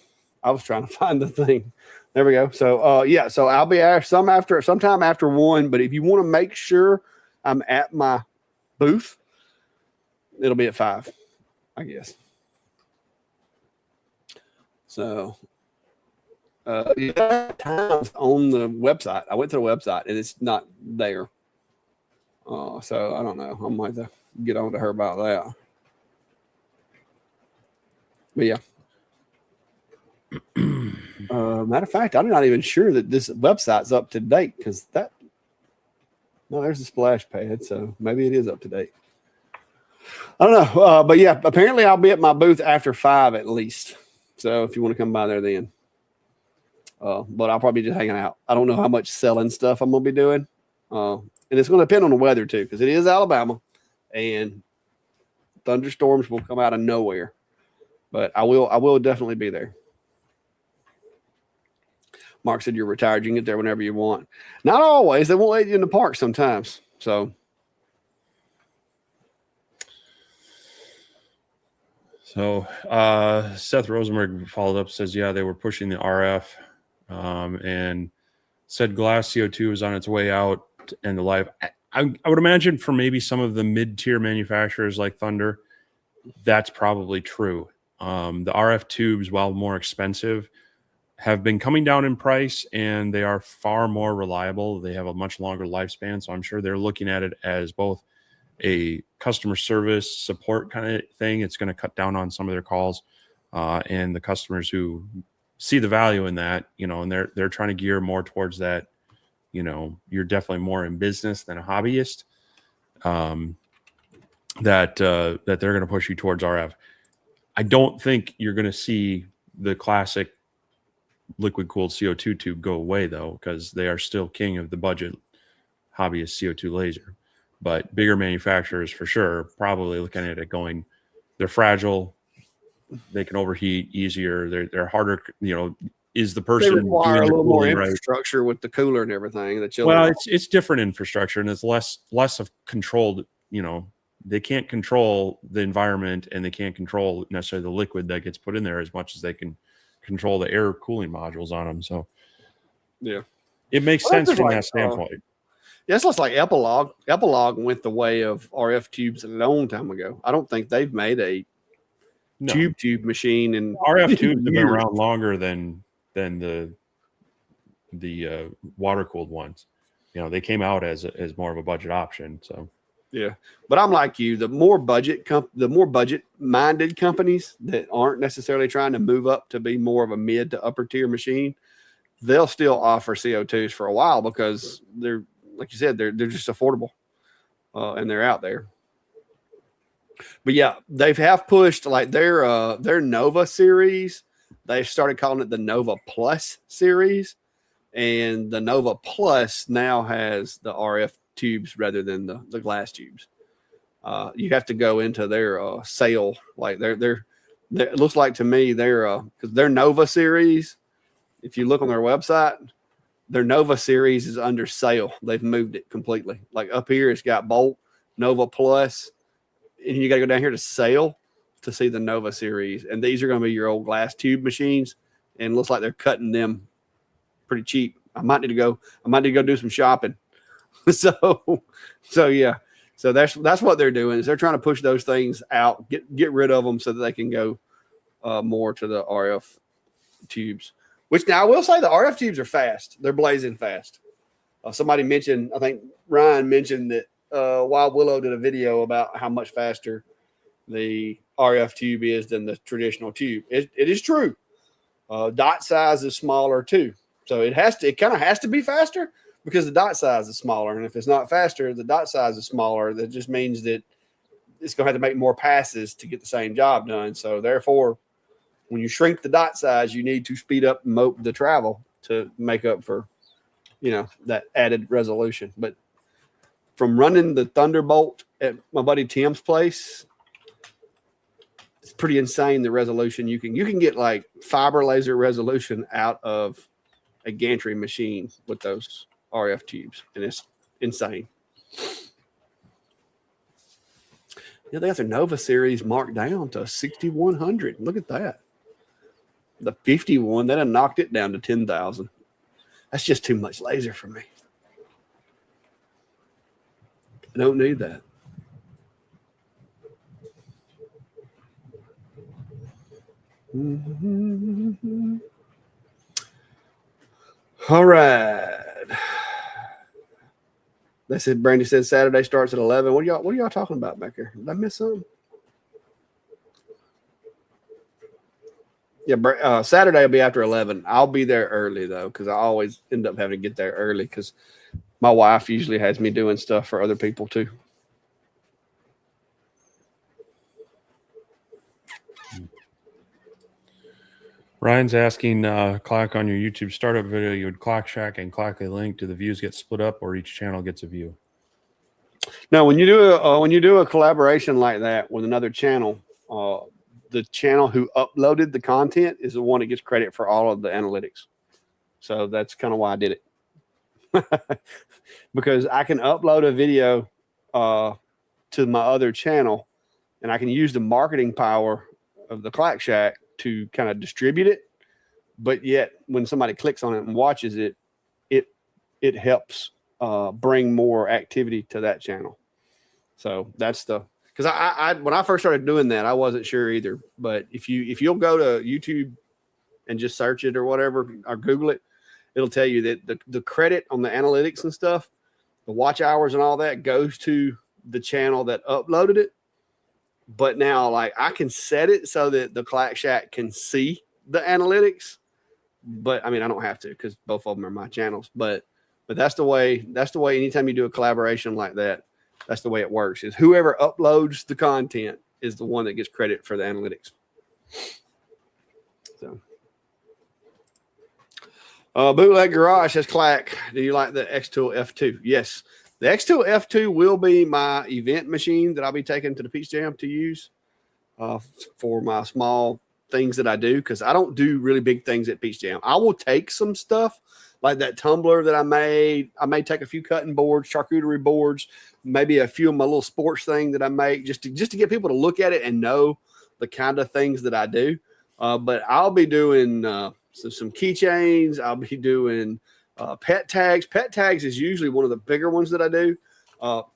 I was trying to find the thing. There we go. So, yeah, so I'll be sometime after 1. But if you want to make sure I'm at my booth, it'll be at 5, I guess. So, times on the website. I went to the website and it's not there. So I don't know. I might have to get on to her about that. But yeah. Matter of fact, I'm not even sure that this website's up to date because there's a splash pad, so maybe it is up to date. I don't know, but yeah, apparently I'll be at my booth after 5 at least. So if you want to come by there, then. But I'll probably be just hanging out. I don't know how much selling stuff I'm gonna be doing, and it's going to depend on the weather too, because it is Alabama, and thunderstorms will come out of nowhere. But I will definitely be there. Mark said you're retired. You can get there whenever you want. Not always. They won't let you in the park sometimes. So Seth Rosenberg followed up, says, yeah, they were pushing the RF and said glass CO2 is on its way out and the live. I would imagine for maybe some of the mid-tier manufacturers like Thunder, that's probably true. The RF tubes, while more expensive, have been coming down in price, and they are far more reliable. They have a much longer lifespan, so I'm sure they're looking at it as both a customer service support kind of thing. It's going to cut down on some of their calls, and the customers who see the value in that, and they're trying to gear more towards that. You're definitely more in business than a hobbyist. That they're going to push you towards RF. I don't think you're going to see the classic liquid cooled CO2 tube go away though, because they are still king of the budget hobbyist CO2 laser. But bigger manufacturers for sure probably looking at it going, they're fragile, they can overheat easier, they're harder, is the They person require doing a the little more cooling right? infrastructure with the cooler and everything. The chiller. Well, it's different infrastructure, and it's less of controlled. They can't control the environment, and they can't control necessarily the liquid that gets put in there as much as they can control the air cooling modules on them. So, yeah, it makes sense from that standpoint. Yeah, it's like Epilogue. Epilogue went the way of RF tubes a long time ago. I don't think they've made a tube machine, and RF tubes have been around longer than the water cooled ones. They came out as more of a budget option. So yeah, but I'm like you. The more budget minded companies that aren't necessarily trying to move up to be more of a mid to upper tier machine, they'll still offer CO2s for a while because they're, like you said, they're just affordable, and they're out there. But yeah, they have pushed like their Nova series. They started calling it the Nova Plus series, and the Nova Plus now has the RF tubes rather than the glass tubes. You have to go into their sale, like they're it looks like to me because their Nova series, if you look on their website, their Nova series is under sale. They've moved it completely. Like up here, it's got Bolt, Nova Plus, and you got to go down here to sale to see the Nova series. And these are going to be your old glass tube machines, and it looks like they're cutting them pretty cheap. I might need to go do some shopping. So yeah. So that's what they're doing, is they're trying to push those things out, get rid of them so that they can go more to the RF tubes. Which now I will say the RF tubes are fast. They're blazing fast. Somebody mentioned, I think Ryan mentioned that Wild Willow did a video about how much faster the RF tube is than the traditional tube. It is true. Dot size is smaller too. So it kind of has to be faster because the dot size is smaller. And if it's not faster, the dot size is smaller. That just means that it's going to have to make more passes to get the same job done. So therefore, when you shrink the dot size, you need to speed up the travel to make up for, that added resolution. But from running the Thunderbolt at my buddy Tim's place, it's pretty insane the resolution you can get, like fiber laser resolution out of a gantry machine with those RF tubes, and it's insane. Yeah, they got their Nova series marked down to 6,100. Look at that. The 51, that knocked it down to 10,000. That's just too much laser for me. I don't need that. Mm-hmm. All right. They said, Brandy said Saturday starts at 11. What are y'all talking about back here? Did I miss something? Yeah, Saturday will be after 11. I'll be there early though, because I always end up having to get there early because my wife usually has me doing stuff for other people too. Ryan's asking, Clack, on your YouTube startup video, you would Clack Shack and Clack a link. Do the views get split up, or each channel gets a view? No, when you do a collaboration like that with another channel, the channel who uploaded the content is the one that gets credit for all of the analytics. So that's kind of why I did it. Because I can upload a video to my other channel, and I can use the marketing power of the Clack Shack to kind of distribute it. But yet when somebody clicks on it and watches it, it helps bring more activity to that channel. So that's because I when I first started doing that, I wasn't sure either. But if you'll go to YouTube and just search it or whatever, or Google it, it'll tell you that the credit on the analytics and stuff, the watch hours and all that goes to the channel that uploaded it. But now, like, I can set it so that the Clack Shack can see the analytics. But I mean, I don't have to because both of them are my channels. But that's the way. That's the way. Anytime you do a collaboration like that, that's the way it works. Is whoever uploads the content is the one that gets credit for the analytics. So. Bootleg Garage says, Clack, do you like the X-Tool F2? Yes. The X-Tool F2 will be my event machine that I'll be taking to the Peach Jam to use for my small things that I do, because I don't do really big things at Peach Jam. I will take some stuff like that tumbler that I made. I may take a few cutting boards, charcuterie boards, maybe a few of my little sports thing that I make just to get people to look at it and know the kind of things that I do. But I'll be doing some keychains. I'll be doing pet tags. Pet tags is usually one of the bigger ones that I do.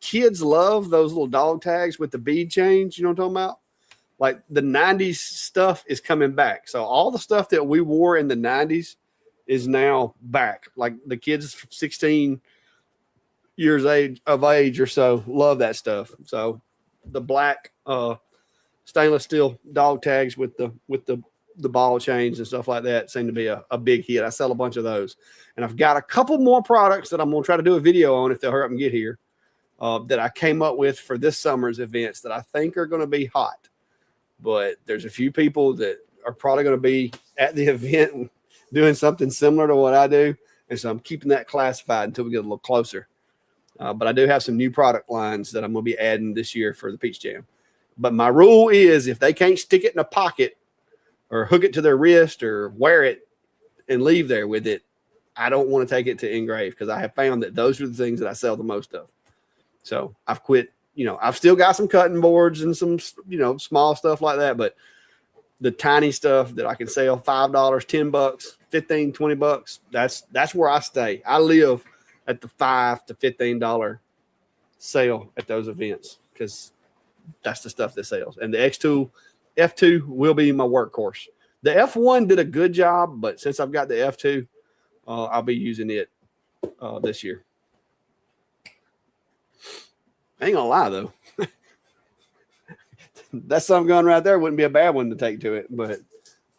Kids love those little dog tags with the bead chains. You know what I'm talking about? Like the 90s stuff is coming back. So all the stuff that we wore in the 90s is now back. Like the kids 16 years of age or so love that stuff. So the black stainless steel dog tags with the ball chains and stuff like that seem to be a big hit. I sell a bunch of those. And I've got a couple more products that I'm going to try to do a video on if they'll hurry up and get here that I came up with for this summer's events that I think are going to be hot. But there's a few people that are probably going to be at the event doing something similar to what I do. And so I'm keeping that classified until we get a little closer. But I do have some new product lines that I'm going to be adding this year for the Peach Jam. But my rule is if they can't stick it in a pocket or hook it to their wrist or wear it and leave there with it, I don't want to take it to Engrave, because I have found that those are the things that I sell the most of. So I've quit. I've still got some cutting boards and some, small stuff like that. But the tiny stuff that I can sell $5, $10, $15, $20, that's where I stay. I live at the $5 to $15 sale at those events, because that's the stuff that sells. And the F2 will be my workhorse. The F1 did a good job, but since I've got the F2, I'll be using it this year. I ain't gonna lie though, that some gun right there wouldn't be a bad one to take to it, but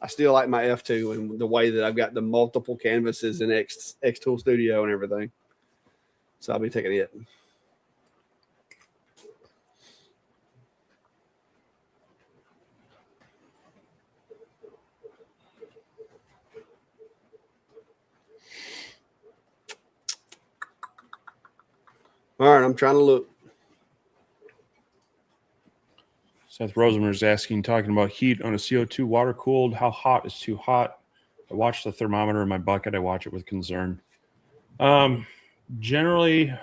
I still like my F2 and the way that I've got the multiple canvases in X-Tool Studio and everything. So I'll be taking it. All right, I'm trying to look. Seth Rosemer is talking about heat on a CO2 water cooled. How hot is too hot? I watch the thermometer in my bucket. I watch it with concern. Generally,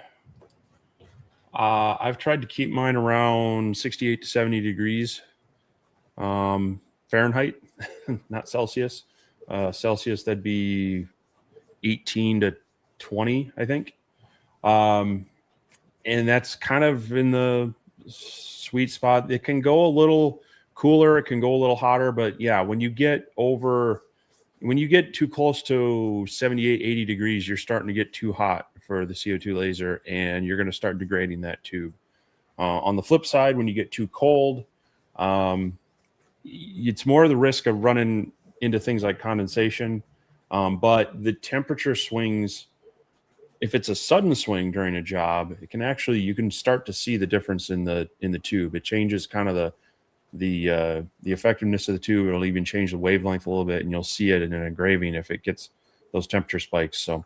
I've tried to keep mine around 68 to 70 degrees Fahrenheit, not Celsius. Celsius, that'd be 18 to 20, I think. And that's kind of in the sweet spot. It can go a little cooler, it can go a little hotter, but yeah, when you get too close to 78, 80 degrees, you're starting to get too hot for the CO2 laser, and you're going to start degrading that tube. On the flip side, when you get too cold, it's more the risk of running into things like condensation. But the temperature swings, if it's a sudden swing during a job, it can actually, you can start to see the difference in the tube. It changes kind of the effectiveness of the tube. It'll even change the wavelength a little bit, and you'll see it in an engraving if it gets those temperature spikes. So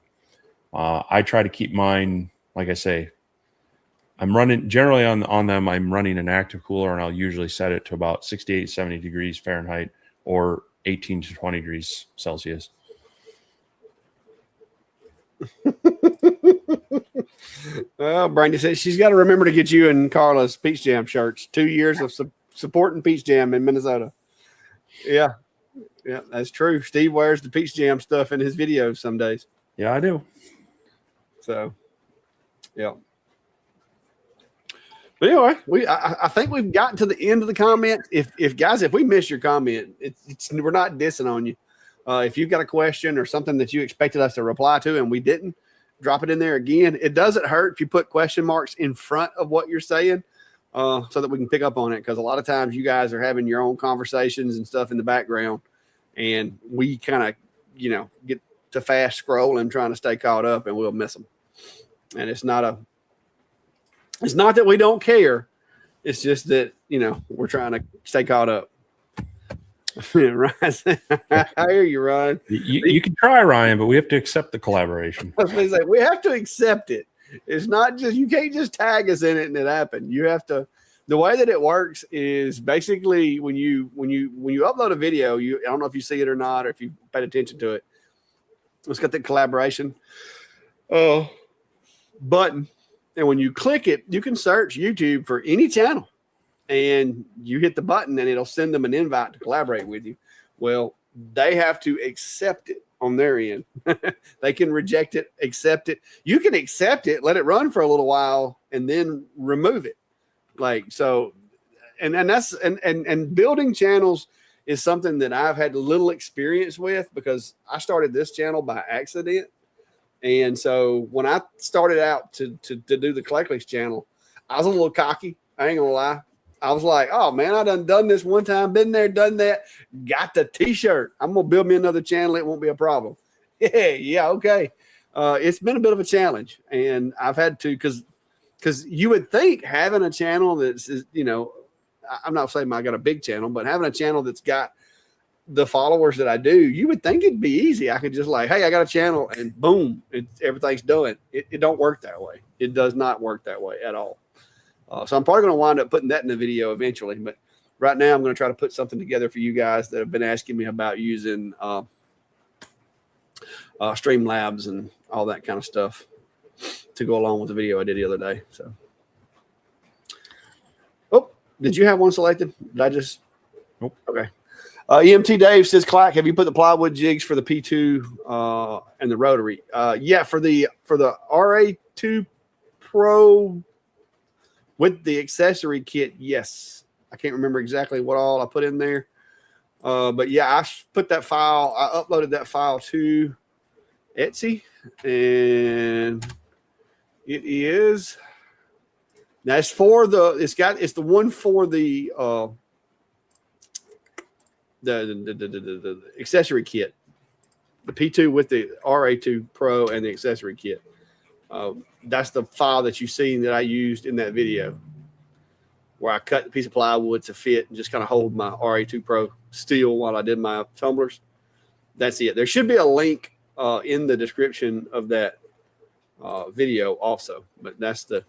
I try to keep mine, like I say, I'm running generally on them. I'm running an active cooler, and I'll usually set it to about 68, 70 degrees Fahrenheit or 18 to 20 degrees Celsius. Well, Brandy says she's got to remember to get you and Carla's Peach Jam shirts. 2 years of supporting Peach Jam in Minnesota. Yeah, that's true. Steve wears the Peach Jam stuff in his videos some days. Yeah, I do. So, yeah. But anyway, I think we've gotten to the end of the comment. If guys, if we miss your comment, we're not dissing on you. If you've got a question or something that you expected us to reply to and we didn't, drop it in there again. It doesn't hurt if you put question marks in front of what you're saying, so that we can pick up on it. Because a lot of times you guys are having your own conversations and stuff in the background, and we kind of, get to fast scrolling trying to stay caught up, and we'll miss them. And it's not that we don't care. It's just that, we're trying to stay caught up. Ryan, I hear you, Ryan. You can try, Ryan, but we have to accept the collaboration. I was gonna say, we have to accept it. It's not just, you can't just tag us in it and it happened. You have to. The way that it works is basically when you upload a video, I don't know if you see it or not, or if you paid attention to it. It's got the collaboration button, and when you click it, you can search YouTube for any channel, and you hit the button, and it'll send them an invite to collaborate with you. Well, they have to accept it on their end. They can reject it, accept it. You can accept it, let it run for a little while, and then remove it. Like, so, and building channels is something that I've had little experience with, because I started this channel by accident. And so when I started out to do the Collectless channel, I was a little cocky. I ain't gonna lie. I was like, oh man, I done this one time, been there, done that, got the t-shirt. I'm gonna build me another channel. It won't be a problem. Yeah, okay. It's been a bit of a challenge, and I've had to, because you would think having a channel that's, you know, I'm not saying I got a big channel, but having a channel that's got the followers that I do, you would think it'd be easy. I could just like, hey, I got a channel, and boom, everything's done. It don't work that way. It does not work that way at all. So I'm probably going to wind up putting that in the video eventually. But right now I'm going to try to put something together for you guys that have been asking me about using Streamlabs and all that kind of stuff to go along with the video I did the other day. So, oh, did you have one selected? Did I just? Nope. Okay. EMT Dave says, Clack, have you put the plywood jigs for the P2 and the rotary? Yeah, for the RA2 Pro with the accessory kit, yes. I can't remember exactly what all I put in there. But yeah, I put that file, I uploaded that file to Etsy, and it is, that's for the, it's the one for the accessory kit, the P2 with the RA2 Pro and the accessory kit. That's the file that you've seen that I used in that video, where I cut the piece of plywood to fit and just kind of hold my RA2 Pro still while I did my tumblers. That's it. There should be a link in the description of that video also, but that's the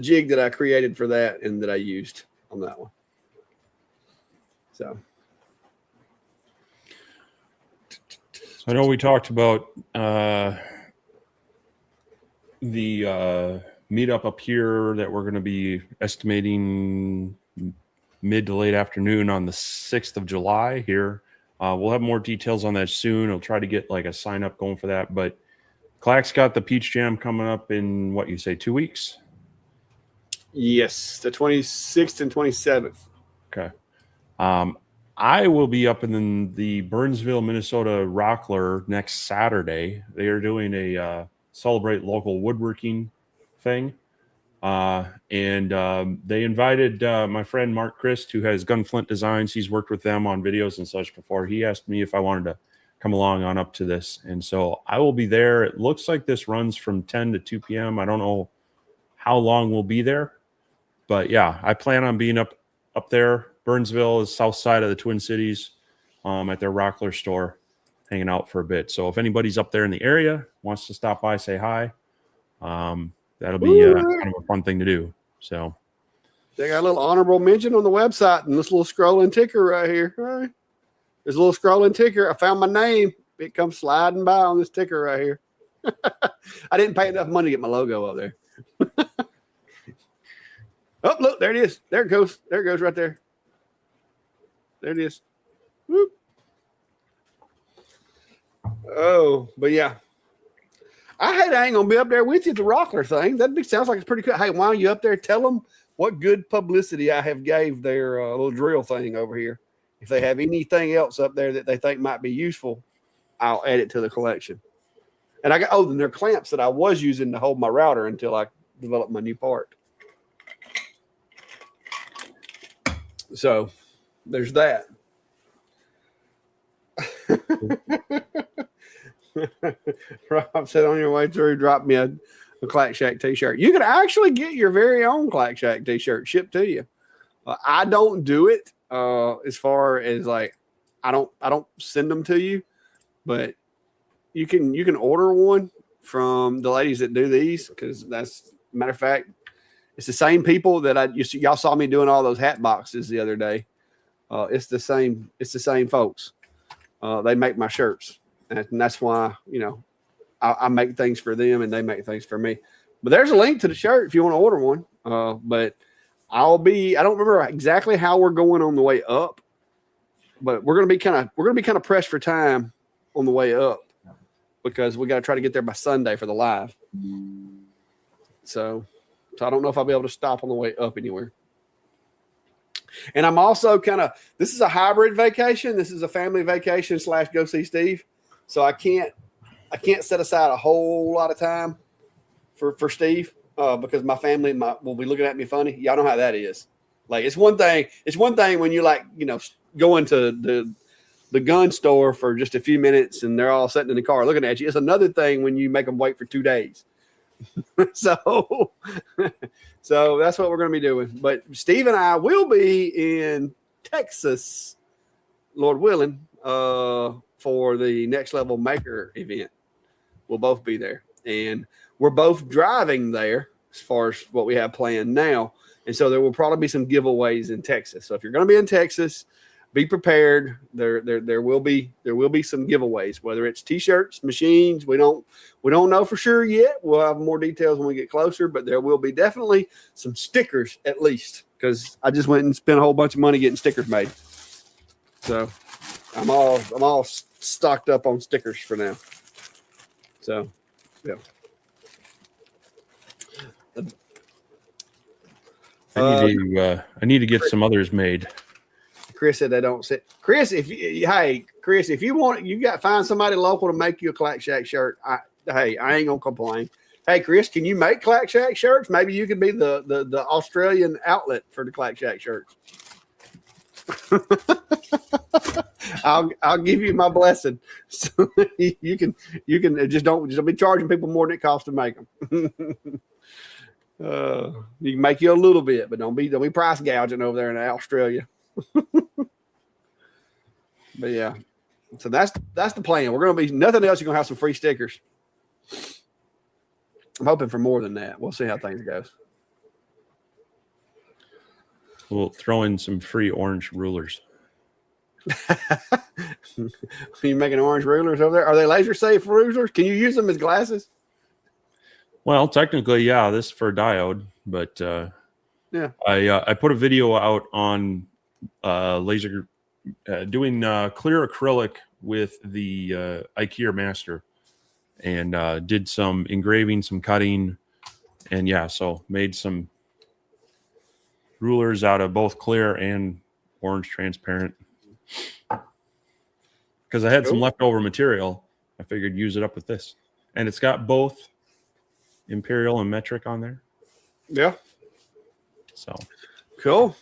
jig that I created for that and that I used on that one. So I know we talked about the meetup up here that we're going to be estimating mid to late afternoon on the 6th of July here. We'll have more details on that soon. I'll try to get like a sign up going for that. But Clack's got the Peach Jam coming up in, what you say, 2 weeks? Yes, the 26th and 27th. Okay. I will be up in the Burnsville, Minnesota Rockler next Saturday. They are doing a celebrate local woodworking thing. And they invited my friend Mark Christ, who has Gunflint Designs. He's worked with them on videos and such before. He asked me if I wanted to come along on up to this. And so I will be there. It looks like this runs from 10 to 2 p.m. I don't know how long we'll be there. But yeah, I plan on being up there. Burnsville is south side of the Twin Cities, at their Rockler store, hanging out for a bit. So if anybody's up there in the area, wants to stop by, say hi, that'll be kind of a fun thing to do. So they got a little honorable mention on the website, and this little scrolling ticker right here. Right? There's a little scrolling ticker. I found my name. It comes sliding by on this ticker right here. I didn't pay enough money to get my logo up there. Oh, look, there it is. There it goes. There it goes right there. There it is. Whoop. Oh, but yeah. I ain't going to be up there with you at the Rockler thing. That sounds like it's pretty cool. Hey, while you up there, tell them what good publicity I have gave their little drill thing over here. If they have anything else up there that they think might be useful, I'll add it to the collection. And I got, and they're clamps that I was using to hold my router until I developed my new part. So there's that. Rob said on your way through, drop me a Clack Shack t-shirt. You can actually get your very own Clack Shack t-shirt shipped to you. I don't do it. as far as like I don't send them to you, but you can order one from the ladies that do these, because that's matter of fact, it's the same people that y'all saw me doing all those hat boxes the other day. It's the same folks. They make my shirts, and that's why I make things for them and they make things for me. But there's a link to the shirt if you want to order one. But I don't remember exactly how we're going on the way up, but we're gonna be kind of pressed for time on the way up, because we got to try to get there by Sunday for the live. So I don't know if I'll be able to stop on the way up anywhere. And I'm also this is a hybrid vacation. This is a family vacation / go see Steve. So I can't set aside a whole lot of time for Steve, because my family will be looking at me funny. Y'all know how that is. Like, it's one thing when you going to the gun store for just a few minutes and they're all sitting in the car looking at you. It's another thing when you make them wait for 2 days. So that's what we're going to be doing. But Steve and I will be in Texas, Lord willing, for the Next Level Maker event. We'll both be there, and we're both driving there as far as what we have planned now. And so there will probably be some giveaways in Texas. So if you're going to be in Texas, be prepared. There will be some giveaways, whether it's t-shirts, machines. We don't know for sure yet. We'll have more details when we get closer, but there will be definitely some stickers at least, because I just went and spent a whole bunch of money getting stickers made. So I'm all stocked up on stickers for now. So yeah. I need to get some others made. Chris said they don't sit. Chris, if you want, find somebody local to make you a Clack Shack shirt. I ain't gonna complain. Hey, Chris, can you make Clack Shack shirts? Maybe you could be the Australian outlet for the Clack Shack shirts. I'll give you my blessing. So you can just don't be charging people more than it costs to make them. You can make you a little bit, but don't be price gouging over there in Australia. But yeah, so that's the plan. We're gonna be nothing else. You're gonna have some free stickers. I'm hoping for more than that. We'll see how things go. We'll throw in some free orange rulers. You making orange rulers over there? Are they laser safe rulers? Can you use them as glasses? Well, technically, yeah. This is for a diode, but yeah. I put a video out on laser doing clear acrylic with the IKEA Master, and did some engraving, some cutting, and yeah, so made some rulers out of both clear and orange transparent, because I had some leftover material. I figured use it up with this, and it's got both imperial and metric on there. Yeah. So cool.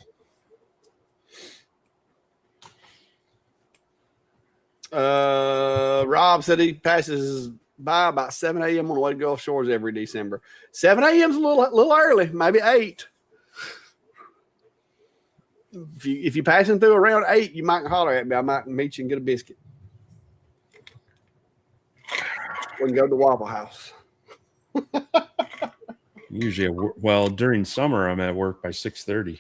Rob said he passes by about 7 a.m. on the way to Gulf Shores every December. 7 a.m. is a little early, maybe 8. If you're passing through around 8, you might holler at me. I might meet you and get a biscuit. We can go to the Waffle House. Usually, during summer, I'm at work by 6:30.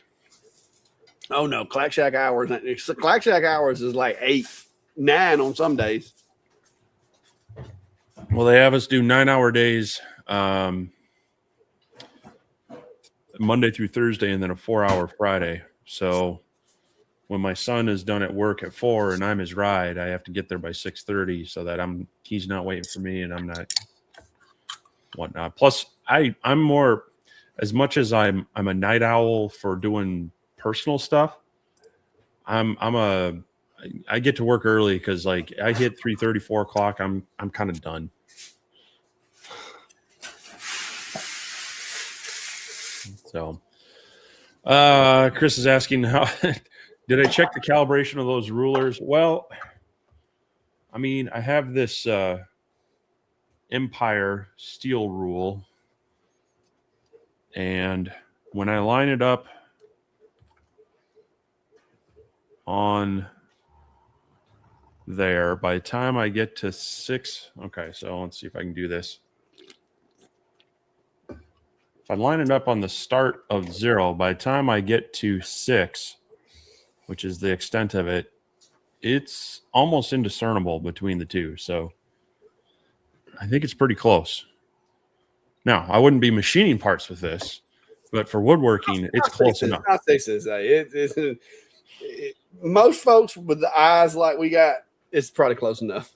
Oh no, Clack Shack hours. Clack Shack hours is like 8, 9 on some days. Well, they have us do 9-hour days, Monday through Thursday, and then a 4-hour Friday. So when my son is done at work at 4 and I'm his ride, I have to get there by 6:30 so that he's not waiting for me and I'm not whatnot. Plus, I'm more, as much as I'm a night owl for doing personal stuff. I get to work early because like I hit 3:30, 4 o'clock. I'm kind of done. So, Chris is asking how did I check the calibration of those rulers? Well, I mean, I have this Empire steel rule, and when I line it up on there. By the time I get to 6, okay, so let's see if I can do this. If I line it up on the start of 0, by the time I get to 6, which is the extent of it, it's almost indiscernible between the two. So I think it's pretty close. Now, I wouldn't be machining parts with this, but for woodworking, it's close enough. I say so. Most folks with the eyes like we got, it's probably close enough.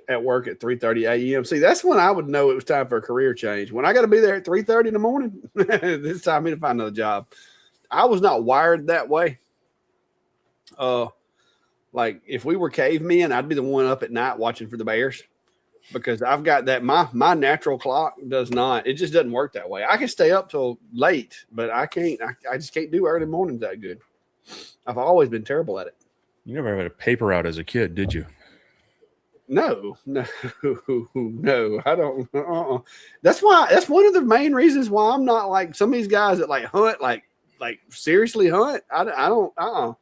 At work at 3:30 a.m. See, that's when I would know it was time for a career change. When I got to be there at 3:30 in the morning, it's time for me to find another job. I was not wired that way. Like if we were cavemen, I'd be the one up at night watching for the bears because I've got that. My natural clock does not. It just doesn't work that way. I can stay up till late, but I can't. I just can't do early mornings that good. I've always been terrible at it. You never had a paper out as a kid, did you? No, I don't. That's one of the main reasons why I'm not like some of these guys that like hunt, like seriously hunt. I don't. I'll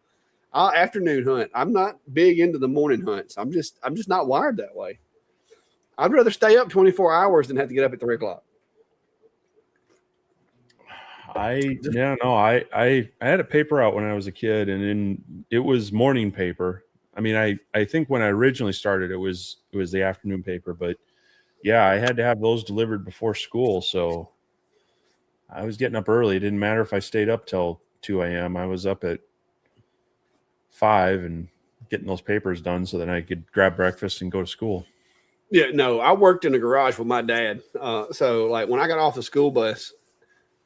afternoon hunt. I'm not big into the morning hunts. I'm just not wired that way. I'd rather stay up 24 hours than have to get up at 3 o'clock. I had a paper out when I was a kid, and then it was morning paper. I mean, I think when I originally started, it was the afternoon paper, but yeah, I had to have those delivered before school. So I was getting up early. It didn't matter if I stayed up till 2 a.m. I was up at 5 and getting those papers done so that I could grab breakfast and go to school. Yeah, no, I worked in a garage with my dad. So like when I got off the school bus,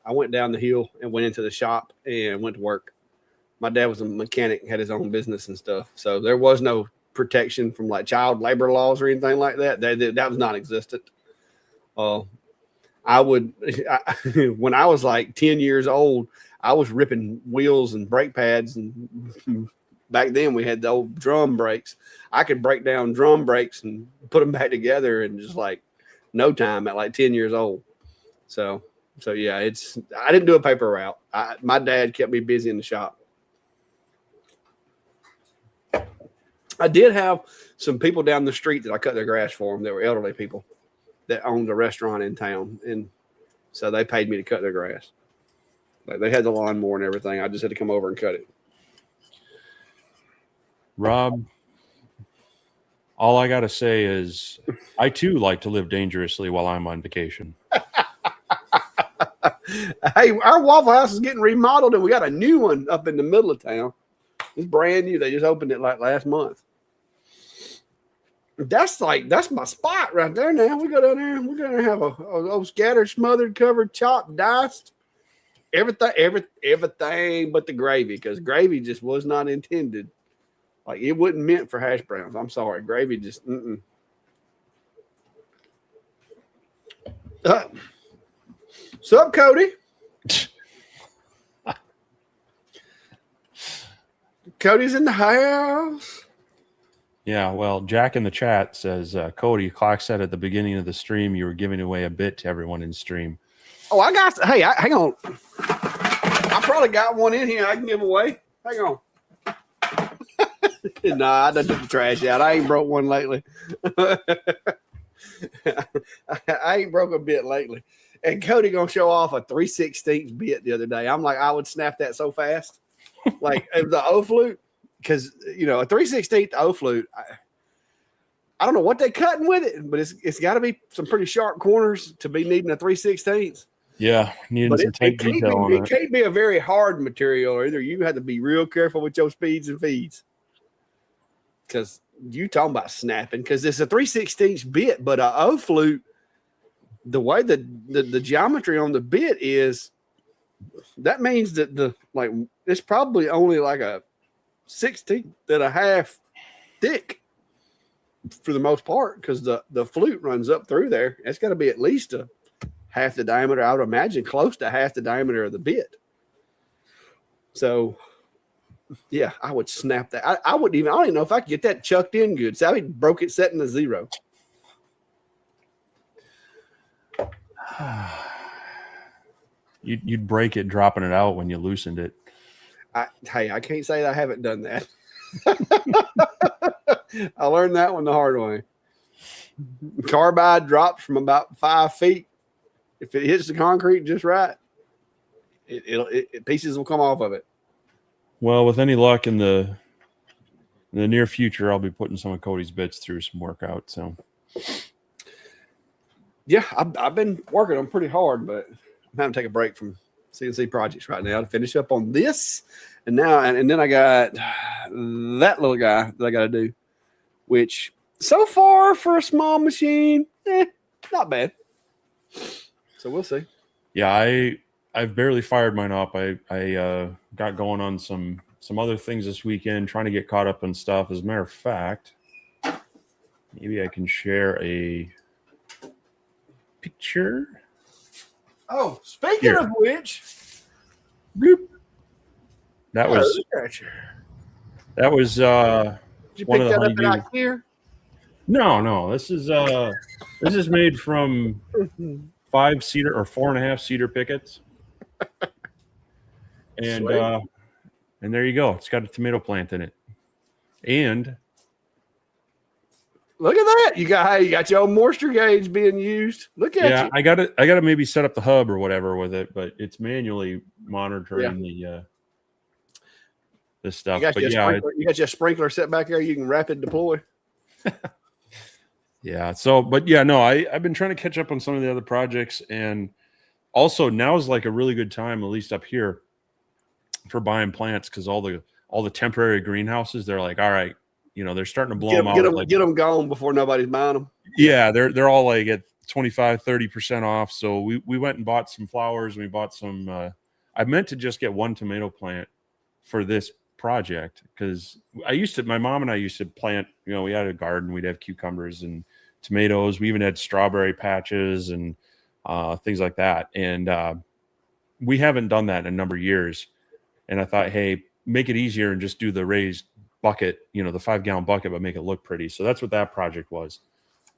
I went down the hill and went into the shop and went to work. My dad was a mechanic, had his own business and stuff. So there was no protection from like child labor laws or anything like that. That was non-existent. When I was like 10 years old, I was ripping wheels and brake pads. And back then we had the old drum brakes. I could break down drum brakes and put them back together in just like no time at like 10 years old. So yeah, I didn't do a paper route. My dad kept me busy in the shop. I did have some people down the street that I cut their grass for them. They were elderly people that owned a restaurant in town. And so they paid me to cut their grass. Like they had the lawnmower and everything. I just had to come over and cut it. Rob, all I got to say is I too like to live dangerously while I'm on vacation. Hey, our Waffle House is getting remodeled and we got a new one up in the middle of town. It's brand new. They just opened it like last month. That's my spot right there now. We go down there and we're going to have a old scattered, smothered, covered, chopped, diced. Everything but the gravy, because gravy just was not intended. Like it wasn't meant for hash browns. I'm sorry. Gravy just, Sup, Cody? Cody's in the house. Yeah, well, Jack in the chat says, Cody, Clock said at the beginning of the stream you were giving away a bit to everyone in stream. Oh, hang on. I probably got one in here I can give away. Hang on. Nah, I done took the trash out. I ain't broke one lately. I ain't broke a bit lately. And Cody gonna show off a 3/16 bit the other day. I'm like, I would snap that so fast. Like the O flute, because a 3/16 O flute. I don't know what they cutting with it, but it's got to be some pretty sharp corners to be needing a 3/16. Yeah, needing some tight detail on it. It can't be a very hard material, or either you have to be real careful with your speeds and feeds. Because you talking about snapping, because it's a 3/16 bit, but a O flute, the way the geometry on the bit is, that means that it's probably only like a 16th and a half thick for the most part, because the flute runs up through there. It's got to be at least a half the diameter. I would imagine close to half the diameter of the bit. So yeah, I would snap that. I don't even know if I could get that chucked in good. So I broke it setting to 0. You'd break it dropping it out when you loosened it. I can't say that I haven't done that. I learned that one the hard way. Carbide drops from about 5 feet. If it hits the concrete just right, pieces will come off of it. Well, with any luck in the near future, I'll be putting some of Cody's bits through some workout. So, yeah, I've been working on pretty hard, but I'm having to take a break from CNC projects right now to finish up on this. And now, and then I got that little guy that I got to do, which so far for a small machine, not bad. So we'll see. Yeah, I've barely fired mine up. I got going on some other things this weekend, trying to get caught up on stuff. As a matter of fact, maybe I can share a picture. Oh, speaking of which, bloop. That was Did you one pick of the that up honeydew. at IKEA? No, this is made from 5 cedar or 4.5 cedar pickets. And Sweet. and there you go. It's got a tomato plant in it. And look at that. You got your old moisture gauge being used. Look at you. I got to maybe set up the hub or whatever with it, but it's manually monitoring this stuff. You got your sprinkler set back there. You can rapid deploy. Yeah. So, but yeah, no, I've been trying to catch up on some of the other projects, and also now is like a really good time, at least up here, for buying plants, because all the temporary greenhouses, they're like, all right, they're starting to blow them out. Get them gone before nobody's buying them. Yeah, they're all like at 25-30% off. So we went and bought some flowers. We bought some. I meant to just get one tomato plant for this project, because my mom and I used to plant. We had a garden. We'd have cucumbers and tomatoes. We even had strawberry patches and things like that. And we haven't done that in a number of years. And I thought, hey, make it easier and just do the raised bucket, the 5-gallon bucket, but make it look pretty. So that's what that project was.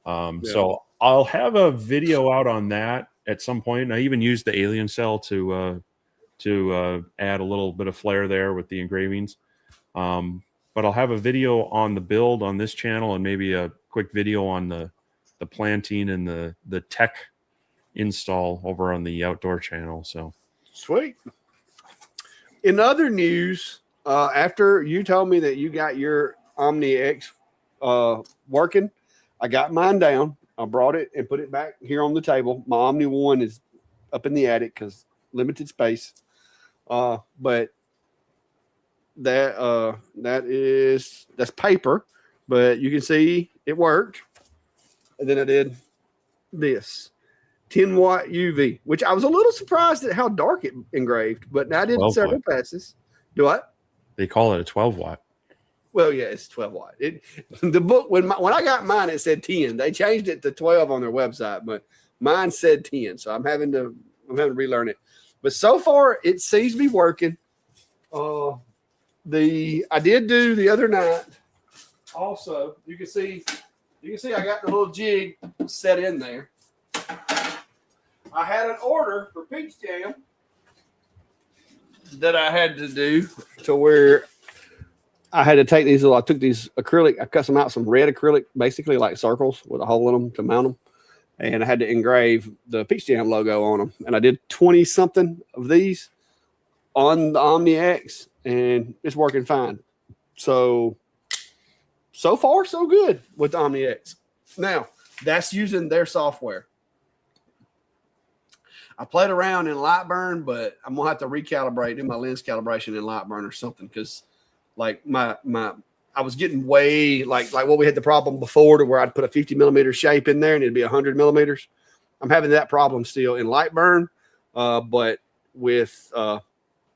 So I'll have a video out on that at some point. And I even used the alien cell to add a little bit of flair there with the engravings. But I'll have a video on the build on this channel, and maybe a quick video on the planting and the tech install over on the outdoor channel. So sweet. In other news, after you told me that you got your Omni X working, I got mine down. I brought it and put it back here on the table. My Omni 1 is up in the attic because limited space. But that's paper, but you can see it worked. And then I did this 10-watt UV, which I was a little surprised at how dark it engraved, but I did several passes. Do what? They call it a 12-watt. Well, yeah, it's 12-watt. The book when I got mine, it said 10. They changed it to 12 on their website, but mine said 10. So I'm having to relearn it. But so far, it seems to be working. I did do the other night. Also, you can see I got the little jig set in there. I had an order for peach jam that I had to do to where I had to take these. I took these acrylic. I cut some out, some red acrylic, basically like circles with a hole in them to mount them. And I had to engrave the Peach Jam logo on them. And I did 20 something of these on the Omni X, and it's working fine. So far, so good with the Omni X. Now, that's using their software. I played around in Lightburn, but I'm going to have to recalibrate, do my lens calibration in Lightburn or something, because like I was getting way like what we had the problem before, to where I'd put a 50 millimeter shape in there and it'd be 100 millimeters. I'm having that problem still in Lightburn, but with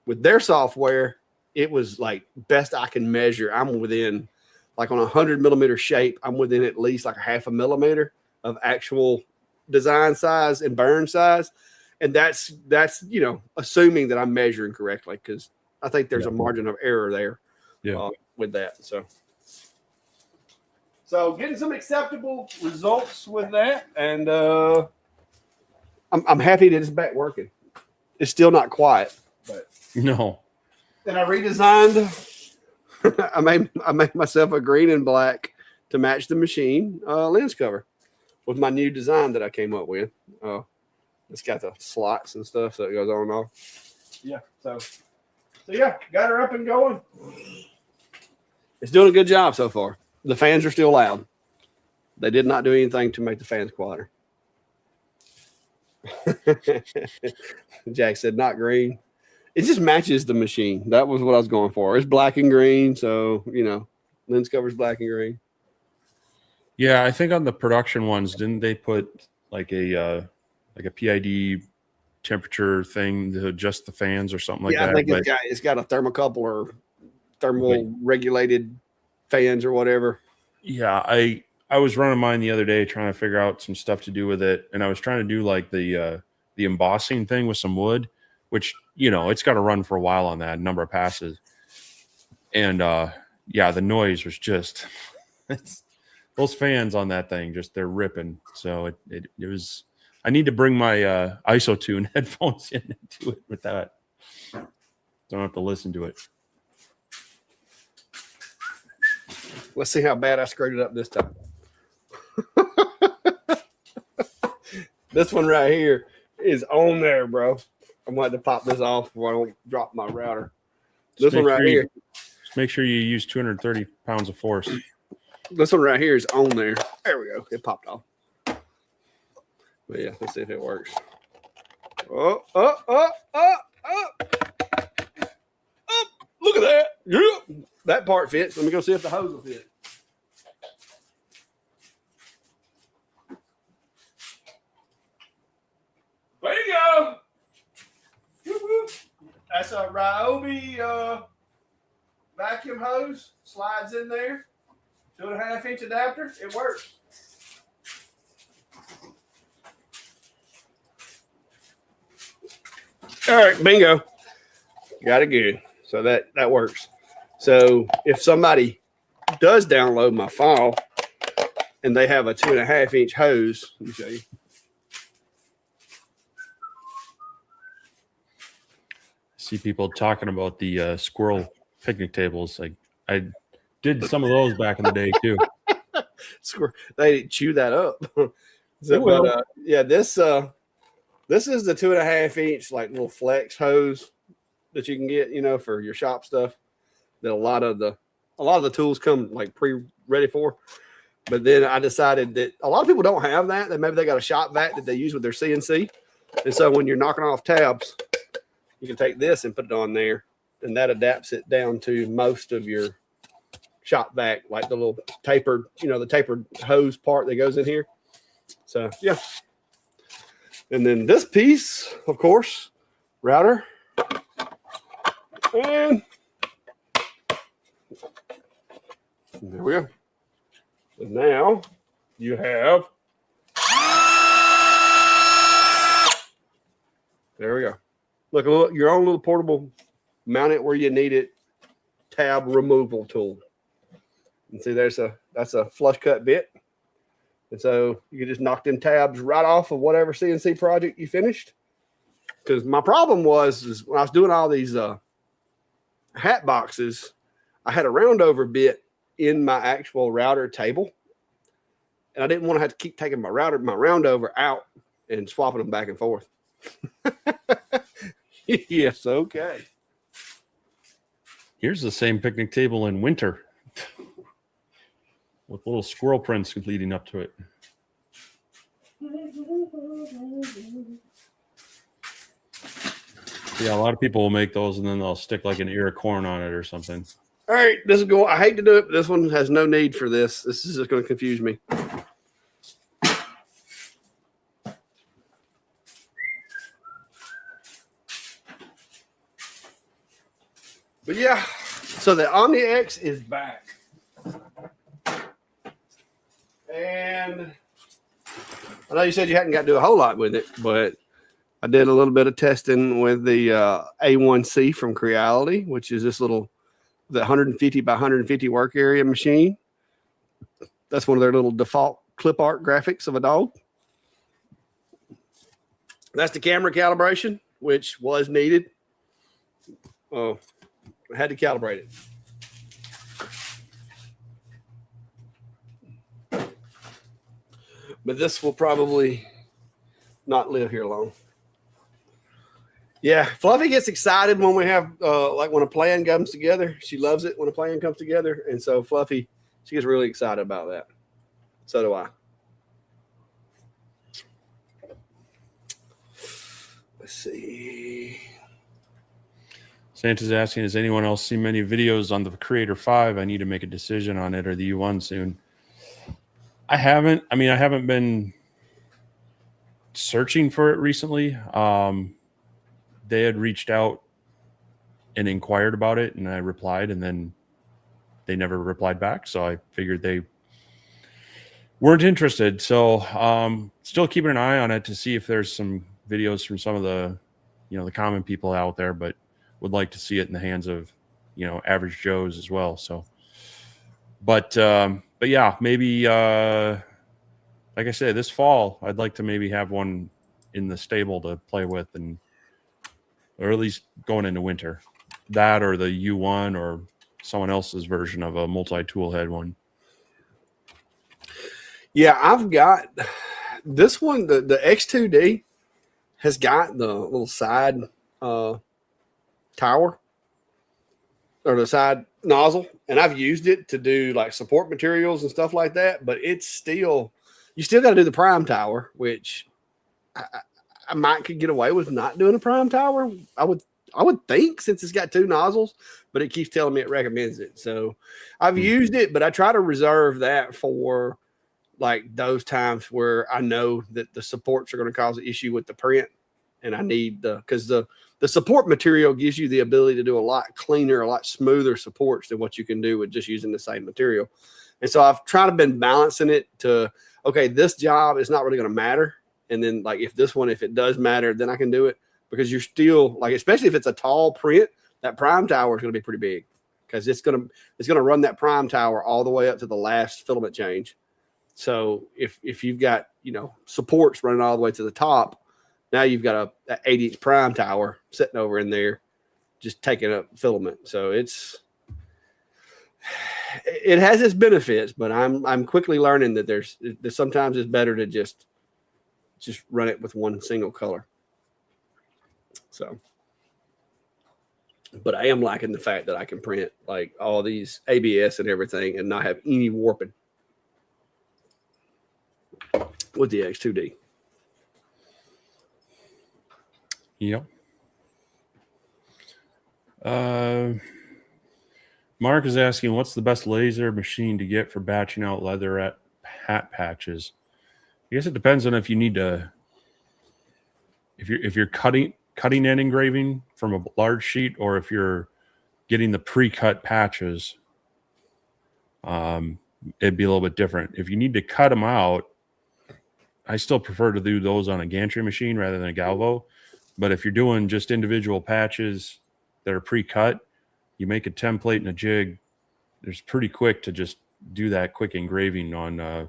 their software, it was like best I can measure. I'm within, like on a 100 millimeter shape, I'm within at least like a 0.5 millimeter of actual design size and burn size, and that's assuming that I'm measuring correctly, because I think there's a margin of error there. With that. So getting some acceptable results with that. And I'm happy that it's back working. It's still not quiet, but No. then I redesigned. I made myself a green and black to match the machine lens cover with my new design that I came up with. It's got the slots and stuff, so it goes on and off. Yeah, so yeah, got her up and going. It's doing a good job so far. The fans are still loud. They did not do anything to make the fans quieter. Jack said, not green. It just matches the machine. That was what I was going for. It's black and green, so, lens cover's black and green. Yeah, I think on the production ones, didn't they put like a PID temperature thing to adjust the fans or something like that? I think it's got a thermocouple or thermal regulated fans or whatever. Yeah, I was running mine the other day trying to figure out some stuff to do with it, and I was trying to do like the embossing thing with some wood, which it's got to run for a while on that number of passes. And the noise was just those fans on that thing, just they're ripping. So it was. I need to bring my ISO-tune headphones into it with that. Don't have to listen to it. Let's see how bad I screwed it up this time. This one right here is on there, bro. I'm going to have to pop this off before I don't drop my router. This one right here. Make sure you use 230 pounds of force. This one right here is on there. There we go. It popped off. But yeah, let's see if it works. Oh. Look at that. Yeah. That part fits. Let me go see if the hose will fit. There you go. That's a Ryobi vacuum hose. Slides in there. 2.5-inch adapter. It works. All right, bingo. Got it good. So that works. So if somebody does download my file and they have a 2.5-inch hose, let me show you. See people talking about the squirrel picnic tables. Like I did some of those back in the day too. They chew that up. This is the 2.5-inch like little flex hose that you can get, for your shop stuff. That a lot of the tools come like ready for. But then I decided that a lot of people don't have that. That maybe they got a shop vac that they use with their CNC. And so when you're knocking off tabs, you can take this and put it on there, and that adapts it down to most of your shop vac, like the little tapered, the tapered hose part that goes in here. So yeah. And then this piece, of course, router. And there we go. And now you have. There we go. Look, your own little portable, mount it where you need it, tab removal tool. And see, that's a flush cut bit. And so you can just knock them tabs right off of whatever CNC project you finished. Because my problem is when I was doing all these hat boxes, I had a roundover bit in my actual router table. And I didn't want to have to keep taking my roundover out and swapping them back and forth. Yes, okay. Here's the same picnic table in winter with little squirrel prints leading up to it. Yeah, a lot of people will make those and then they'll stick like an ear of corn on it or something. All right, this is going. I hate to do it, but this one has no need for this. This is just going to confuse me. But yeah, so the Omni X is back. And I know you said you hadn't got to do a whole lot with it, but I did a little bit of testing with the A1C from Creality, which is this little 150 by 150 work area machine. That's one of their little default clip art graphics of a dog. That's the camera calibration, which was needed. Oh, I had to calibrate it. But this will probably not live here long. Yeah, Fluffy gets excited when we have, like when a plan comes together. She loves it when a plan comes together. And so Fluffy, she gets really excited about that. So do I. Let's see. Santa's asking, has anyone else seen many videos on the Creator 5? I need to make a decision on it or the U1 soon. I haven't. I mean, I haven't been searching for it recently. They had reached out and inquired about it, and I replied, and then they never replied back. So I figured they weren't interested. So still keeping an eye on it to see if there's some videos from some of the, the common people out there, but would like to see it in the hands of, average Joes as well. So, but yeah, maybe, like I said, this fall, I'd like to maybe have one in the stable to play with, or at least going into winter, that or the U1 or someone else's version of a multi-tool head one. Yeah, I've got this one. The X2D has got the little side tower or the side nozzle, and I've used it to do like support materials and stuff like that. But it's still, you still got to do the prime tower, which I might could get away with not doing a prime tower. I would think, since it's got 2 nozzles, but it keeps telling me it recommends it. So I've used it, but I try to reserve that for like those times where I know that the supports are going to cause an issue with the print, and I need because the support material gives you the ability to do a lot cleaner, a lot smoother supports than what you can do with just using the same material. And so I've tried to been balancing it to, okay, this job is not really going to matter. And then like if this one, if it does matter, then I can do it, because you're still like, especially if it's a tall print, that prime tower is going to be pretty big, because it's going to run that prime tower all the way up to the last filament change. So if you've got, supports running all the way to the top, now you've got a 8-inch prime tower sitting over in there, just taking up filament. So it has its benefits, but I'm quickly learning that sometimes it's better to just run it with one single color. So, but I am liking the fact that I can print like all these ABS and everything and not have any warping with the X2D. Yep. Mark is asking, what's the best laser machine to get for batching out leatherette hat patches? I guess it depends on if you need to, if you're cutting and engraving from a large sheet, or if you're getting the pre-cut patches. It'd be a little bit different. If you need to cut them out, I still prefer to do those on a gantry machine rather than a galvo. But if you're doing just individual patches that are pre-cut, you make a template and a jig. It's pretty quick to just do that quick engraving on a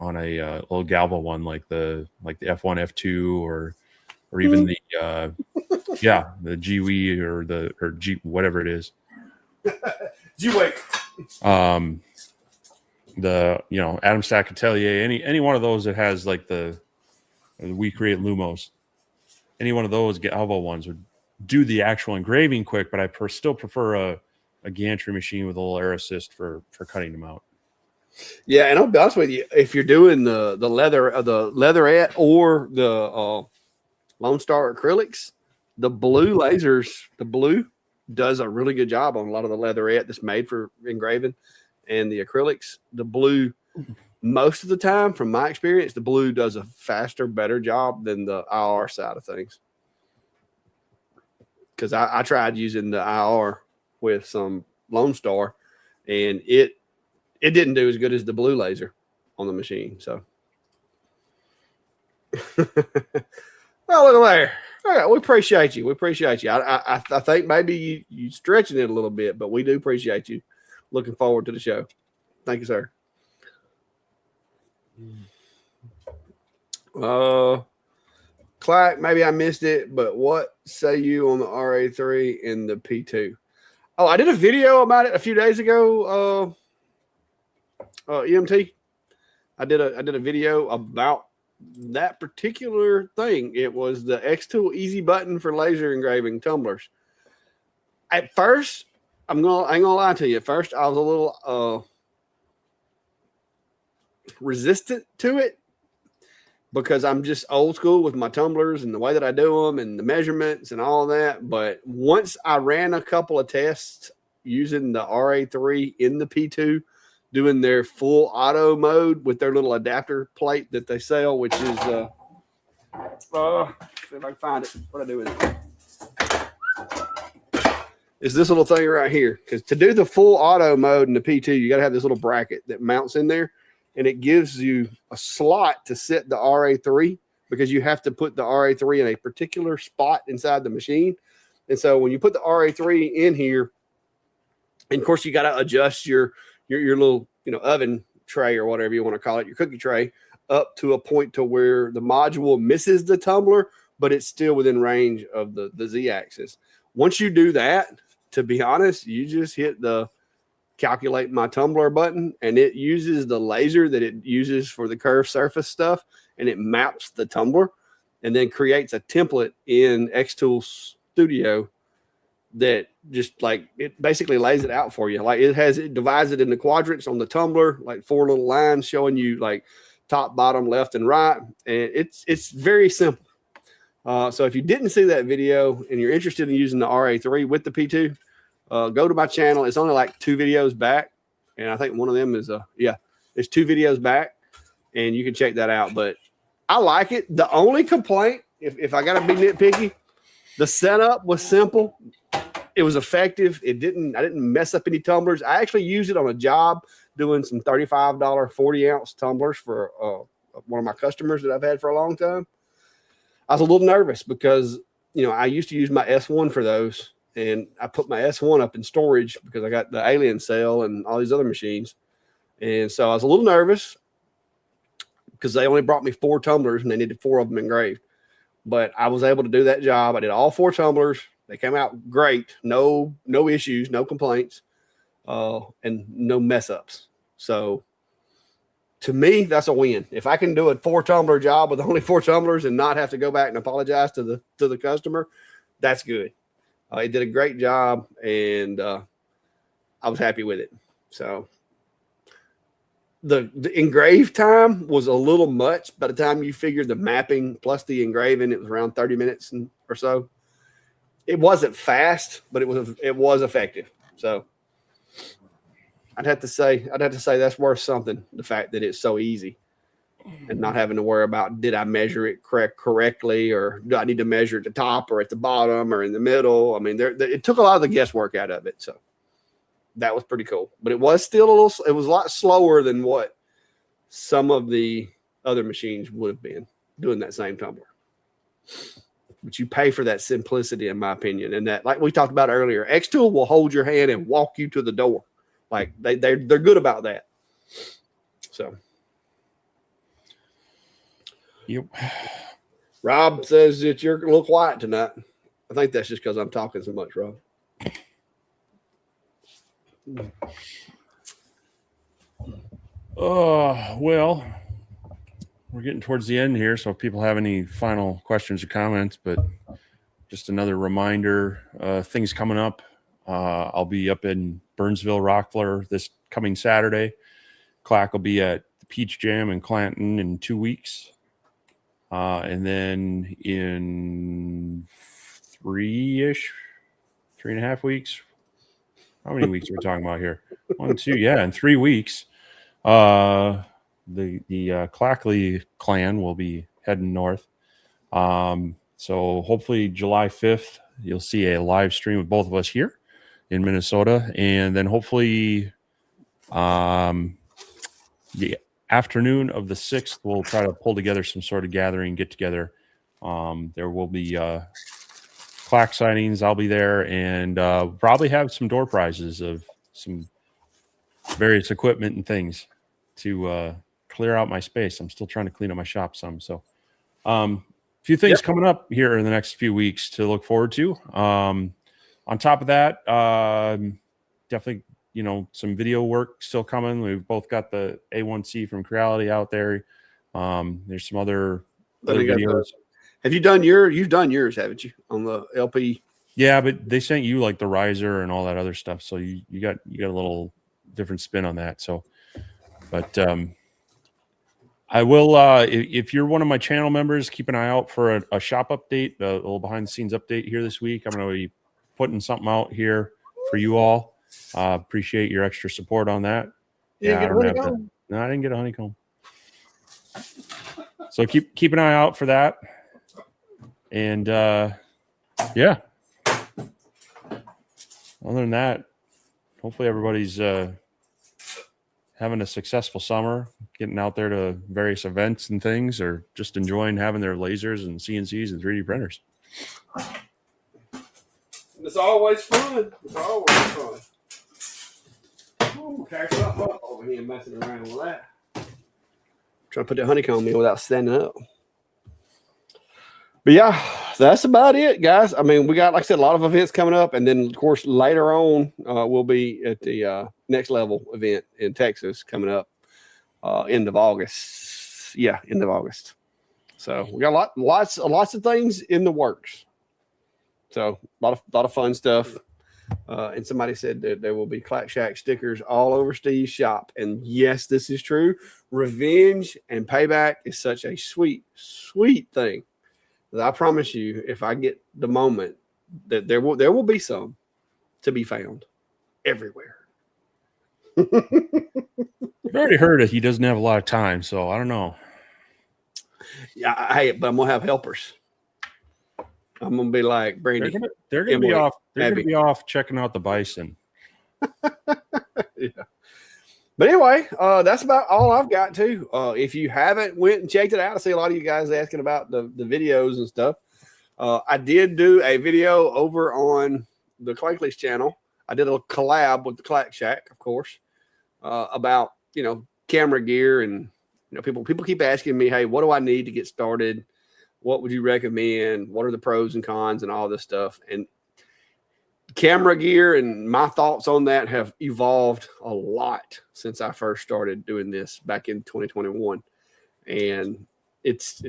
little galvo one, like the F1, F2, or even the the GWE or G whatever it is. G-Wake. The Adam Stack Atelier, any one of those that has like the We Create Lumos, any one of those galvo ones would do the actual engraving quick, but I still prefer a gantry machine with a little air assist for cutting them out. Yeah, and I'll be honest with you, if you're doing the leatherette or the Lone Star acrylics, the blue lasers, the blue does a really good job on a lot of the leatherette that's made for engraving. And the acrylics, the blue, most of the time, from my experience, the blue does a faster, better job than the IR side of things. Because I tried using the IR with some Lone Star, and it didn't do as good as the blue laser on the machine. So, well, look there. All right, we appreciate you. We appreciate you. I think maybe you stretching it a little bit, but we do appreciate you. Looking forward to the show. Thank you, sir. Clack, maybe I missed it, but what say you on the RA3 and the P2? Oh, I did a video about it a few days ago. EMT. I did a video about that particular thing. It was the X Tool Easy Button for laser engraving tumblers. At first, I ain't gonna lie to you. At first, I was a little resistant to it because I'm just old school with my tumblers and the way that I do them and the measurements and all of that. But once I ran a couple of tests using the RA3 in the P2, doing their full auto mode with their little adapter plate that they sell, which is see if I can find it. What I do with it is this little thing right here. Because to do the full auto mode in the P2, you got to have this little bracket that mounts in there, and it gives you a slot to set the RA3 because you have to put the RA3 in a particular spot inside the machine. And so when you put the RA3 in here, and of course you got to adjust your little, oven tray or whatever you want to call it, your cookie tray, up to a point to where the module misses the tumbler, but it's still within range of the Z-axis. Once you do that, to be honest, you just hit the calculate my tumbler button, and it uses the laser that it uses for the curved surface stuff, and it maps the tumbler and then creates a template in Xtool Studio that just like it basically lays it out for you. Like it divides it into quadrants on the tumbler, like 4 little lines showing you like top, bottom, left, and right. And it's very simple. So if you didn't see that video and you're interested in using the RA3 with the P2, go to my channel. It's only like 2 videos back. And I think one of them is it's 2 videos back, and you can check that out. But I like it. The only complaint, if I got to be nitpicky, the setup was simple. It was effective. I didn't mess up any tumblers. I actually used it on a job doing some $35 40-ounce tumblers for one of my customers that I've had for a long time. I was a little nervous because, I used to use my S1 for those, and I put my S1 up in storage because I got the Alien Cell and all these other machines. And so I was a little nervous because they only brought me 4 tumblers and they needed 4 of them engraved. But I was able to do that job. I did all 4 tumblers. They came out great. No issues, no complaints, and no mess ups. So to me, that's a win. If I can do a 4 tumbler job with only 4 tumblers and not have to go back and apologize to the customer, that's good. It did a great job, and I was happy with it. So the engrave time was a little much. By the time you figured the mapping plus the engraving, it was around 30 minutes or so. It wasn't fast, but it was effective. So I'd have to say that's worth something. The fact that it's so easy and not having to worry about, did I measure it correctly, or do I need to measure at the top or at the bottom or in the middle? I mean, it took a lot of the guesswork out of it. So that was pretty cool, but it was still it was a lot slower than what some of the other machines would have been doing that same tumbler. But you pay for that simplicity, in my opinion. And that, like we talked about earlier, Xtool will hold your hand and walk you to the door. Like they're good about that. So, yep. Rob says that you're a little quiet tonight. I think that's just because I'm talking so much, Rob. Well, we're getting towards the end here, so if people have any final questions or comments, but just another reminder, things coming up. I'll be up in Burnsville, Rockford this coming Saturday. Clack will be at the Peach Jam in Clanton in 2 weeks. And then in 3.5 weeks. How many weeks are we talking about here? 1, 2, in 3 weeks. The Clackley clan will be heading north. So hopefully July 5th, you'll see a live stream of both of us here in Minnesota. And then hopefully the afternoon of the 6th, we'll try to pull together some sort of gathering, get together. There will be Clack sightings. I'll be there, and probably have some door prizes of some various equipment and things to clear out my space. I'm still trying to clean up my shop some. So few things coming up here in the next few weeks to look forward to. On top of that, definitely, some video work still coming. We've both got the A1C from Creality out there. There's some other videos. Have you done you've done yours, haven't you, on the LP? Yeah, but they sent you like the riser and all that other stuff. So you got a little different spin on that. So, but I will, if you're one of my channel members, keep an eye out for a shop update, a little behind the scenes update here this week. I'm going to be putting something out here for you all. Appreciate your extra support on that. No, I didn't get a honeycomb. So keep an eye out for that. And yeah. Other than that, hopefully everybody's having a successful summer, getting out there to various events and things, or just enjoying having their lasers and CNCs and 3D printers. It's always fun. Ooh, catch something up over here messing around with that. Trying to put the honeycomb in without standing up. But yeah, that's about it, guys. I mean, we got, like I said, a lot of events coming up. And then, of course, later on, we'll be at the Next Level event in Texas coming up end of August. Yeah, end of August. So we got lots of things in the works. So a lot of fun stuff. And somebody said that there will be Clack Shack stickers all over Steve's shop. And yes, this is true. Revenge and payback is such a sweet, sweet thing. I promise you, if I get the moment, that there will be some to be found everywhere. I've already heard that he doesn't have a lot of time, so I don't know. Yeah, but I'm gonna have helpers. I'm gonna be like Brandy. They're gonna be off. They're gonna be off checking out the bison. Yeah. But anyway, that's about all I've got too. If you haven't went and checked it out, I see a lot of you guys asking about the videos and stuff. I did do a video over on the Clankley's channel. I did a collab with the Clack Shack, of course, about, camera gear. And, people keep asking me, hey, what do I need to get started? What would you recommend? What are the pros and cons and all this stuff? And camera gear and my thoughts on that have evolved a lot since I first started doing this back in 2021. And it's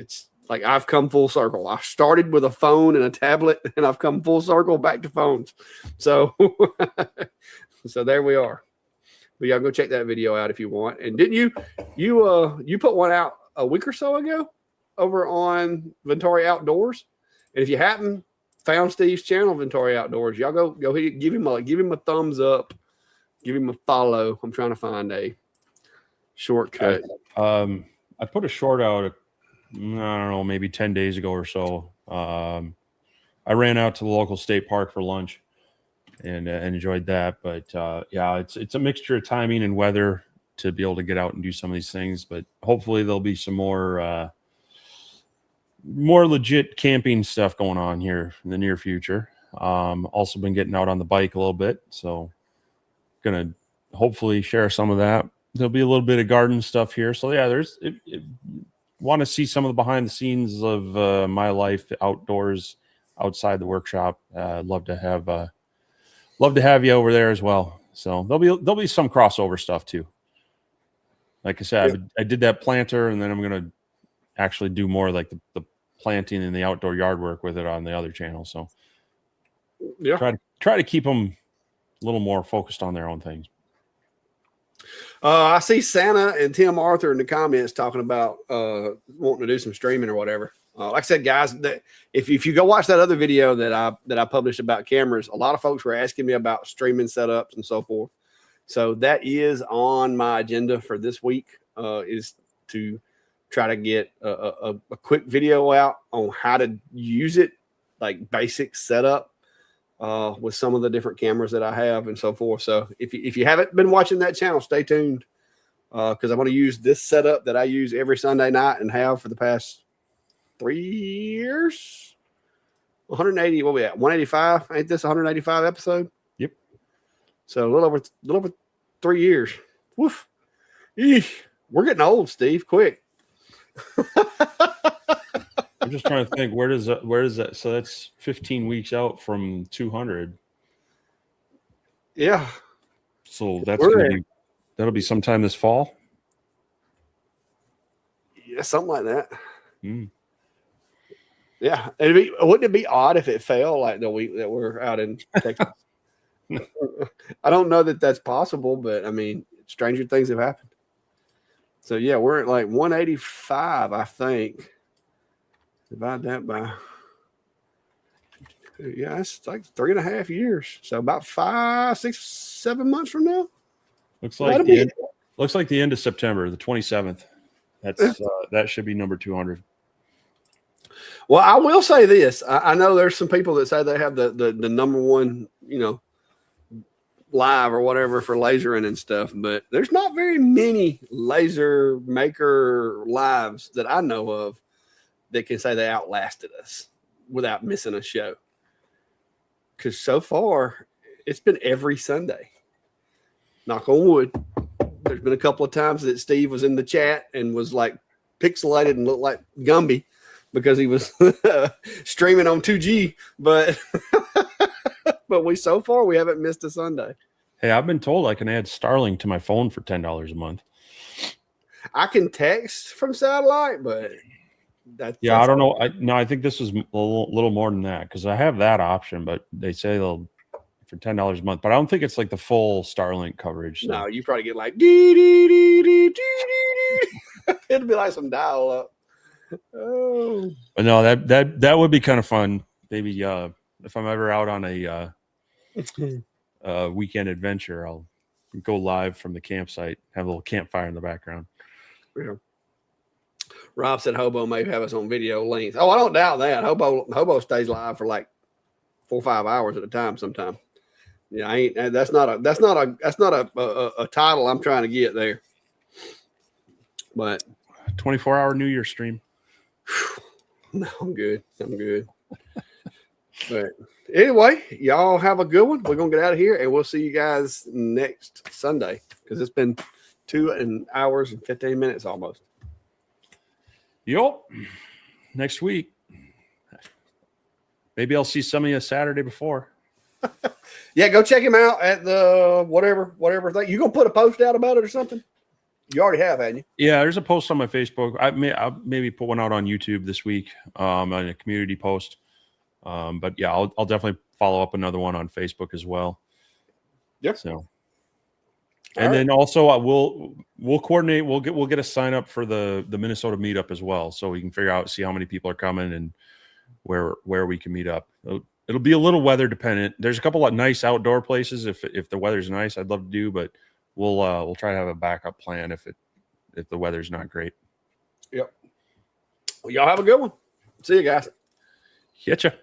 like I've come full circle. I started with a phone and a tablet, and I've come full circle back to phones. So, so there we are. But y'all go check that video out if you want. And didn't you put one out a week or so ago over on Ventori Outdoors? And if you haven't found Steve's channel, Ventori Outdoors, y'all go ahead, give him a thumbs up, give him a follow. I'm trying to find a shortcut. I put a short out, I don't know, maybe 10 days ago or so. I ran out to the local state park for lunch and enjoyed that. But yeah, it's a mixture of timing and weather to be able to get out and do some of these things. But hopefully there'll be some more legit camping stuff going on here in the near future. Also been getting out on the bike a little bit, so gonna hopefully share some of that. There'll be a little bit of garden stuff here. So yeah, want to see some of the behind the scenes of my life outdoors outside the workshop. Love to have you over there as well. So there'll be some crossover stuff too. Like I said, yeah. I did that planter, and then I'm gonna actually do more like the planting and the outdoor yard work with it on the other channel. So yeah, try to keep them a little more focused on their own things. I see Santa and Tim Arthur in the comments talking about wanting to do some streaming or whatever. Like I said, guys, if you go watch that other video that I published about cameras, a lot of folks were asking me about streaming setups and so forth. So that is on my agenda for this week, is to try to get a quick video out on how to use it, like basic setup with some of the different cameras that I have and so forth. So if you haven't been watching that channel, stay tuned, because I'm going to use this setup that I use every Sunday night and have for the past 3 years. 180, what we at? 185? Ain't this 185 episode? Yep. So a little over 3 years. Woof. Eesh. We're getting old, Steve. Quick. I'm just trying to think where does that? So that's 15 weeks out from 200. Yeah. So We're that'll be sometime this fall. Yeah, something like that. Mm. Yeah, wouldn't it be odd if it fell like the week that we're out in Texas? I don't know that that's possible, but I mean, stranger things have happened. So yeah, we're at like 185, I think. Divide that by, yeah, it's like 3.5 years. So about 5, 6, 7 months from now. Looks like the end of September, the 27th. That should be number 200. Well, I will say this. I know there's some people that say they have the number one, live or whatever for lasering and stuff, but there's not very many laser maker lives that I know of that can say they outlasted us without missing a show. Because so far, it's been every Sunday. Knock on wood. There's been a couple of times that Steve was in the chat and was like pixelated and looked like Gumby because he was streaming on 2G, but so far we haven't missed a Sunday. Hey, I've been told I can add Starlink to my phone for $10 a month. I can text from satellite, but I don't know. I think this is a little more than that because I have that option, but they say they'll for $10 a month. But I don't think it's like the full Starlink coverage. So. No, you probably get like dee, dee, dee, dee, dee, dee. It'd be like some dial up. Oh, but no, that would be kind of fun. Maybe if I'm ever out on a weekend adventure, I'll go live from the campsite, have a little campfire in the background. Yeah. Rob said Hobo may have us on video links. Oh, I don't doubt that. Hobo stays live for like 4 or 5 hours at a time sometime. Yeah, that's not a title I'm trying to get there. But 24-hour New Year stream. No, I'm good. But anyway, y'all have a good one. We're gonna get out of here and we'll see you guys next Sunday because it's been 2 hours and 15 minutes almost. Yep. Next week. Maybe I'll see some of you Saturday before. Yeah, go check him out at the whatever thing. You gonna put a post out about it or something? You already have, haven't you? Yeah, there's a post on my Facebook. I'll maybe put one out on YouTube this week on a community post. But yeah, I'll definitely follow up another one on Facebook as well. Yep. So, and then also we'll coordinate. We'll get a sign up for the Minnesota meetup as well, so we can figure out see how many people are coming and where we can meet up. It'll be a little weather dependent. There's a couple of nice outdoor places if the weather's nice, I'd love to do, but we'll try to have a backup plan if the weather's not great. Yep. Well, y'all have a good one. See you guys. Getcha.